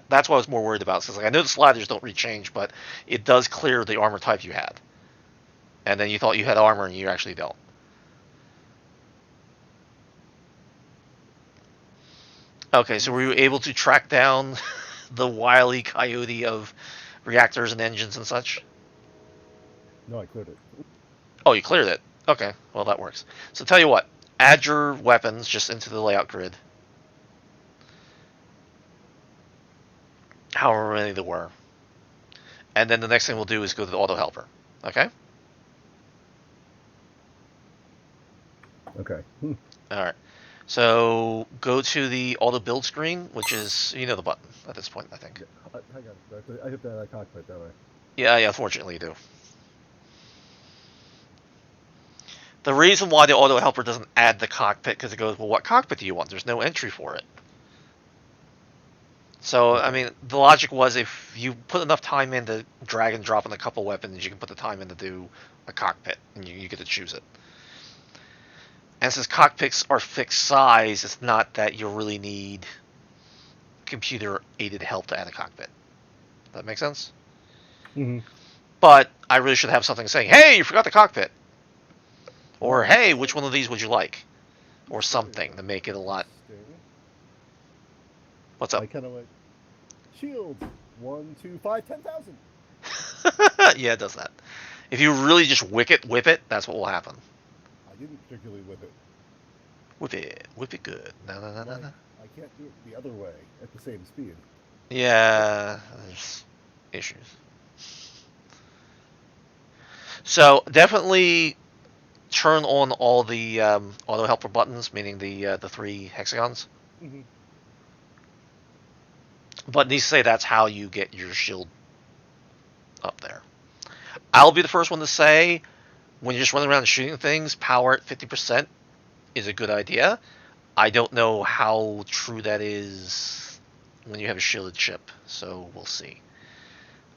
That's what I was more worried about. Because I know the sliders don't rechange, but it does clear the armor type you had. And then you thought you had armor, and you actually don't. Okay, so were you able to track down the wily coyote of reactors and engines and such? No, I cleared it. Oh, you cleared it. Okay, well that works. So tell you what, add your weapons just into the layout grid. However many there were. And then the next thing we'll do is go to the auto helper. Okay? Okay. Alright. So go to the auto build screen, which is, you know the button at this point, I think. Hang on. I hit that cockpit, don't I? Yeah, unfortunately you do. The reason why the auto helper doesn't add the cockpit, because it goes, well, what cockpit do you want? There's no entry for it. So, I mean, the logic was if you put enough time in to drag and drop in a couple weapons, you can put the time in to do a cockpit, and you get to choose it. And since cockpits are fixed size, it's not that you really need computer-aided help to add a cockpit. Does that make sense? Mm-hmm. But I really should have something saying, hey, you forgot the cockpit. Or, hey, which one of these would you like? Or something to make it a lot... What's up? I kind of like... Shields! 1, 2, 5, 10,000! Yeah, it does that. If you really just whip it, that's what will happen. I didn't particularly whip it. Whip it good. No. I can't do it the other way at the same speed. Yeah, there's issues. So definitely turn on all the auto helper buttons, meaning the 3 hexagons. Mm-hmm. But it needs to say that's how you get your shield up there. I'll be the first one to say, when you're just running around shooting things, power at 50% is a good idea. I don't know how true that is when you have a shielded ship, so we'll see.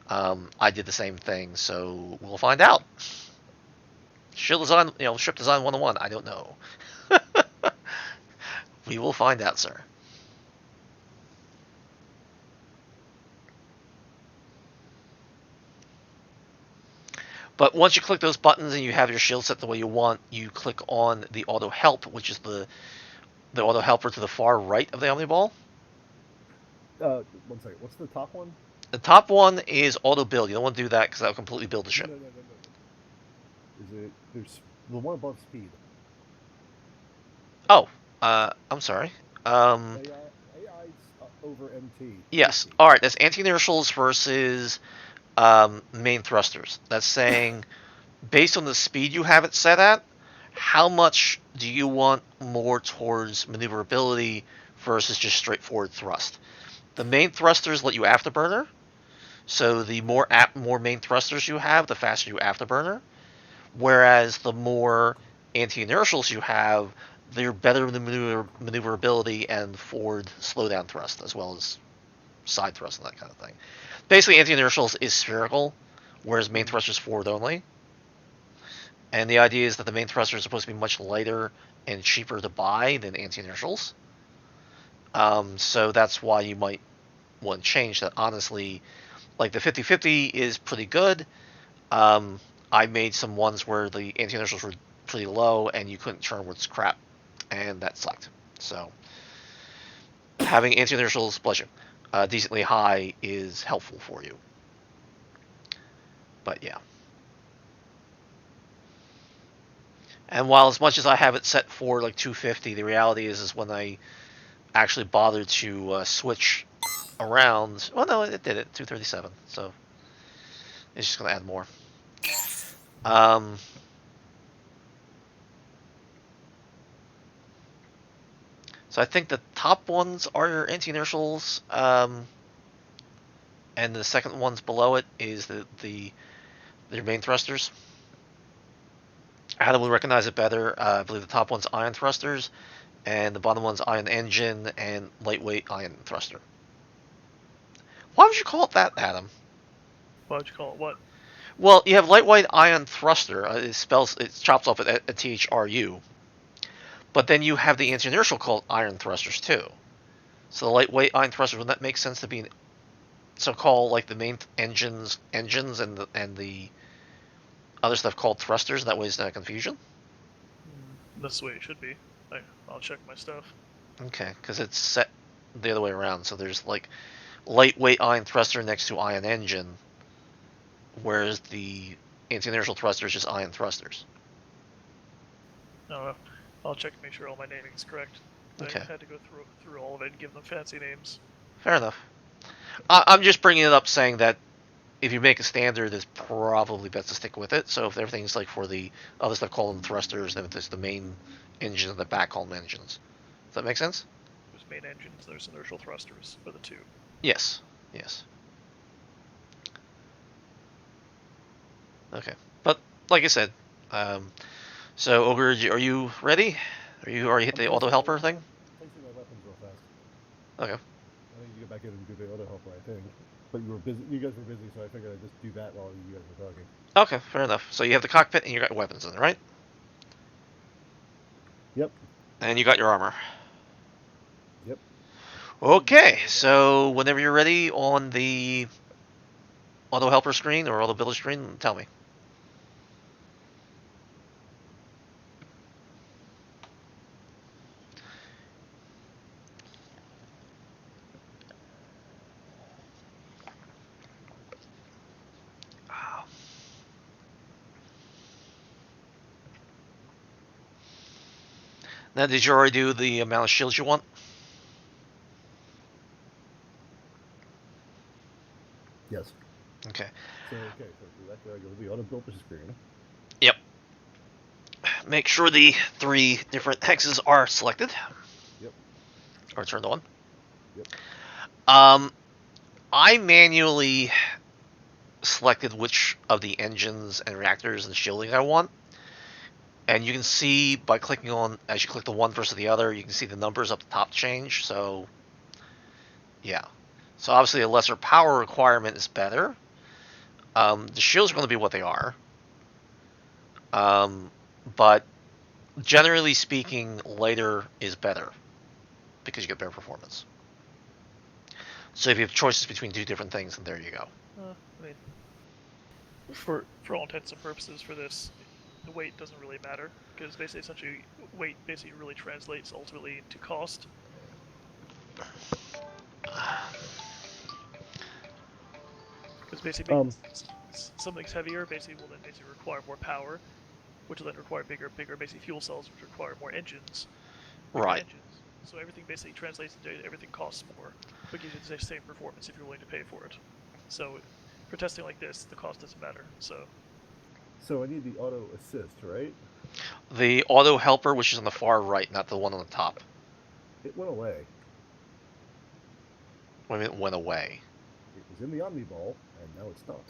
I did the same thing, so we'll find out. Shield design, ship design 101, I don't know. We will find out, sir. But once you click those buttons and you have your shield set the way you want, you click on the auto help, which is the the auto helper to the far right of the Omni Ball. 1 second. What's the top one? The top one is auto build. You don't want to do that because that'll completely build the ship. No. Is it? There's the one above speed. Oh, I'm sorry. AI over MT. Yes. 50. All right. That's anti-inertials versus main thrusters. That's saying, based on the speed you have it set at, how much do you want more towards maneuverability versus just straightforward thrust? The main thrusters let you afterburner, so the more main thrusters you have, the faster you afterburner. Whereas the more anti-inertials you have, they're better in the maneuverability and forward slowdown thrust, as well as side thrust and that kind of thing. Basically, anti-inertials is spherical, whereas main thrusters forward only. And the idea is that the main thruster is supposed to be much lighter and cheaper to buy than anti-inertials. So that's why you might want to change that. Honestly, like the 50-50 is pretty good. I made some ones where the anti-inertials were pretty low and you couldn't turn words crap, and that sucked. So having anti-inertials, bless you, decently high is helpful for you. But yeah. And while as much as I have it set for like 250, the reality is when I actually bothered to switch around, well, no, it did it, 237. So it's just going to add more. So I think the top ones are your anti-inertials, and the second ones below it is their main thrusters. How do we recognize it better? I believe the top one's ion thrusters, and the bottom one's ion engine and lightweight ion thruster. Why would you call it that, Adam? Why would you call it what? Well, you have lightweight ion thruster. It chops off at a THRU. But then you have the anti-inertial called iron thrusters too. So the lightweight ion thrusters, wouldn't that make sense to be so-called like the main engines and the other stuff called thrusters? That way it's not confusion. That's the way it should be. I'll check my stuff. Okay, because it's set the other way around. So there's like lightweight ion thruster next to ion engine, whereas the anti-inertial thruster is just ion thrusters. No, I'll check to make sure all my naming is correct. Okay. I had to go through all of it and give them fancy names. Fair enough. I'm just bringing it up saying that if you make a standard, it's probably best to stick with it. So if everything's like for the other stuff, call them thrusters, then if there's the main engine and the back, call them engines. Does that make sense? There's main engines, there's inertial thrusters for the two. Yes. Yes. Okay. But like I said, so Ogre, are you ready? Are you already hit the auto helper thing? Placing my weapons real fast. Okay. I need to get back in and do the auto helper, I think. But you were busy. You guys were busy, so I figured I'd just do that while you guys were talking. Okay, fair enough. So you have the cockpit and you got weapons in it, right? Yep. And you got your armor. Yep. Okay, so whenever you're ready on the auto helper screen or auto builder screen, tell me. Now, did you already do the amount of shields you want? Yes. Okay. So do that. Go to the auto builder screen. Yep. Make sure the 3 different hexes are selected. Yep. Or turned on. Yep. I manually selected which of the engines and reactors and shielding I want. And you can see by clicking on, as you click the one versus the other, you can see the numbers up the top change. So, yeah. So obviously a lesser power requirement is better. The shields are going to be what they are. But generally speaking, lighter is better because you get better performance. So if you have choices between 2 different things, then there you go. I mean, for all intents and purposes for this, the weight doesn't really matter, because basically, essentially, weight basically really translates ultimately into cost. Because basically, something's heavier basically will then basically require more power, which will then require bigger basically fuel cells, which require more engines. Right. Engines. So everything basically translates into everything costs more, but gives you the same performance if you're willing to pay for it. So for testing like this, the cost doesn't matter. So I need the auto assist, right? The auto helper, which is on the far right, not the one on the top. It went away. What do you mean it went away? It was in the Omniball, and now it's not.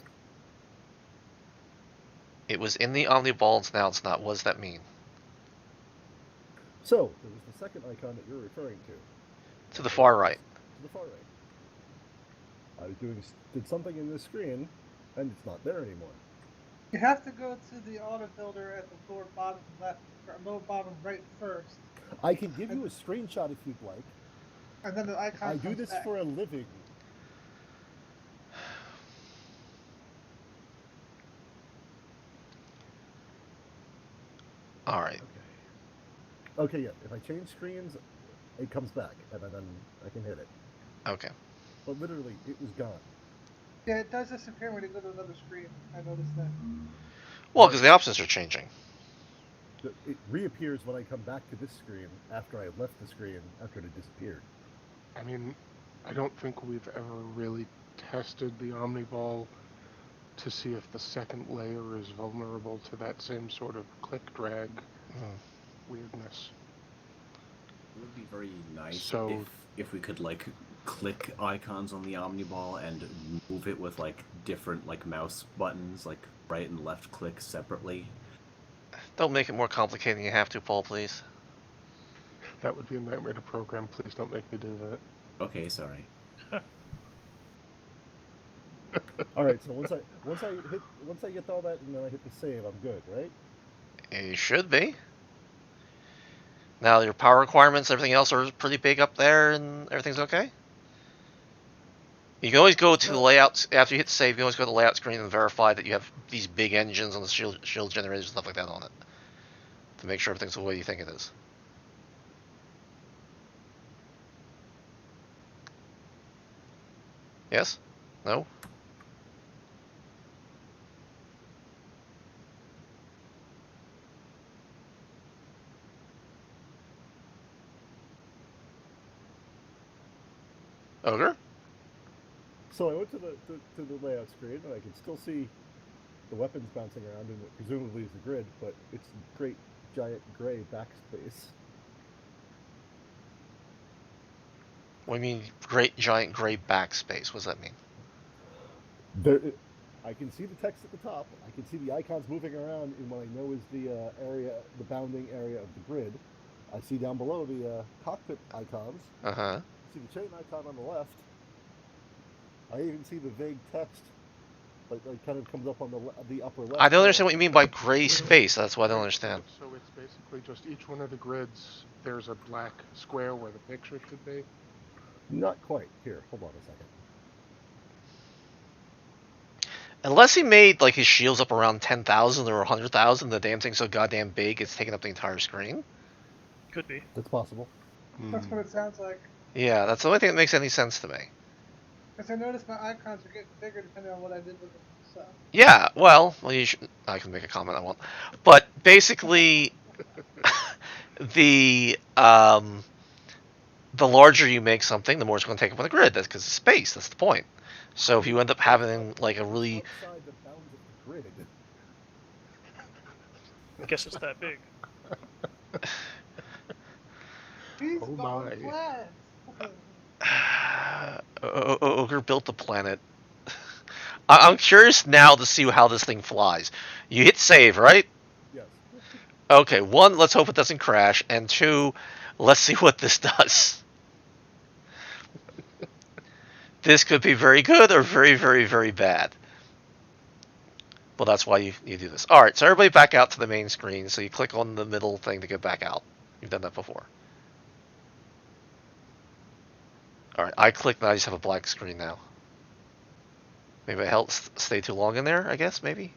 It was in the Omniball, and now it's not. What does that mean? So, there was the second icon that you're referring to. To the far right. To the far right. I did something in this screen, and it's not there anymore. You have to go to the auto builder at the lower bottom left, or lower bottom right first. I can give you a screenshot if you'd like. And then the icon I do this back. for a living. All right. Okay, yeah. If I change screens, it comes back, and then I can hit it. Okay. But literally, it was gone. Yeah, it does disappear when you go to another screen. I noticed that. Well, because the options are changing. It reappears when I come back to this screen after I left the screen, after it had disappeared. I mean, I don't think we've ever really tested the Omniball to see if the second layer is vulnerable to that same sort of click drag weirdness. It would be very nice So, if we could like click icons on the Omniball and move it with like different like mouse buttons, like right and left click separately. Don't make it more complicated than you have to, Paul, please. that would be a nightmare to program. Please don't make me do that. Okay, sorry. All right, so once I get all that and then I hit the save, I'm good, right? You should be. Now your power requirements, everything else are pretty big up there, and everything's okay. You can always go to the layouts after you hit save. You can always go to the layout screen and verify that you have these big engines on the shield generators and stuff like that on it, to make sure everything's the way you think it is. Yes? No? Ogre? So I went to the layout screen, and I can still see the weapons bouncing around in what presumably is the grid, but it's a great giant gray backspace. What do you mean, great giant gray backspace? What does that mean? I can see the text at the top. I can see the icons moving around in what I know is the bounding area of the grid. I see down below the cockpit icons. Uh-huh. I see the chain icon on the left. I even see the vague text, like kind of comes up on the upper left. I don't understand what you mean by gray space. That's what I don't understand. So it's basically just each one of the grids, there's a black square where the picture should be? Not quite. Here, hold on a second. Unless he made like his shields up around 10,000 or 100,000, the damn thing's so goddamn big it's taking up the entire screen. Could be. That's possible. That's what it sounds like. Yeah, that's the only thing that makes any sense to me. Because I noticed my icons are getting bigger depending on what I did with them. So. Yeah, well, you should, I can make a comment I won't. But basically, the larger you make something, the more it's going to take up on the grid. That's because of space. That's the point. So if you end up having like a really outside the bounds of the grid. I guess it's that big. He's Oh going my. flat. Ogre built the planet. I'm curious now to see how this thing flies. You hit save, right? Yes. Okay, one, let's hope it doesn't crash, and two, let's see what this does. This could be very good or very, very, very bad. Well, that's why you do this. Alright, so everybody back out to the main screen, so you click on the middle thing to get back out. You've done that before. Alright, I clicked and I just have a black screen now. Maybe I held stay too long in there, I guess, maybe?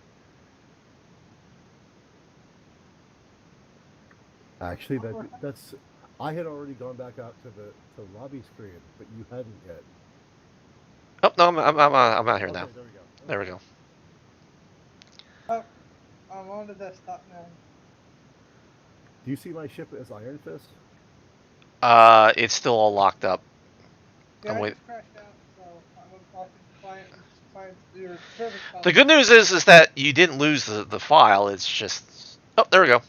Actually, that's. I had already gone back out to the lobby screen, but you hadn't yet. Oh no, I'm out here Okay, now. there we go. There we Okay. go. Oh, I'm on the desktop now. Do you see my ship as Iron Fist? It's still all locked up. Yeah, I'm I wait. just crashed out, so I'm off the client. Client, your server's The calling. good news is that you didn't lose the file. It's just oh, there we go.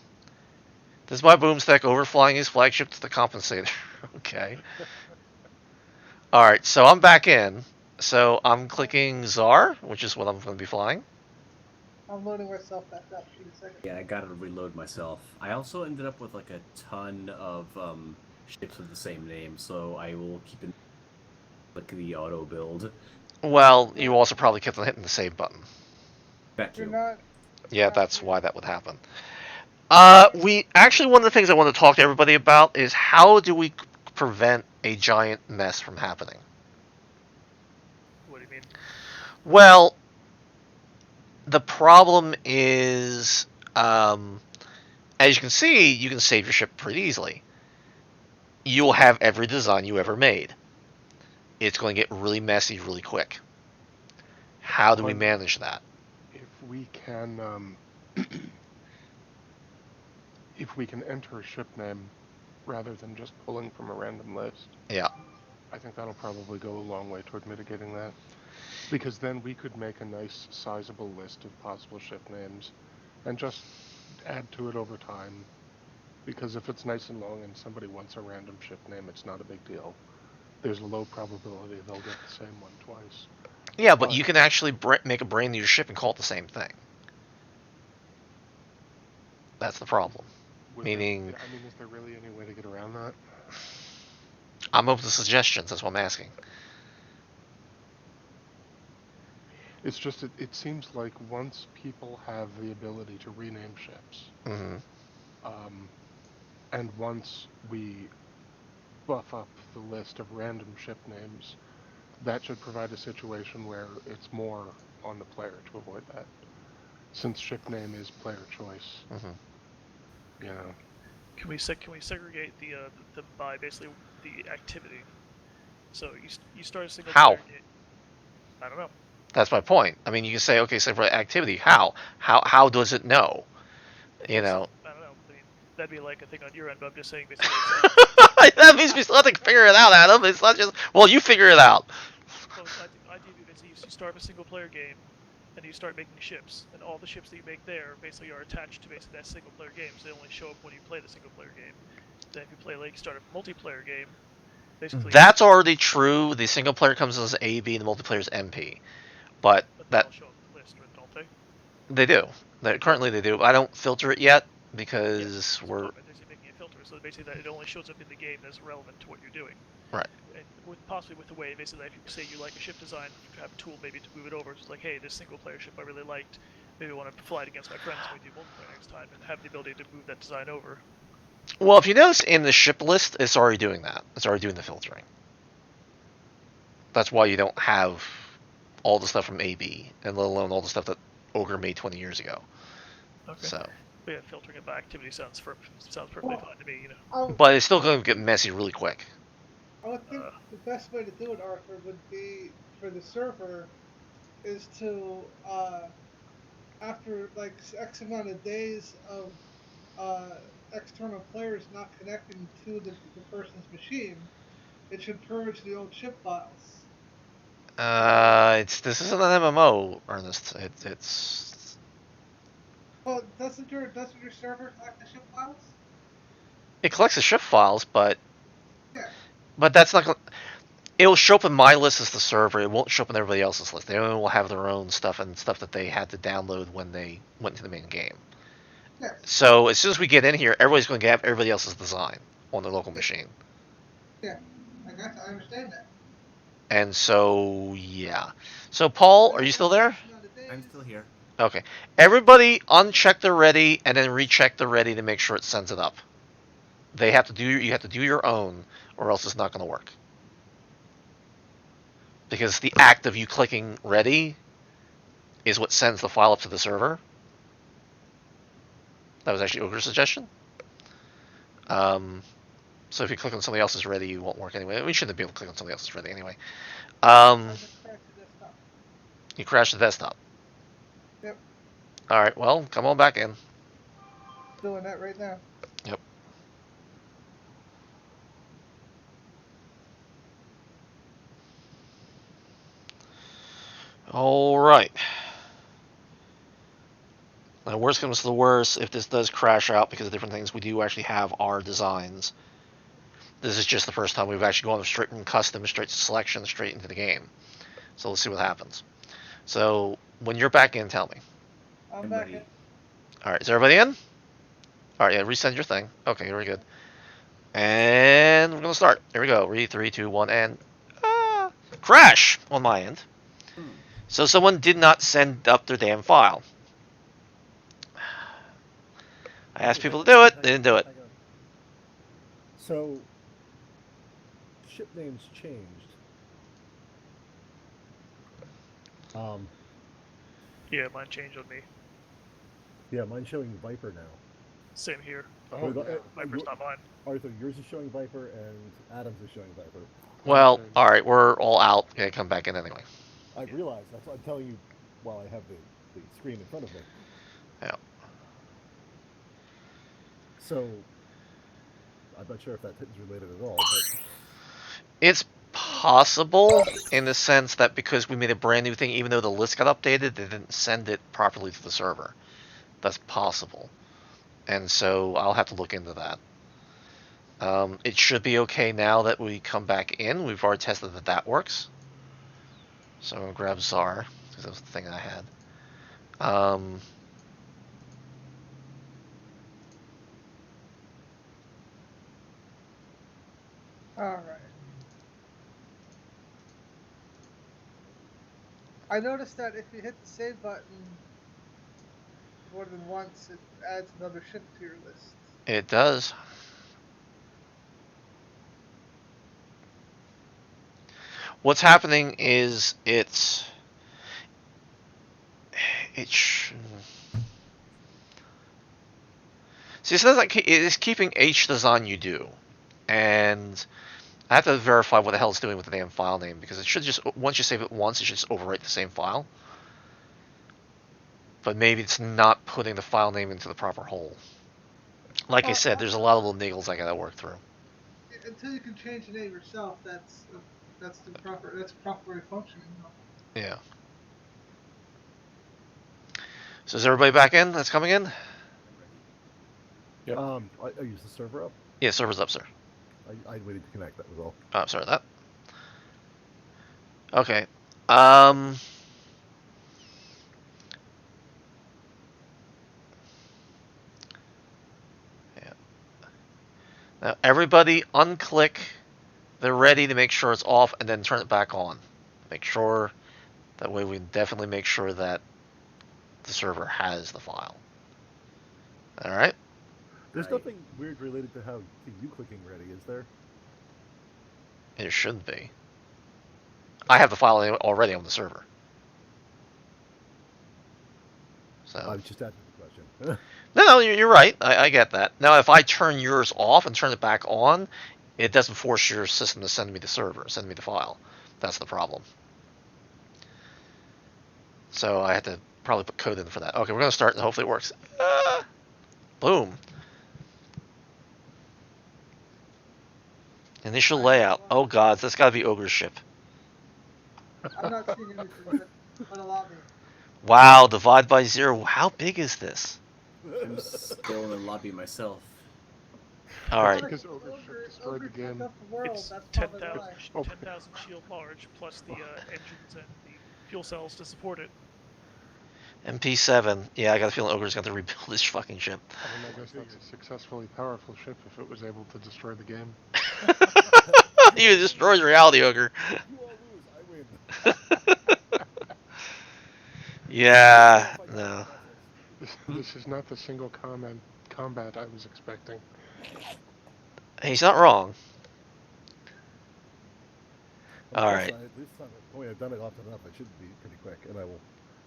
This is my boomstick overflying his flagship to the compensator. Okay. All right, so I'm back in. So I'm clicking Czar, which is what I'm going to be flying. I'm loading myself back up. Give me a second. Yeah, I gotta reload myself. I also ended up with like a ton of ships with the same name, so I will keep in like the auto build. Well, you also probably kept on hitting the save button. That You're too. not. Yeah, Not that's here. why that would happen. We actually one of the things I want to talk to everybody about is how do we prevent a giant mess from happening? What do you mean? Well, the problem is, as you can see, you can save your ship pretty easily. You'll have every design you ever made. It's going to get really messy really quick. How do we manage that? If we can, if we can enter a ship name rather than just pulling from a random list, Yeah. I think that'll probably go a long way toward mitigating that. Because then we could make a nice, sizable list of possible ship names and just add to it over time. Because if it's nice and long and somebody wants a random ship name, it's not a big deal. There's a low probability they'll get the same one twice. Yeah, but you can actually make a brand new ship and call it the same thing. That's the problem. Meaning, is there really any way to get around that? I'm open to suggestions. That's what I'm asking. It's just, it seems like once people have the ability to rename ships, Mm-hmm. and once we buff up the list of random ship names, that should provide a situation where it's more on the player to avoid that. Since ship name is player choice, Mm-hmm. you know. Can we segregate the by basically the activity? So you start a single player game. I don't know. That's my point. I mean, you can say, okay, so for activity, how does it know? You know. I don't know. I mean, that'd be like a thing on your end, but I'm just saying basically. That means we still have to figure it out, Adam. It's not just well, you figure it out. Well, ideally, basically, you start a single player game, and you start making ships, and all the ships that you make there basically are attached to basically that single player game, so they only show up when you play the single player game. Then if you play like start a multiplayer game, basically that's already true. The single player comes as AB, and the multiplayer is MP. But they all show up in the list, don't they? They do. Currently they do. I don't filter it yet because we're making a filter, so basically that it only shows up in the game that's relevant to what you're doing. Right. And possibly with the way, basically, if you say you like a ship design, you have a tool maybe to move it over. It's like, hey, this single player ship I really liked. Maybe I want to fly it against my friends when we do multiplayer next time, and have the ability to move that design over. Well, if you notice in the ship list, it's already doing that. It's already doing the filtering. That's why you don't have all the stuff from AB, and let alone all the stuff that Ogre made 20 years ago. Okay. So. But yeah, filtering it by activity sounds perfectly fine to me, you know. But it's still going to get messy really quick. I would think the best way to do it, Arthur, would be for the server is to after like X amount of days of external players not connecting to the person's machine, it should purge the old ship files. This isn't an MMO, Ernest. It's. Well, doesn't your server collect the ship files? It collects the ship files, but. Yeah. But that's not going. It'll show up in my list as the server. It won't show up in everybody else's list. They will have their own stuff and stuff that they had to download when they went to the main game. Yes. So as soon as we get in here, everybody's going to have everybody else's design on their local machine. Yeah, I understand that. And so, yeah. So, Paul, are you still there? I'm still here. Okay. Everybody uncheck the ready and then recheck the ready to make sure it sends it up. You have to do your own, or else it's not going to work. Because the act of you clicking ready is what sends the file up to the server. That was actually Ogre's suggestion. So if you click on somebody else's ready, you won't work anyway. We shouldn't be able to click on somebody else's ready anyway. I just crashed the desktop. You crashed the desktop. Yep. All right. Well, come on back in. Doing that right now. Yep. All right. Now, worst comes to the worst, if this does crash out because of different things, we do actually have our designs. This is just the first time we've actually gone straight from custom, straight to selection, straight into the game. So let's see what happens. So when you're back in, tell me. I'm back in. All right, is everybody in? All right, yeah, resend your thing. Okay, very good. And we're gonna start. Here we go. 3, 2, 1, and crash on my end. So someone did not send up their damn file. I asked people to do it. They didn't do it. So, ship names changed. Yeah, mine changed on me. Yeah, mine's showing Viper now. Same here. Oh, Viper's not mine. Arthur, yours is showing Viper, and Adams is showing Viper. Well, all right, we're all out. Okay, come back in anyway. I realize. That's what I'm telling you while I have the screen in front of me. Yeah. So, I'm not sure if that is related at all, but It's possible in the sense that because we made a brand new thing, even though the list got updated, they didn't send it properly to the server. That's possible. And so I'll have to look into that. It should be okay now that we come back in. We've already tested that that works. So I'm going to grab Czar, because that was the thing I had. Alright. I noticed that if you hit the save button more than once, it adds another ship to your list. It does. What's happening is it's see, so like it's keeping each design you do, and I have to verify what the hell it's doing with the damn file name, because it should just, once you save it once, it should just overwrite the same file. But maybe it's not putting the file name into the proper hole. Like I said, there's a lot of little niggles I gotta work through. Until you can change the name yourself, that's properly functioning. Yeah. So is everybody back in? That's coming in? Yep. I use the server up. Yeah, server's up, sir. I waited to connect. That was all. Oh, sorry about that. Okay. Yeah. Now everybody unclick the ready to make sure it's off, and then turn it back on. Make sure, that way we definitely make sure that the server has the file. Alright? There's nothing weird related to you clicking ready, is there? It should be. I have the file already on the server. So I was just asking the question. No, you're right. I get that. Now, if I turn yours off and turn it back on, it doesn't force your system to send me the server, send me the file. That's the problem. So I had to probably put code in for that. Okay, we're going to start and hopefully it works. Boom. Initial layout. Oh god, that's got to be Ogre's ship. I'm not seeing anything but a lobby. Wow, divide by 0. How big is this? I'm still in the lobby myself. Alright. Because Ogre ship destroyed the game. It's 10,000 shield large, plus the engines and the fuel cells to support it. MP7. Yeah, I got a feeling Ogre's going to rebuild this fucking ship. I mean, I guess that's a successfully powerful ship if it was able to destroy the game. You destroyed reality, Ogre. You all lose, I win. Yeah, no. This is not the single combat I was expecting. He's not wrong. Well, Alright. This time, I've done it often enough. It should be pretty quick, and I will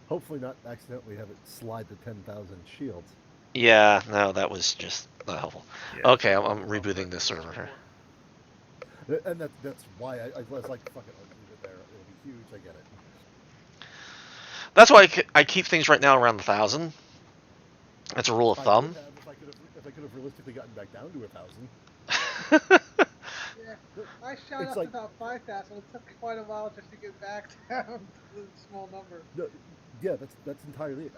hopefully not accidentally have it slide to 10,000 shields. Yeah, no, that was just not helpful. Yeah. Okay, I'm rebooting this server here. And that's why I was like, fuck it, I'll leave it there. It'll be huge. I get it. That's why I keep things right now around 1,000. That's a rule of I thumb. would have if I could have realistically gotten back down to 1,000. Yeah, I shot It's up like- to about 5,000. It took me quite a while just to get back down to the small number. No, yeah, that's entirely it.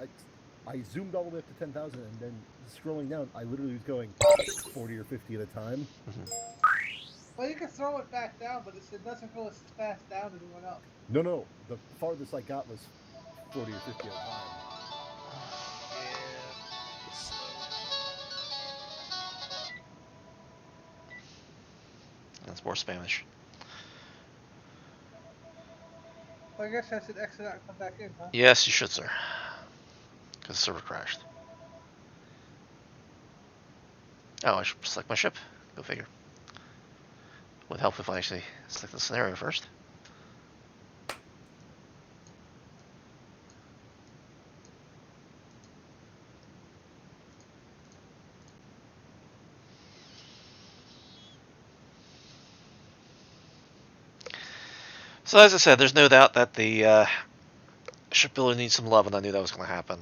I zoomed all the way up to 10,000, and then scrolling down, I literally was going 40 or 50 at a time. Well, you can throw it back down, but it doesn't go as fast down as it went up. No, the farthest I got was 40 or 50 at a time. Yeah. It's slow. That's more Spanish. So I guess I should exit out and come back in, huh? Yes, you should, sir. Because the server crashed. Oh, I should select my ship. Go figure. Would help if I actually select the scenario first. So as I said, there's no doubt that the shipbuilder needs some love, and I knew that was going to happen.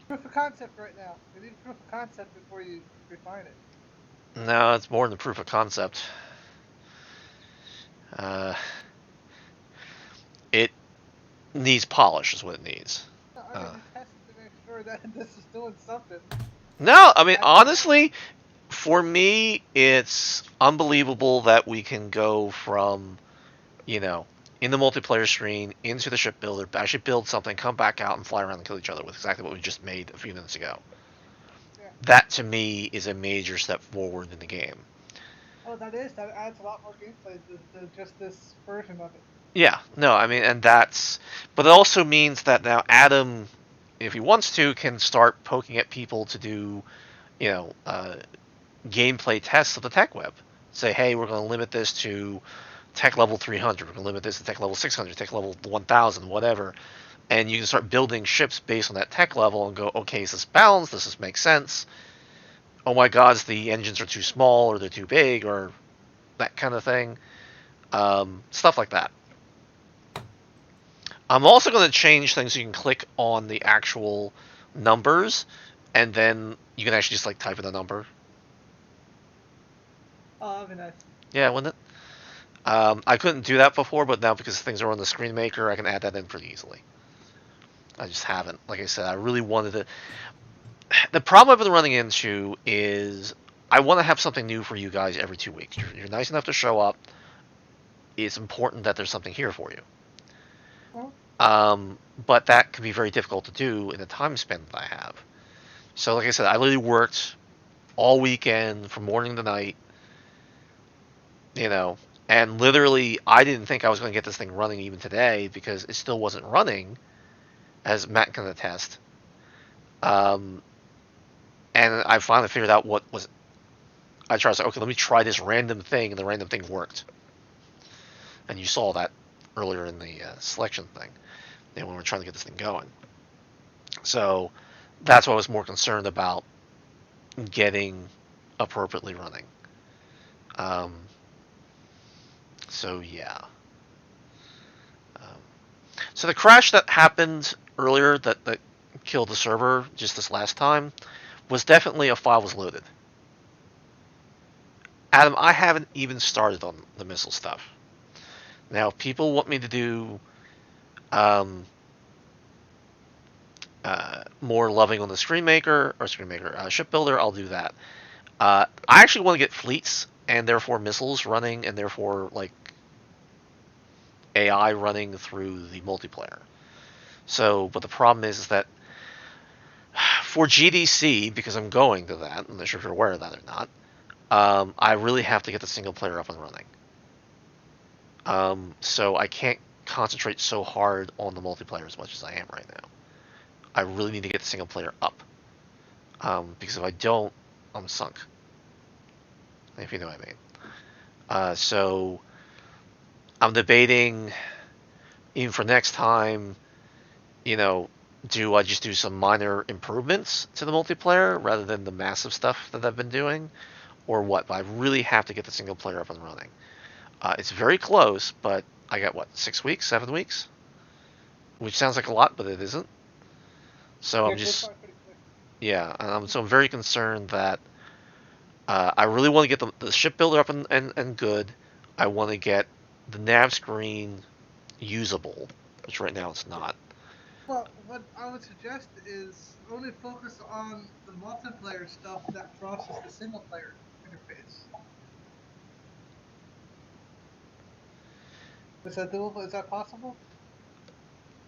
Proof of concept right now. We need proof of concept before you refine it. No, it's more than proof of concept. It needs polish, is what it needs. No, I mean, you test it to make sure that this is doing something. No, I mean, honestly, for me, it's unbelievable that we can go from, in the multiplayer screen into the shipbuilder, actually build something, come back out, and fly around and kill each other with exactly what we just made a few minutes ago. Yeah. That, to me, is a major step forward in the game. Oh, that adds a lot more gameplay to just this version of it. Yeah, no, I mean, but it also means that now Adam, if he wants to, can start poking at people to do, gameplay tests of the tech web. Say, hey, we're going to limit this to tech level 300. We're going to limit this to tech level 600, tech level 1000, whatever. And you can start building ships based on that tech level and go, okay, is this balanced? Does this make sense? Oh my God, the engines are too small or they're too big or that kind of thing. Stuff like that. I'm also going to change things so you can click on the actual numbers and then you can actually just type in the number. Oh, that'd be nice. Yeah, wouldn't it? I couldn't do that before, but now because things are on the screen maker, I can add that in pretty easily. I just haven't. Like I said, I really wanted to. The problem I've been running into is I want to have something new for you guys every 2 weeks. You're nice enough to show up. It's important that there's something here for you. But that can be very difficult to do in the time span that I have. So, like I said, I literally worked all weekend from morning to night. And literally, I didn't think I was going to get this thing running even today because it still wasn't running, as Matt can attest. And I finally figured out what was. I tried to say, okay, let me try this random thing, and the random thing worked. And you saw that earlier in the selection thing, when we were trying to get this thing going. So that's why I was more concerned about getting appropriately running. So yeah. So the crash that happened earlier that killed the server just this last time was definitely a file was loaded. Adam, I haven't even started on the missile stuff. Now, if people want me to do more loving on the shipbuilder, I'll do that. I actually want to get fleets and therefore missiles running and therefore AI running through the multiplayer. So, but the problem is that for GDC, because I'm going to that, I'm not sure if you're aware of that or not, I really have to get the single player up and running. So I can't concentrate so hard on the multiplayer as much as I am right now. I really need to get the single player up. Because if I don't, I'm sunk. If you know what I mean. So I'm debating, even for next time, do I just do some minor improvements to the multiplayer rather than the massive stuff that I've been doing, or what? But I really have to get the single player up and running. It's very close, but I got what, 6 weeks, 7 weeks, which sounds like a lot, but it isn't. So Yeah, I'm it goes just by pretty quick. so I'm very concerned that I really want to get the ship builder up and good. I want to get the nav screen usable, which right now it's not. Well, what I would suggest is only focus on the multiplayer stuff that crosses the single player interface. Is that doable? Is that possible?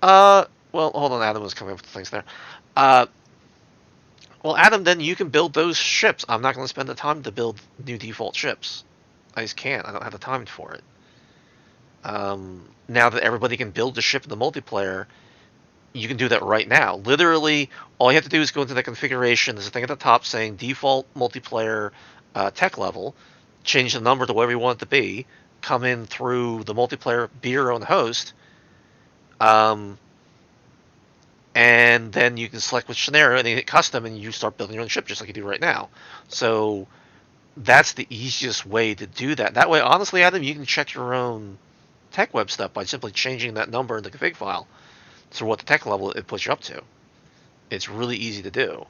Well, hold on. Adam was coming up with things there. Uh, well, Adam, then you can build those ships. I'm not going to spend the time to build new default ships. I just can't. I don't have the time for it. Now that everybody can build a ship in the multiplayer, you can do that right now. Literally, all you have to do is go into the configuration. There's a thing at the top saying default multiplayer tech level. Change the number to whatever you want it to be. Come in through the multiplayer, be your own host. And then you can select which scenario and then hit custom and you start building your own ship just like you do right now. So that's the easiest way to do that. That way, honestly, Adam, you can check your own tech web stuff by simply changing that number in the config file to what the tech level it puts you up to. It's really easy to do.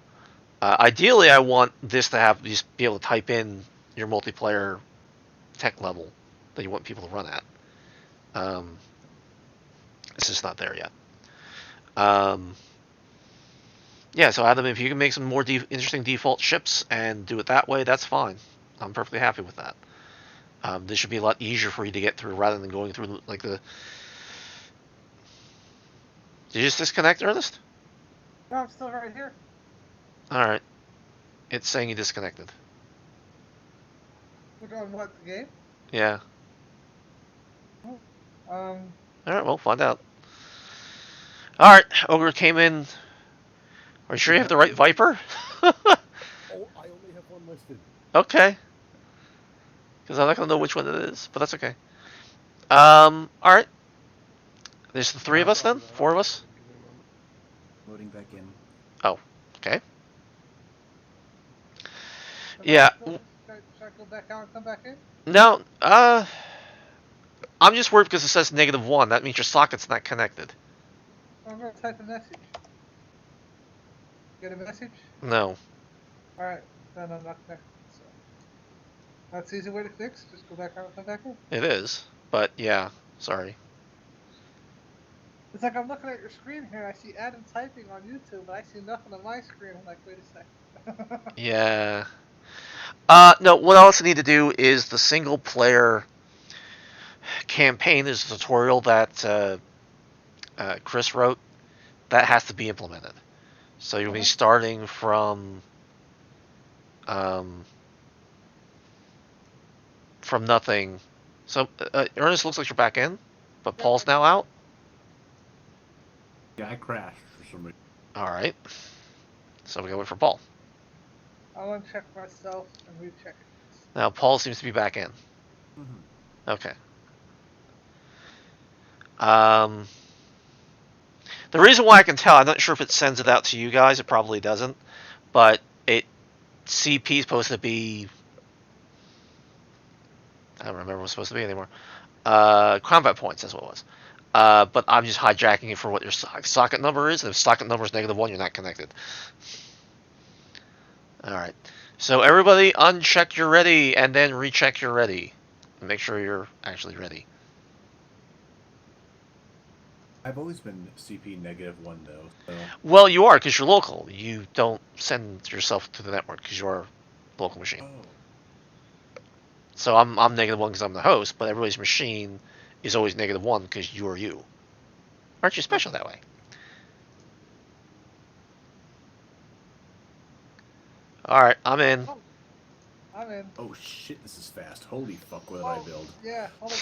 Ideally, I want this to have just be able to type in your multiplayer tech level that you want people to run at. It's just not there yet. Yeah, so Adam, if you can make some more interesting default ships and do it that way, that's fine. I'm perfectly happy with that. This should be a lot easier for you to get through rather than going through like the. Did you just disconnect, Ernest? No, I'm still right here. All right, it's saying you disconnected. We're on what, the game? Yeah. Oh, All right, well, find out. All right, Ogre came in. Are you sure you have the right Viper? Oh, I only have one listed. Okay. Because I'm not gonna know which one it is, but that's okay. All right. There's the three of us then, 4 of us. Loading back in. Oh, okay. Am Yeah. Should I go back out and come back in? No. I'm just worried because it says -1. That means your socket's not connected. I'm gonna type a message. Get a message? No. Alright, then I'm not connected, so. That's the easy way to fix, just go back out and come back in. It is, but yeah. Sorry. It's like I'm looking at your screen here, I see Adam typing on YouTube, but I see nothing on my screen. I'm like, wait a second. Yeah. No. What I also need to do is the single player campaign. There's a tutorial that Chris wrote that has to be implemented. So you'll be starting from nothing. So Ernest, looks like you're back in, but Paul's now out. Yeah, I crashed for some reason. All right. So we gotta wait for Paul. I'll uncheck myself and recheck it. Now Paul seems to be back in. Mm-hmm. Okay. The reason why I can tell, I'm not sure if it sends it out to you guys. It probably doesn't, but CP is supposed to be. I don't remember what it's supposed to be anymore. Combat points, that's what it was. But I'm just hijacking it for what your socket number is. And if socket number is -1, you're not connected. All right. So everybody, uncheck you're ready, and then recheck you're ready. And make sure you're actually ready. I've always been CP -1 though. So. Well, you are because you're local. You don't send yourself to the network because you're a local machine. Oh. So I'm -1 because I'm the host, but everybody's machine is always -1 because you are you. Aren't you special that way? All right, I'm in. Oh, I'm in. Oh shit, this is fast. Holy fuck, what did I build? Yeah, hold on.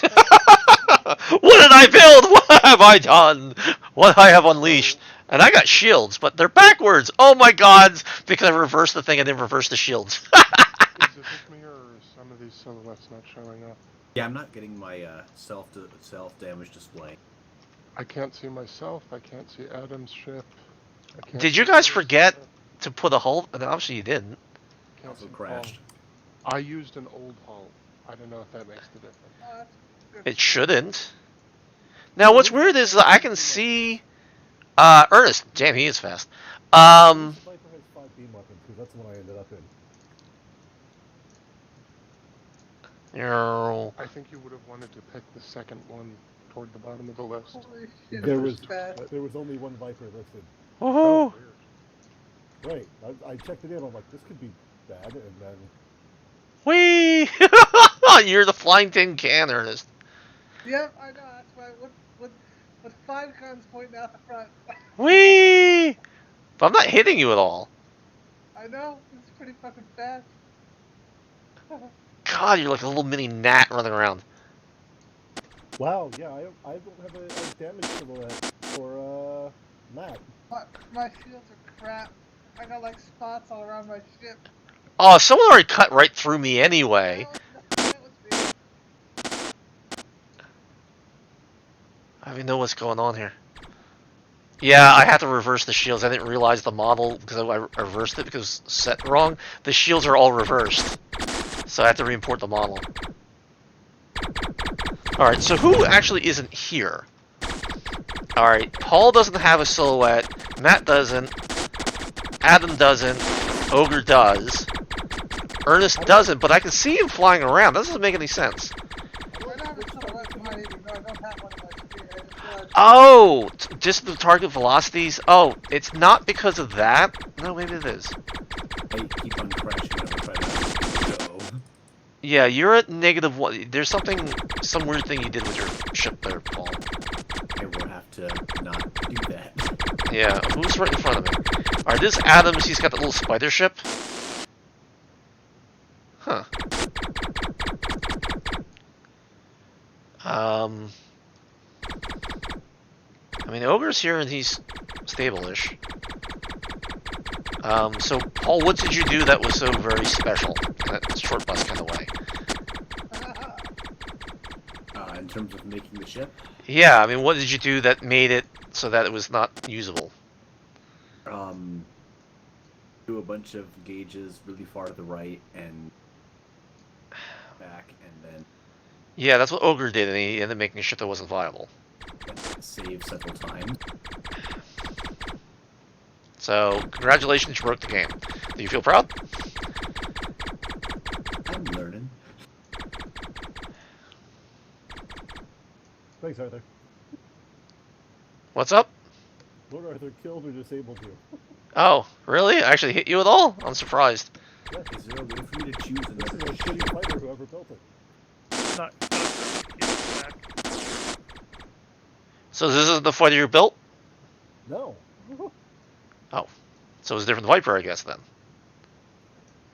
What did I build? What have I done? What I have unleashed? And I got shields, but they're backwards. Oh my god! Because I reversed the thing and then reversed the shields. Is it just me or are some of these silhouettes not showing up? Yeah, I'm not getting my self damage display. I can't see myself. I can't see Adam's ship. Did you guys forget to put a hull? Obviously you didn't. Also crashed. I used an old hull. I don't know if that makes the difference. Oh, that's good. It shouldn't. Now what's weird is that I can see Ernest. Damn, he is fast. The Viper has 5 beam weapons because that's the one I ended up in. I think you would have wanted to pick the second one toward the bottom of the list. Holy shit, There this was is bad. there was only one Viper listed. Woohoo! Right. I checked it in. I'm like, this could be bad, and then Whee! You're the flying tin can, Ernest. Yep, I know. That's why with 5 guns pointing out the front. Whee! But I'm not hitting you at all. I know. It's pretty fucking bad. God, you're like a little mini gnat running around. wow, yeah, I don't have a damage silhouette for Matt. My shields are crap. I got like spots all around my ship. Oh, someone already cut right through me anyway. That was me. I don't even know what's going on here. Yeah, I had to reverse the shields. I didn't realize the model because I reversed it because it was set wrong. The shields are all reversed. So I had to re-import the model. Alright, so who actually isn't here? Alright, Paul doesn't have a silhouette. Matt doesn't. Adam doesn't. Ogre does. Ernest doesn't, but I can see him flying around. That doesn't make any sense. I don't have a silhouette behind even though I don't have one in my screen. I just realized. Oh! Just the target velocities? Oh, it's not because of that? No, maybe it is. I keep on crashing whenever I try to go. Yeah, you're at -1. There's some weird thing you did with your ship there, Paul. I will have to not do that. Yeah, who's right in front of me? Alright, this Adams, he's got the little spider ship. Huh. I mean, Ogre's here and he's stable-ish. So, Paul, what did you do that was so very special? That short bus kind of way. In terms of making the ship, Yeah, I mean, what did you do that made it so that it was not usable? do a bunch of gauges really far to the right and back, and then Yeah, that's what Ogre did, and he ended up making a ship that wasn't viable. save several times. So, congratulations, you broke the game. Do you feel proud? I'm learning. Thanks, Arthur. What's up? Lord Arthur killed or disabled you. Oh, really? I actually hit you at all? I'm surprised. Yeah, Is there a way for me to choose this is another a shitty fighter whoever built it. Not back. So this isn't the fighter you built? No. So it's a different Viper, I guess, then.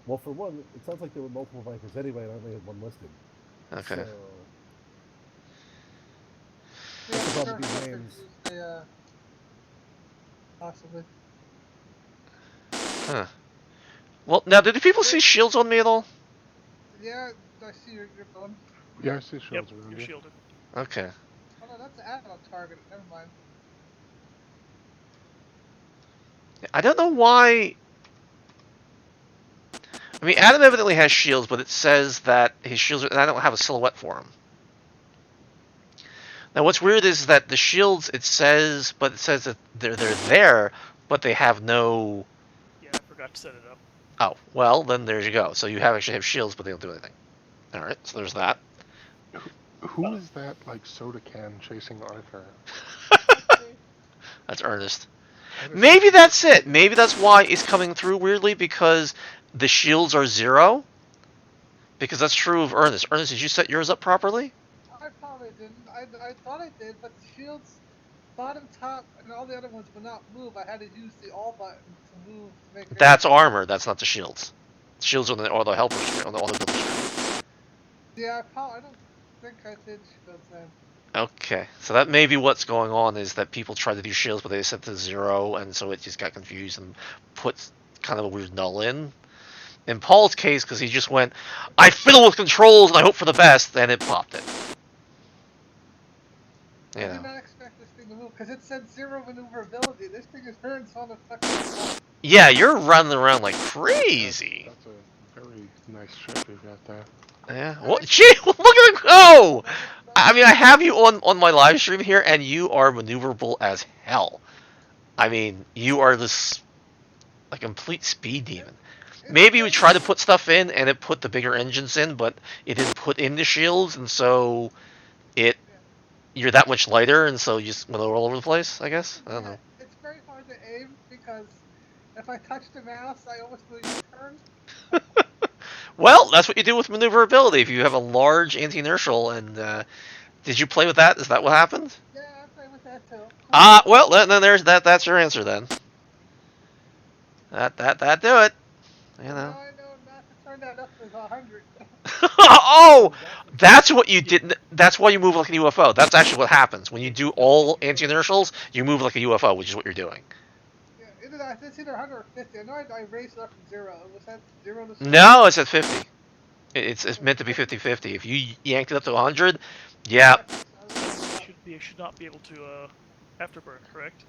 Well, for one, it sounds like there were multiple Vipers anyway, and I only had one listed. Okay. Yeah, That's sure, probably I could names. use the, possibly. Huh. Well, now, did the people see shields on me at all? Yeah, I see your gun. Yeah, I see Yep, shields around you're you. shielded. Okay. Oh no, that's Adam on target. Never mind. I don't know why... I mean, Adam evidently has shields, but it says that his shields are... And I don't have a silhouette for him. Now, what's weird is that the shields, it says that they're there, but they have no... Yeah, I forgot to set it up. Oh, well, then there you go. So you actually have shields, but they don't do anything. Alright, so there's that. Who is that, like, soda can chasing Arthur? That's Ernest. That is- Maybe that's it. Maybe that's why it's coming through weirdly, because the shields are 0. Because that's true of Ernest. Ernest, did you set yours up properly? I probably didn't. I thought I did, but the shields, bottom, top, and all the other ones would not move. I had to use the all button to move to make it. That's armor. That's not the shields. Shields are the helper screen, on the builder screen. Yeah, I don't think I did shields then. Okay, so that may be what's going on, is that people tried to do shields, but they set to 0, and so it just got confused and put kind of a weird null in. In Paul's case, because he just went, I fiddle with controls and I hope for the best, and it popped it. I You did know. not expect this thing to move because it said 0 maneuverability. This thing is turns on the fucking. Yeah, you're running around like crazy. That's a very nice ship you've got there. Yeah. Well, gee, look at it go! I mean, I have you on my live stream here, and you are maneuverable as hell. I mean, you are this a complete speed demon. Maybe you would try to put stuff in, and it put the bigger engines in, but it didn't put in the shields, and so you're that much lighter, and so you just went all over the place. I guess I don't know. It's very hard to aim because if I touch the mouse, I almost do a U-turn. Well, that's what you do with maneuverability. If you have a large anti-inertial, and did you play with that? Is that what happened? Yeah, I play with that too. Well, then there's that. That's your answer then. That do it. You know. Now I know not to turn that up to 100. Oh, that's what you did. That's why you move like a UFO. That's actually what happens when you do all anti-inertials. You move like a UFO, which is what you're doing. Yeah, it's either 100 or 50. I know I raised it up from 0. Was that 0 to 0? No, it's at 50. It's meant to be 50-50. If you yanked it up to 100, yeah. You should not be able to afterburn, correct?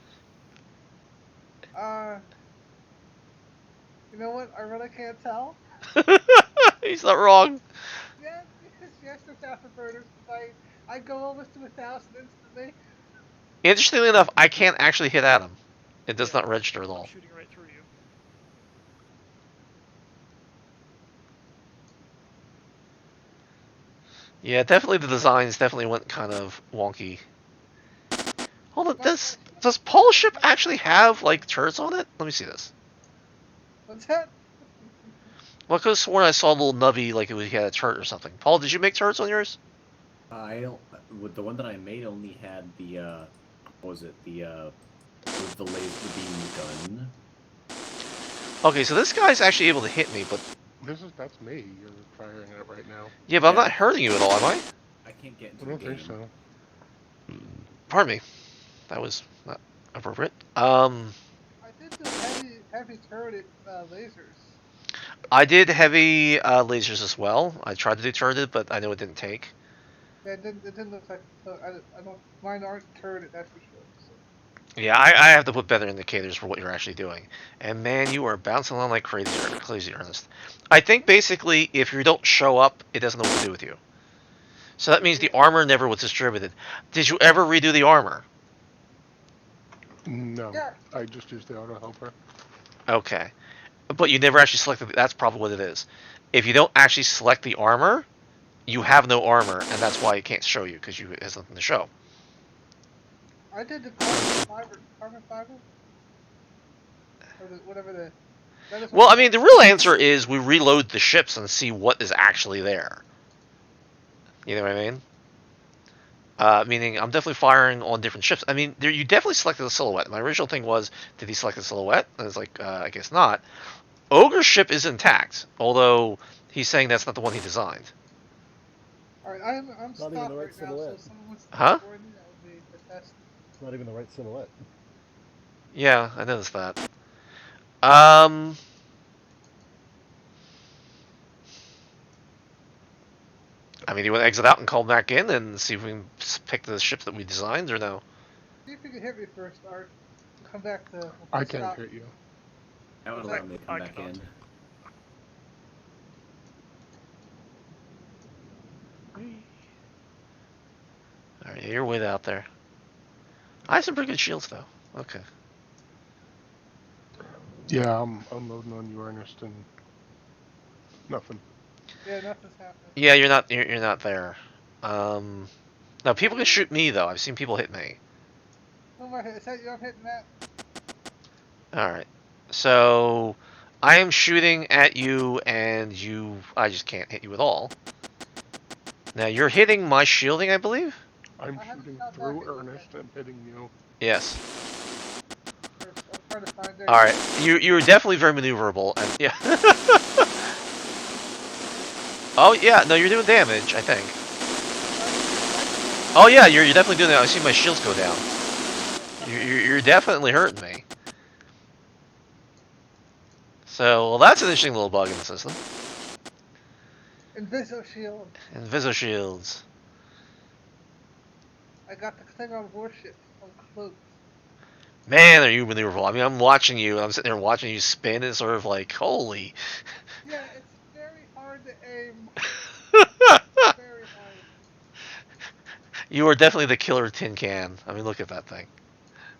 You know what? I really can't tell. He's not wrong. Yes, there's afterburners. I go almost to 1,000 instantly. Interestingly enough, I can't actually hit at him. It does not register at all. I'm shooting right through you. Yeah, definitely the designs definitely went kind of wonky. Hold on, does Paul's ship actually have like turrets on it? Let me see this. What's that? Well, I could have sworn I saw a little nubby like it had a turret or something. Paul, did you make turrets on yours? With the one that I made only had the what was it, with the laser beam gun. Okay, so this guy's actually able to hit me, but That's me. You're firing at right now. yeah, but I'm not hurting you at all, am I? I can't get into I don't the game. think so. Pardon me. That was not appropriate. I did do heavy turreted lasers. I did heavy lasers as well. I tried to do turreted, but I know it didn't take. Yeah, it didn't look like. I don't. Mine aren't turreted, that's for sure. So. Yeah, I have to put better indicators for what you're actually doing. And man, you are bouncing on like crazy, Ernest. I think basically, if you don't show up, it doesn't know what to do with you. So that means the armor never was distributed. Did you ever redo the armor? No, Yeah. I just used the auto helper. Okay. But you never actually selected. That's probably what it is. If you don't actually select the armor, you have no armor, and that's why it can't show you, because it has nothing to show. I did the carbon fiber, or whatever the. Well, I mean, the real answer is we reload the ships and see what is actually there. You know what I mean? Meaning, I'm definitely firing on different ships. I mean, you definitely selected the silhouette. My original thing was, did he select the silhouette? And it's like, I guess not. Ogre's ship is intact, although he's saying that's not the one he designed. Alright, I'm stopped even the right right now, silhouette. so someone wants to Huh? destroy me, that would be the test. It's not even the right silhouette. Yeah, I noticed that. I mean, you want to exit out and call back in and see if we can pick the ships that we designed, or no? See if you can hit me first, Art. Come back to. I can't hit you. That would allow me to come back in. Alright, yeah, you're way out there. I have some pretty good shields, though. Okay. Yeah, I'm unloading on you, Ernest, and nothing. Yeah, nothing's happening. Yeah, you're not there. Now people can shoot me though. I've seen people hit me. Oh my, is that you? I'm hitting that. All right. So I am shooting at you, and I just can't hit you at all. Now you're hitting my shielding, I believe. I'm shooting through Ernest and hitting you. Yes. I'm trying to find there. All right. You're definitely very maneuverable, and yeah. Oh yeah, no, you're doing damage, I think. Oh yeah, you're definitely doing that. I see my shields go down. You're definitely hurting me. So, well, that's an interesting little bug in the system. Inviso shield. Inviso shields. I got the Klingon warship. cloaked. Man, are you maneuverable? I mean, I'm watching you, and I'm sitting there watching you spin, and sort of like, holy. Yeah, it's very hard to aim. Very hard. You are definitely the killer tin can. I mean, look at that thing.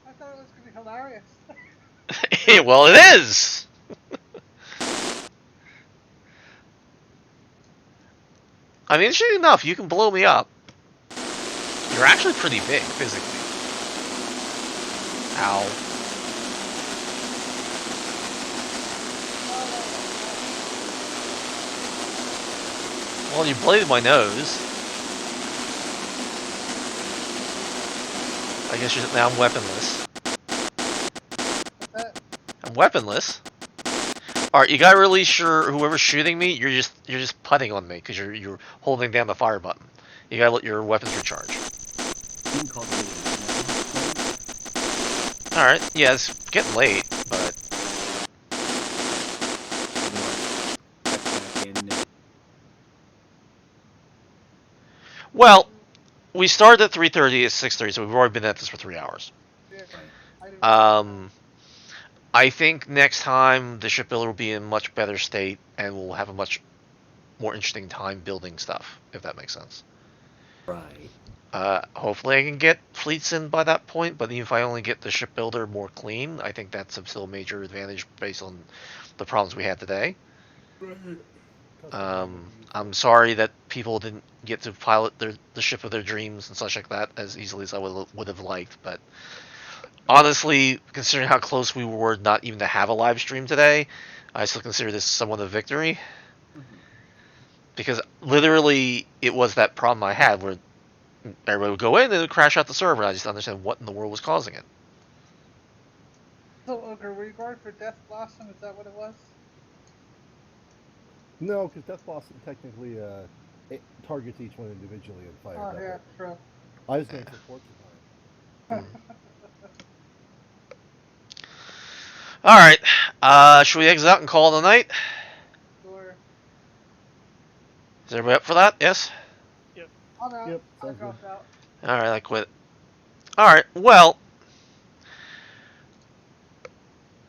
I thought it was gonna be hilarious. Well, it is! I mean, interesting enough, you can blow me up. You're actually pretty big, physically. Ow. Well, you bladed my nose. I guess you're, now I'm weaponless. I'm weaponless. Alright, you gotta release whoever's shooting me, you're just putting on me, because you're holding down the fire button. You gotta let your weapons recharge. You can call it Alright, yeah, it's getting late, but... Well, we started at 3:30, it's 6:30, so we've already been at this for 3 hours. I think next time the shipbuilder will be in much better state, and we'll have a much more interesting time building stuff, if that makes sense. Right. Hopefully I can get fleets in by that point, but even if I only get the shipbuilder more clean, I think that's still a major advantage based on the problems we had today. I'm sorry that people didn't get to pilot the ship of their dreams and such like that as easily as I would have liked, but honestly, considering how close we were not even to have a live stream today, I still consider this somewhat a victory. Because literally, it was that problem I had where everybody would go in and it would crash out the server, and I just didn't understand what in the world was causing it. So, Ogre, were you going for Death Blossom? Is that what it was? No, because Death Blossom technically it targets each one individually and fires. Oh, yeah, true. I was going for Porcupine. Alright, should we exit out and call it a night? Sure. Is everybody up for that? Yes? Yep. I'm out. Yep, I sounds dropped out. Alright, I quit. Alright, well,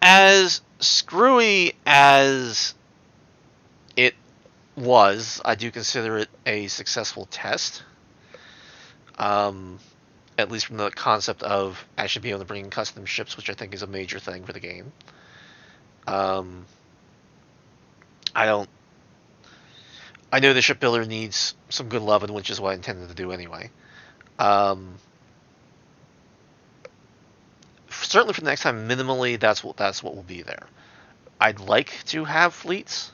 as screwy as it was, I do consider it a successful test. At least from the concept of actually being able to bring in custom ships, which I think is a major thing for the game. I know the shipbuilder needs some good loving, which is what I intended to do anyway. Certainly for the next time, minimally, that's what will be there. I'd like to have fleets.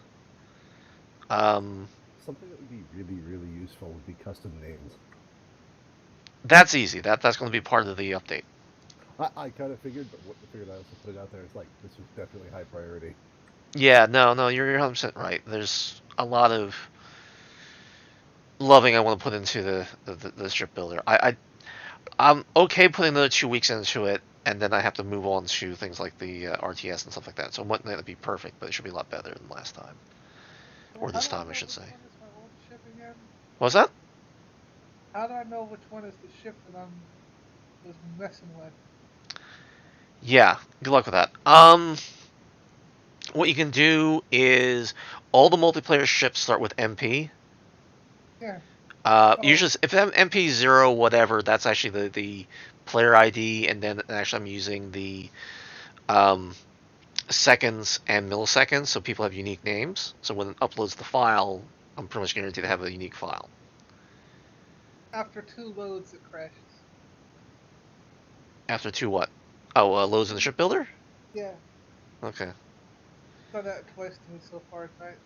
Something that would be really, really useful would be custom names. That's easy. That's going to be part of the update. I kind of figured, but what I figured I also put it out there. It's like, this is definitely high priority. Yeah, no, you're 100% right. There's a lot of loving I want to put into the shipbuilder. I'm okay putting another 2 weeks into it, and then I have to move on to things like the RTS and stuff like that. So it might not be perfect, but it should be a lot better than last time. Or this time, I should say. What was that? How do I know which one is the ship that I'm was messing with? Yeah, good luck with that. What you can do is all the multiplayer ships start with MP. Yeah. Usually, if MP 0 whatever, that's actually the player ID, and then actually I'm using the seconds and milliseconds, so people have unique names. So when it uploads the file, I'm pretty much guaranteed to have a unique file. After 2 loads, it crashes. After 2 what? Oh, loads in the shipbuilder? Yeah. Okay. Done that twice to me so far tonight.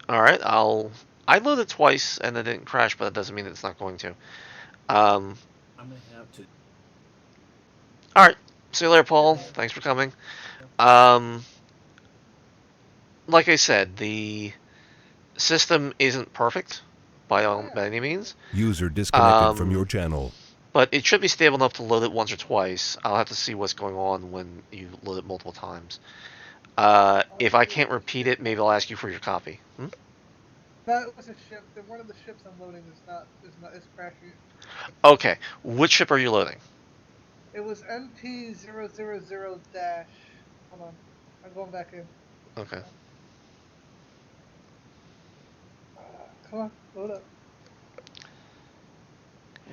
Alright, I loaded twice and it didn't crash, but that doesn't mean it's not going to. I'm gonna have to. Alright, see you later, Paul. Thanks for coming. Like I said, the system isn't perfect by any means. User disconnected from your channel. But it should be stable enough to load it once or twice. I'll have to see what's going on when you load it multiple times. If I can't repeat it, maybe I'll ask you for your copy. That was a ship. One of the ships I'm loading is crashing. Okay, which ship are you loading? It was MP000 dash. Hold on. I'm going back in. Okay. Come on, load up.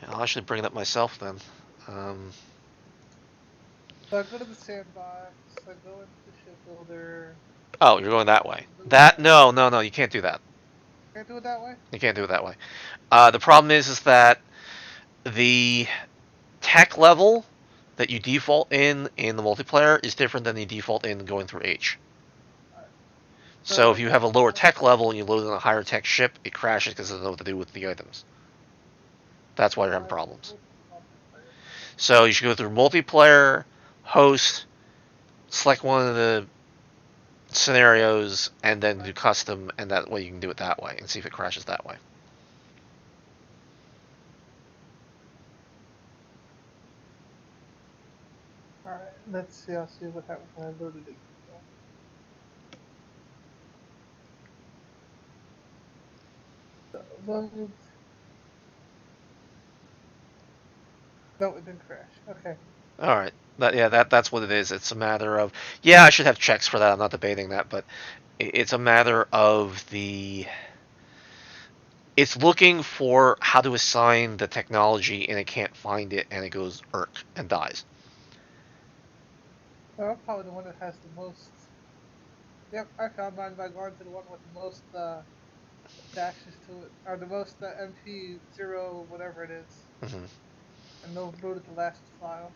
Yeah, I'll actually bring it up myself then. So I go to the sandbox. I go into the shipbuilder. Oh, you're going that way. No, you can't do that. Can't do it that way. You can't do it that way. The problem is that the tech level that you default in the multiplayer is different than the default in going through H. So if you have a lower tech level and you load in a higher tech ship, it crashes because it doesn't know what to do with the items. That's why you're having problems. So you should go through multiplayer, host, select one of the scenarios, and then do custom, and that way you can do it that way and see if it crashes that way. Alright, let's see. I'll see what happens when I loaded it. Load. No, it didn't crash. Okay. All right. That's what it is. It's a matter of, yeah, I should have checks for that. I'm not debating that, but it's a matter of it's looking for how to assign the technology and it can't find it and it goes irk and dies. So I'm probably the one that has the most. Yep, I found mine by going to the one with the most dashes to it, or the most MP0 whatever it is, Mm-hmm. and loaded the last file.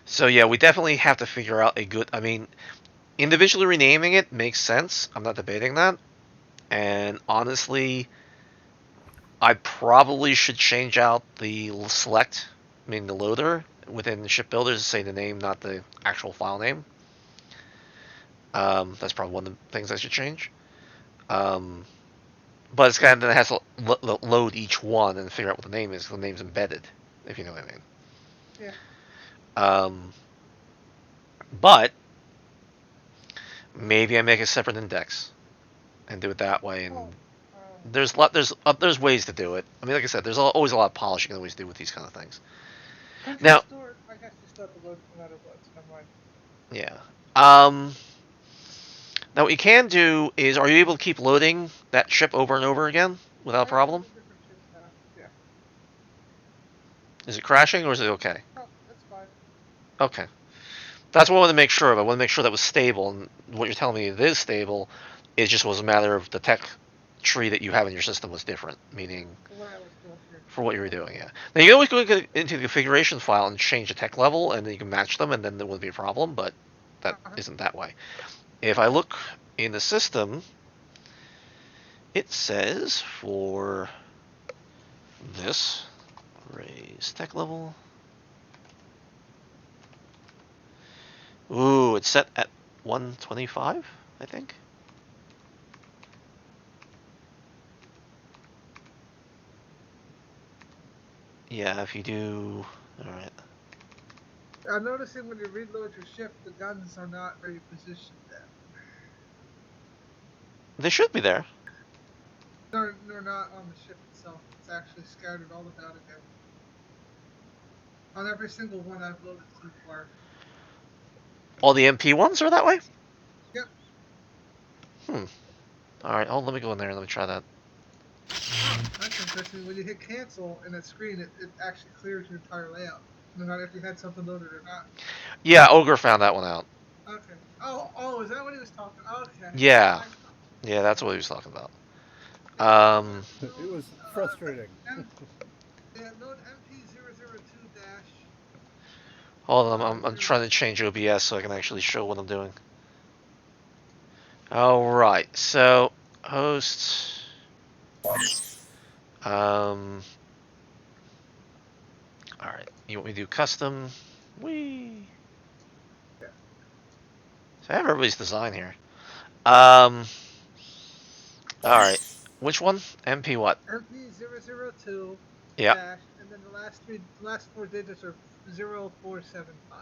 So yeah, we definitely have to figure out a good. I mean, individually renaming it makes sense. I'm not debating that. And honestly, I probably should change out the select, I mean the loader within the ship builders to say the name, not the actual file name. That's probably one of the things I should change. But it's kind of, it has to load each one and figure out what the name is. The name's embedded, if you know what I mean. Yeah. But maybe I make a separate index and do it that way. And there's ways to do it. I mean, like I said, there's always a lot of polish you can always do with these kind of things. Now, I guess you still have to load no matter what. So never mind. Yeah. Now what you can do is, are you able to keep loading that ship over and over again without a problem? Yeah. Is it crashing or is it okay? Oh, that's fine. Okay. That's what I want to make sure of. I want to make sure that was stable, and what you're telling me it is stable. It just was a matter of the tech tree that you have in your system was different, meaning for what you were doing. Yeah. Now you can always go into the configuration file and change the tech level, and then you can match them, and then there wouldn't be a problem. But that isn't that way. If I look in the system, it says for this raise tech level. Ooh, it's set at 125, I think. Yeah, if you do, all right. I'm noticing when you reload your ship, the guns are not very positioned there. They should be there. They're not on the ship itself. It's actually scattered all about again. On every single one I've loaded so far. All the MP ones are that way? Yep. Alright, let me go in there and let me try that. Oh, that's interesting. When you hit cancel in that screen, it actually clears your entire layout. No matter if you had something loaded or not. Yeah, Ogre found that one out. Okay. Oh, is that what he was talking? Okay. Yeah. Yeah, that's what he was talking about. It was frustrating. Yeah, load MP002 dash. Hold on, I'm trying to change OBS so I can actually show what I'm doing. Alright, so hosts. Alright, you want me to do custom? Whee! So I have everybody's design here. Alright, which one? MP what? MP002 dash, and then the last four digits are 0475.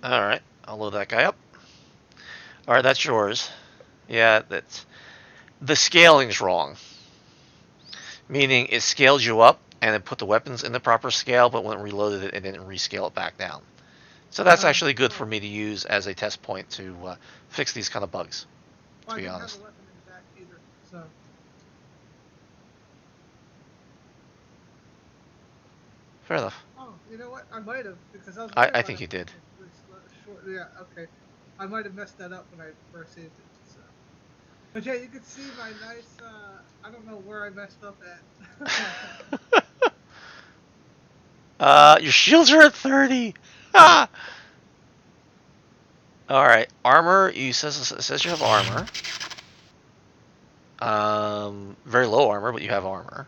Alright, I'll load that guy up. Alright, that's yours. Yeah, that's the scaling's wrong. Meaning it scaled you up and it put the weapons in the proper scale, but when it reloaded it, it didn't rescale it back down. So that's actually good for me to use as a test point to fix these kind of bugs, to be honest. I didn't have a weapon in the back either, so. Fair enough. Oh, you know what? I might have, because I was. I think you did. Yeah, okay. I might have messed that up when I first saved it. So. But yeah, you can see my nice. I don't know where I messed up at. Your shields are at 30. Ah! All right, armor. It says you have armor. Very low armor, but you have armor.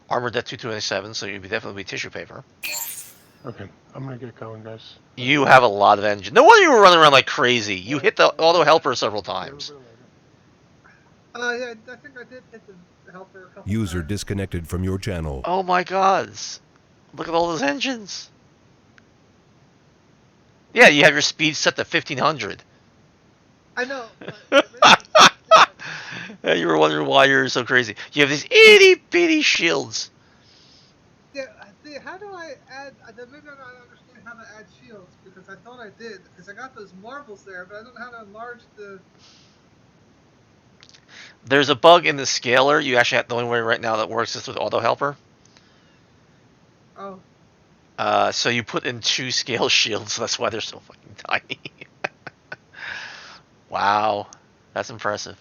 Armored at 227, so you'd definitely be tissue paper. Okay, I'm gonna get going, guys. You have a lot of engine. No wonder you were running around like crazy. You hit the auto helper several times. Yeah, I think I did hit the helper a couple User times. disconnected from your channel. Oh my gods. Look at all those engines. Yeah, you have your speed set to 1500. I know. But you were wondering why you're so crazy. You have these itty bitty shields. Yeah, how do I add? Maybe I don't understand how to add shields because I thought I did because I got those marbles there, but I don't know how to enlarge the. There's a bug in the scaler. You actually have the only way right now that works is with auto helper. Oh. So you put in 2 scale shields. That's why they're so fucking tiny. Wow, that's impressive.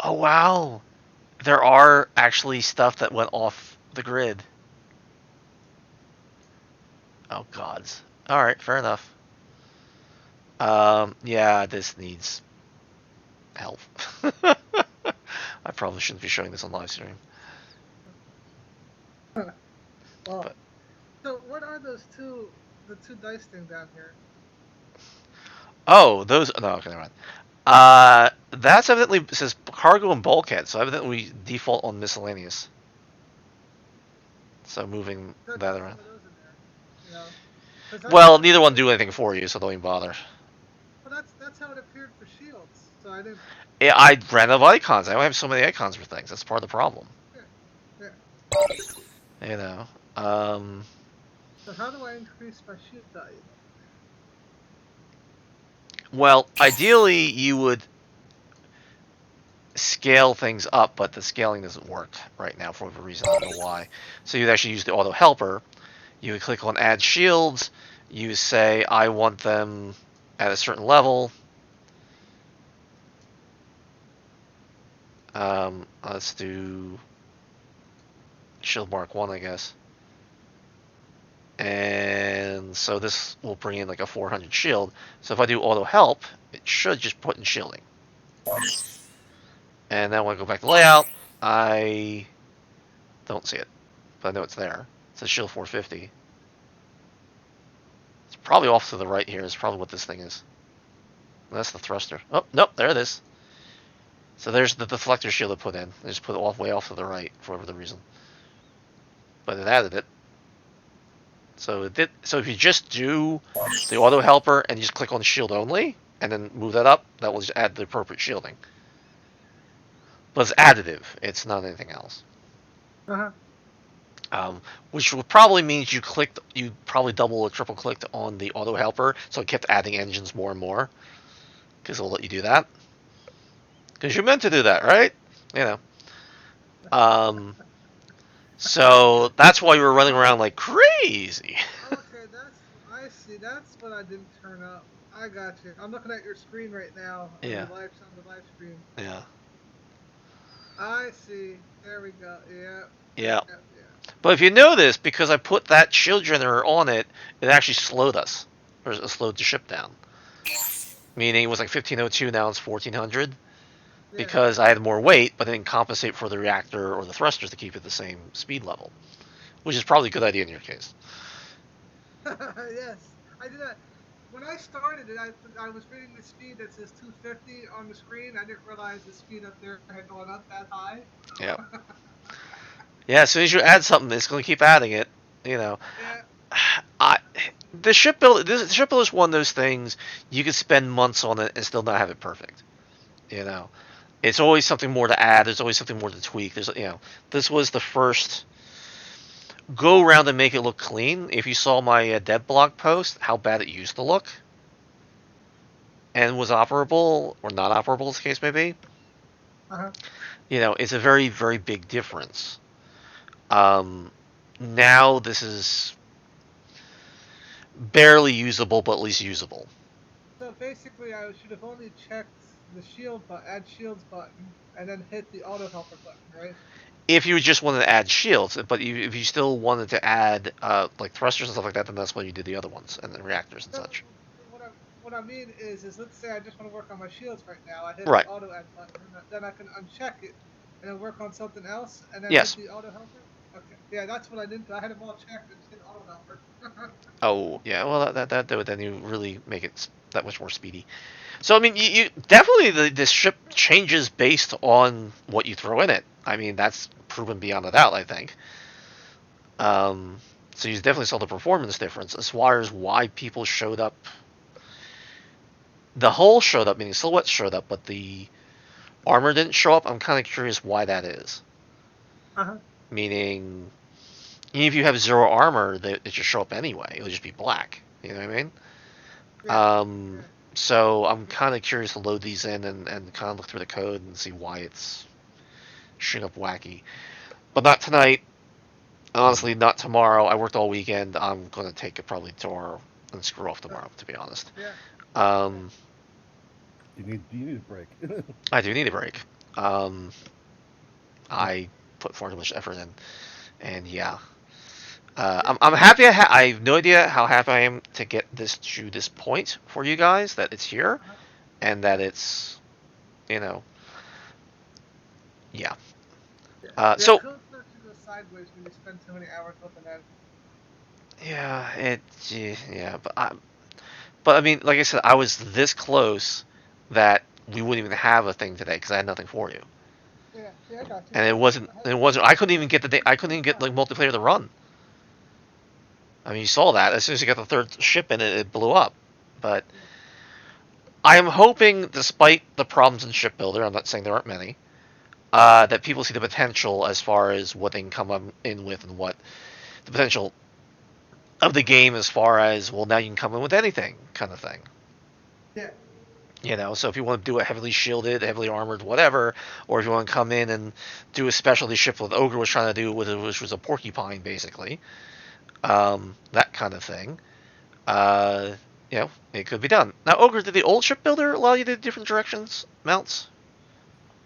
Oh wow, there are actually stuff that went off the grid. Oh gods. All right, fair enough. Yeah, this needs help. I probably shouldn't be showing this on live stream. Well, But, so what are the two dice things down here? oh, those. No, okay, never mind. That's evidently it says cargo and bulkhead, so evidently we default on miscellaneous. So moving that around. You know? Well, neither one do anything for you, so don't even bother. Well, that's how it appeared for shields. So I didn't. Yeah, I ran out of icons. I don't have so many icons for things. That's part of the problem. Yeah. You know. So how do I increase my shield value? Well, ideally you would scale things up, but the scaling doesn't work right now for whatever reason. I don't know why. So you'd actually use the auto helper. You would click on add shields. You say I want them at a certain level. Let's do shield mark 1, I guess. And so this will bring in like a 400 shield. So if I do auto help, it should just put in shielding. And then when I go back to layout, I don't see it, but I know it's there. It says shield 450. It's probably off to the right here. Is probably what this thing is. That's the thruster. Oh, nope, there it is. So there's the deflector shield I put in. I just put it way off to the right for whatever the reason. But it added it. So it did. So if you just do the auto helper and you just click on shield only, and then move that up, that will just add the appropriate shielding. But it's additive. It's not anything else. Which will probably means you probably double or triple clicked on the auto helper, so it kept adding engines more and more. Because it'll let you do that. Because you're meant to do that, right? You know. So that's why you were running around like crazy. Okay, I see. That's what I didn't turn up. I got you. I'm looking at your screen right now. Yeah. On the live stream. Yeah. I see. There we go. Yeah. Yeah. But if you notice, because I put that shield generator on it, it actually slowed us. Or it slowed the ship down. Meaning it was like 1502, now it's 1400. Because I had more weight, but didn't compensate for the reactor or the thrusters to keep it the same speed level. Which is probably a good idea in your case. Yes. I did that. When I started it, I was reading the speed that says 250 on the screen. I didn't realize the speed up there had gone up that high. Yeah. Yeah, as soon as you add something, it's going to keep adding it. You know. Yeah. The shipbuilder is one of those things you could spend months on it and still not have it perfect. You know. It's always something more to add. There's always something more to tweak. This was the first go around and make it look clean. If you saw my dev blog post, how bad it used to look, and was operable or not operable, as the case may be. It's a very, very big difference. Now this is barely usable, but at least usable. So basically, I should have only checked the add shields button, and then hit the auto helper button, right? If you just wanted to add shields, but if you still wanted to add like thrusters and stuff like that, then that's when you did the other ones and then reactors and such. What I mean is let's say I just want to work on my shields right now. I hit right. the auto add button, and then I can uncheck it and then work on something else, and then yes. hit the auto helper. Okay, yeah, that's what I didn't. I had them all checked and just hit auto helper. Oh yeah, well that would then you really make it that much more speedy. So I mean, you definitely the ship changes based on what you throw in it. I mean, that's proven beyond a doubt, I think. So you definitely saw the performance difference as far as why people showed up. The hull showed up, meaning silhouettes showed up, but the armor didn't show up. I'm kind of curious why that is. Meaning, even if you have 0 armor, it just show up anyway. It'll just be black. You know what I mean? Yeah. So I'm kind of curious to load these in and kind of look through the code and see why it's shooting up wacky. But not tonight. Honestly, not tomorrow. I worked all weekend. I'm going to take it probably tomorrow and screw off tomorrow, to be honest. Yeah. Do you need a break? I do need a break. I put far too much effort in. And yeah. I'm happy. I have no idea how happy I am to get this to this point for you guys, that it's here, and that it's, yeah. So. Code starts to go sideways when you spend so many hours looking at it. Yeah, but I mean, like I said, I was this close that we wouldn't even have a thing today because I had nothing for you. Yeah, I got you. And it wasn't. I couldn't even get I couldn't even get like multiplayer to run. I mean, you saw that as soon as you got the third ship in it blew up. But I am hoping, despite the problems in Shipbuilder, I'm not saying there aren't many, that people see the potential as far as what they can come in with and what the potential of the game as far as, well, now you can come in with anything kind of thing. Yeah. So if you want to do a heavily shielded, heavily armored, whatever, or if you want to come in and do a specialty ship what Ogre was trying to do, which was a porcupine, basically, that kind of thing, it could be done. Now, Ogre, did the old shipbuilder allow you to do different directions, mounts?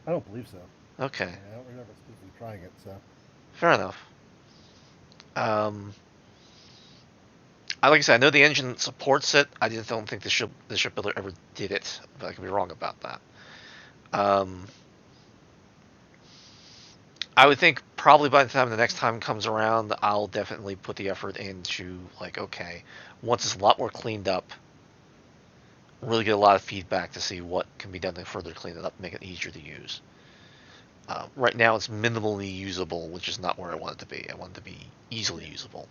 I don't believe so. Okay. I don't remember specifically trying it, so. Fair enough. Like I said, I know the engine supports it. I just don't think the shipbuilder ever did it, but I could be wrong about that. I would think probably by the time the next time comes around, I'll definitely put the effort into, like, okay, once it's a lot more cleaned up, really get a lot of feedback to see what can be done to further clean it up, make it easier to use. Right now, it's minimally usable, which is not where I want it to be. I want it to be easily usable.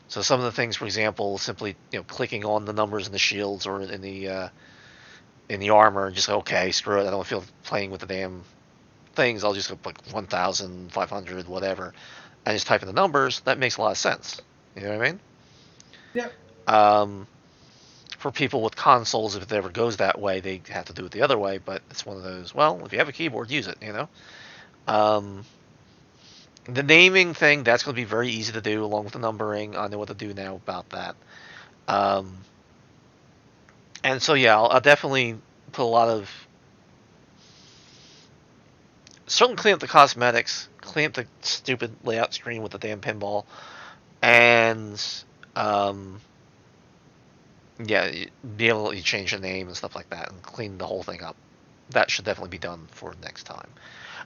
So some of the things, for example, simply clicking on the numbers in the shields or in the armor, and just okay, screw it. I don't feel playing with the damn things. I'll just go like 1,500, whatever, and just type in the numbers. That makes a lot of sense. You know what I mean? Yep. For people with consoles, if it ever goes that way, they have to do it the other way. But it's one of those. Well, if you have a keyboard, use it. The naming thing, that's going to be very easy to do, along with the numbering. I know what to do now about that. And so, yeah, I'll definitely put a lot of... Certainly clean up the cosmetics, clean up the stupid layout screen with the damn pinball, and, be able to change the name and stuff like that, and clean the whole thing up. That should definitely be done for next time.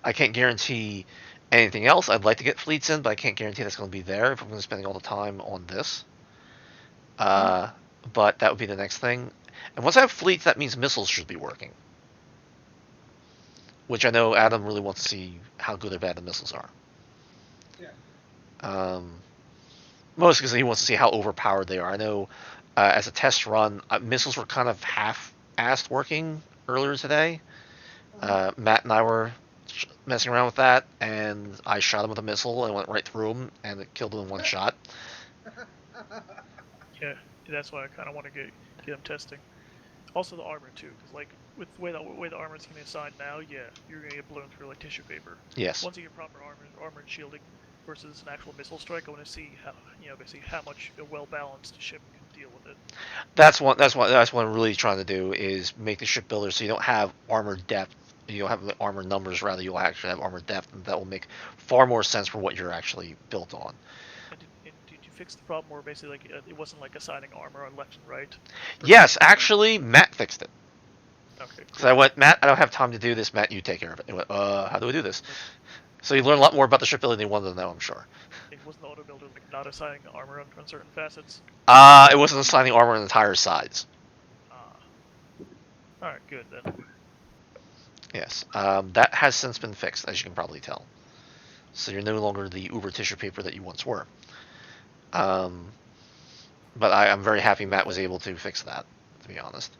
I can't guarantee anything else. I'd like to get fleets in, but I can't guarantee that's going to be there if I'm going to spend all the time on this. But that would be the next thing. And once I have fleets, that means missiles should be working. Which I know Adam really wants to see how good or bad the missiles are. Yeah. Mostly because he wants to see how overpowered they are. I know as a test run, missiles were kind of half-assed working earlier today. Matt and I were messing around with that, and I shot him with a missile and went right through him, and it killed him in one shot. Yeah, that's why I kind of want to get them testing. Also the armor too, because like with the way the armor is getting assigned now, yeah, you're gonna get blown through like tissue paper. Yes. Once you get proper armor and shielding versus an actual missile strike, I want to see how basically how much a well-balanced ship can deal with it. That's what I'm really trying to do is make the shipbuilder so you don't have armor depth. You don't have armor numbers, rather you'll actually have armor depth, and that will make far more sense for what you're actually built on. And did you fix the problem where basically like it wasn't like assigning armor on left and right? Yes, actually, Matt fixed it. Okay. Because I went, Matt, I don't have time to do this. Matt, you take care of it. He went, how do we do this? So you learn a lot more about the shipbuilding than you wanted to know, I'm sure. It wasn't the auto builder like not assigning armor on certain facets. It wasn't assigning armor on entire sides. All right, good then. Yes, that has since been fixed, as you can probably tell. So you're no longer the uber tissue paper that you once were. But I'm very happy Matt was able to fix that, to be honest.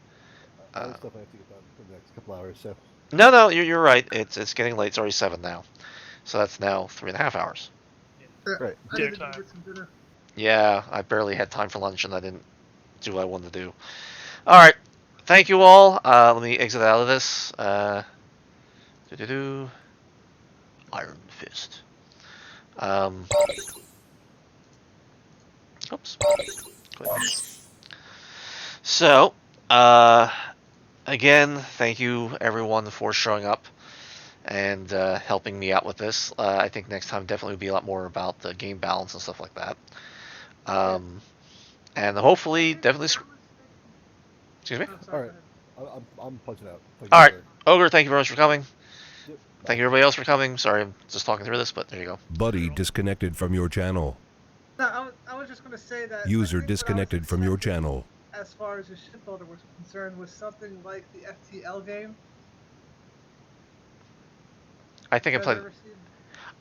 Other stuff I have to get done for the next couple hours, so. No, you're right. It's getting late. It's already 7 now. So that's now 3.5 hours. Yeah. Right. I Dinner need to time. get some dinner. Yeah, I barely had time for lunch, and I didn't do what I wanted to do. All right, thank you all. Let me exit out of this. Iron Fist. Oops. Quit. So, again, thank you everyone for showing up and helping me out with this. I think next time definitely will be a lot more about the game balance and stuff like that. And hopefully, definitely. Excuse me. Oh, sorry, All right. I'm punching out. All right, Ogre, thank you very much for coming. Yep. Thank you everybody else for coming. Sorry, I'm just talking through this, but there you go. Buddy disconnected from your channel. No, I was just going to say that. I User think what I was disconnected from your expecting, channel. As far as the shipbuilder was concerned, was something like the FTL game. I think I You guys played. ever seen-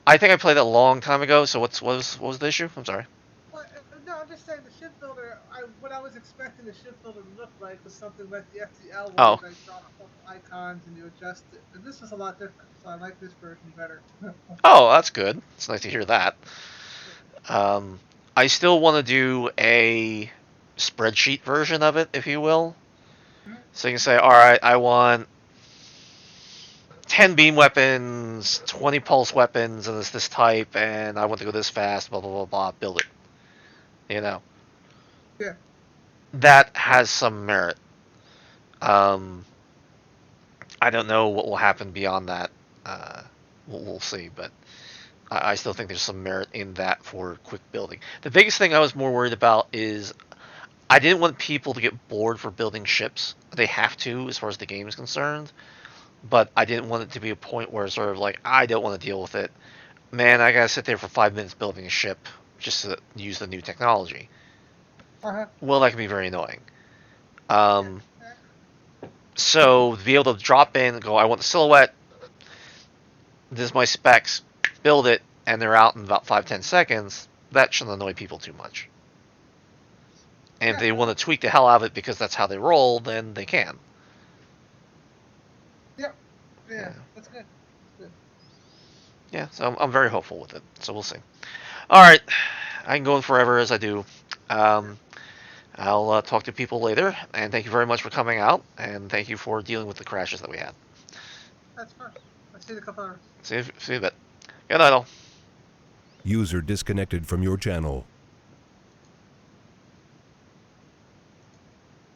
I think I played it a long time ago. So what was the issue? I'm sorry. Well, no, I'm just saying the shipbuilder. What I was expecting the shipbuilder to look like was something like the FTL, where Oh. you like draw up icons and you adjust it. And this was a lot different, so I like this version better. Oh, that's good. It's nice to hear that. I still want to do a spreadsheet version of it, if you will. So you can say, all right, I want 10 beam weapons, 20 pulse weapons, and it's this type, and I want to go this fast, blah, blah, blah, blah, build it. You know? Yeah. That has some merit. I don't know what will happen beyond that. We'll see, but I still think there's some merit in that for quick building. The biggest thing I was more worried about is I didn't want people to get bored for building ships. They have to, as far as the game is concerned. But I didn't want it to be a point where it's sort of like, I don't want to deal with it. Man, I gotta sit there for 5 minutes building a ship just to use the new technology. Well, that can be very annoying. So to be able to drop in and go, I want the silhouette, this is my specs, build it, and they're out in about 5-10 seconds, that shouldn't annoy people too much. And if they want to tweak the hell out of it because that's how they roll, then they can. Yeah, that's good. Yeah, so I'm very hopeful with it. So we'll see. All right, I can go on forever as I do. I'll talk to people later, and thank you very much for coming out, and thank you for dealing with the crashes that we had. That's fine. I'll see you in a couple hours. See you in a bit. Good night, all. User disconnected from your channel.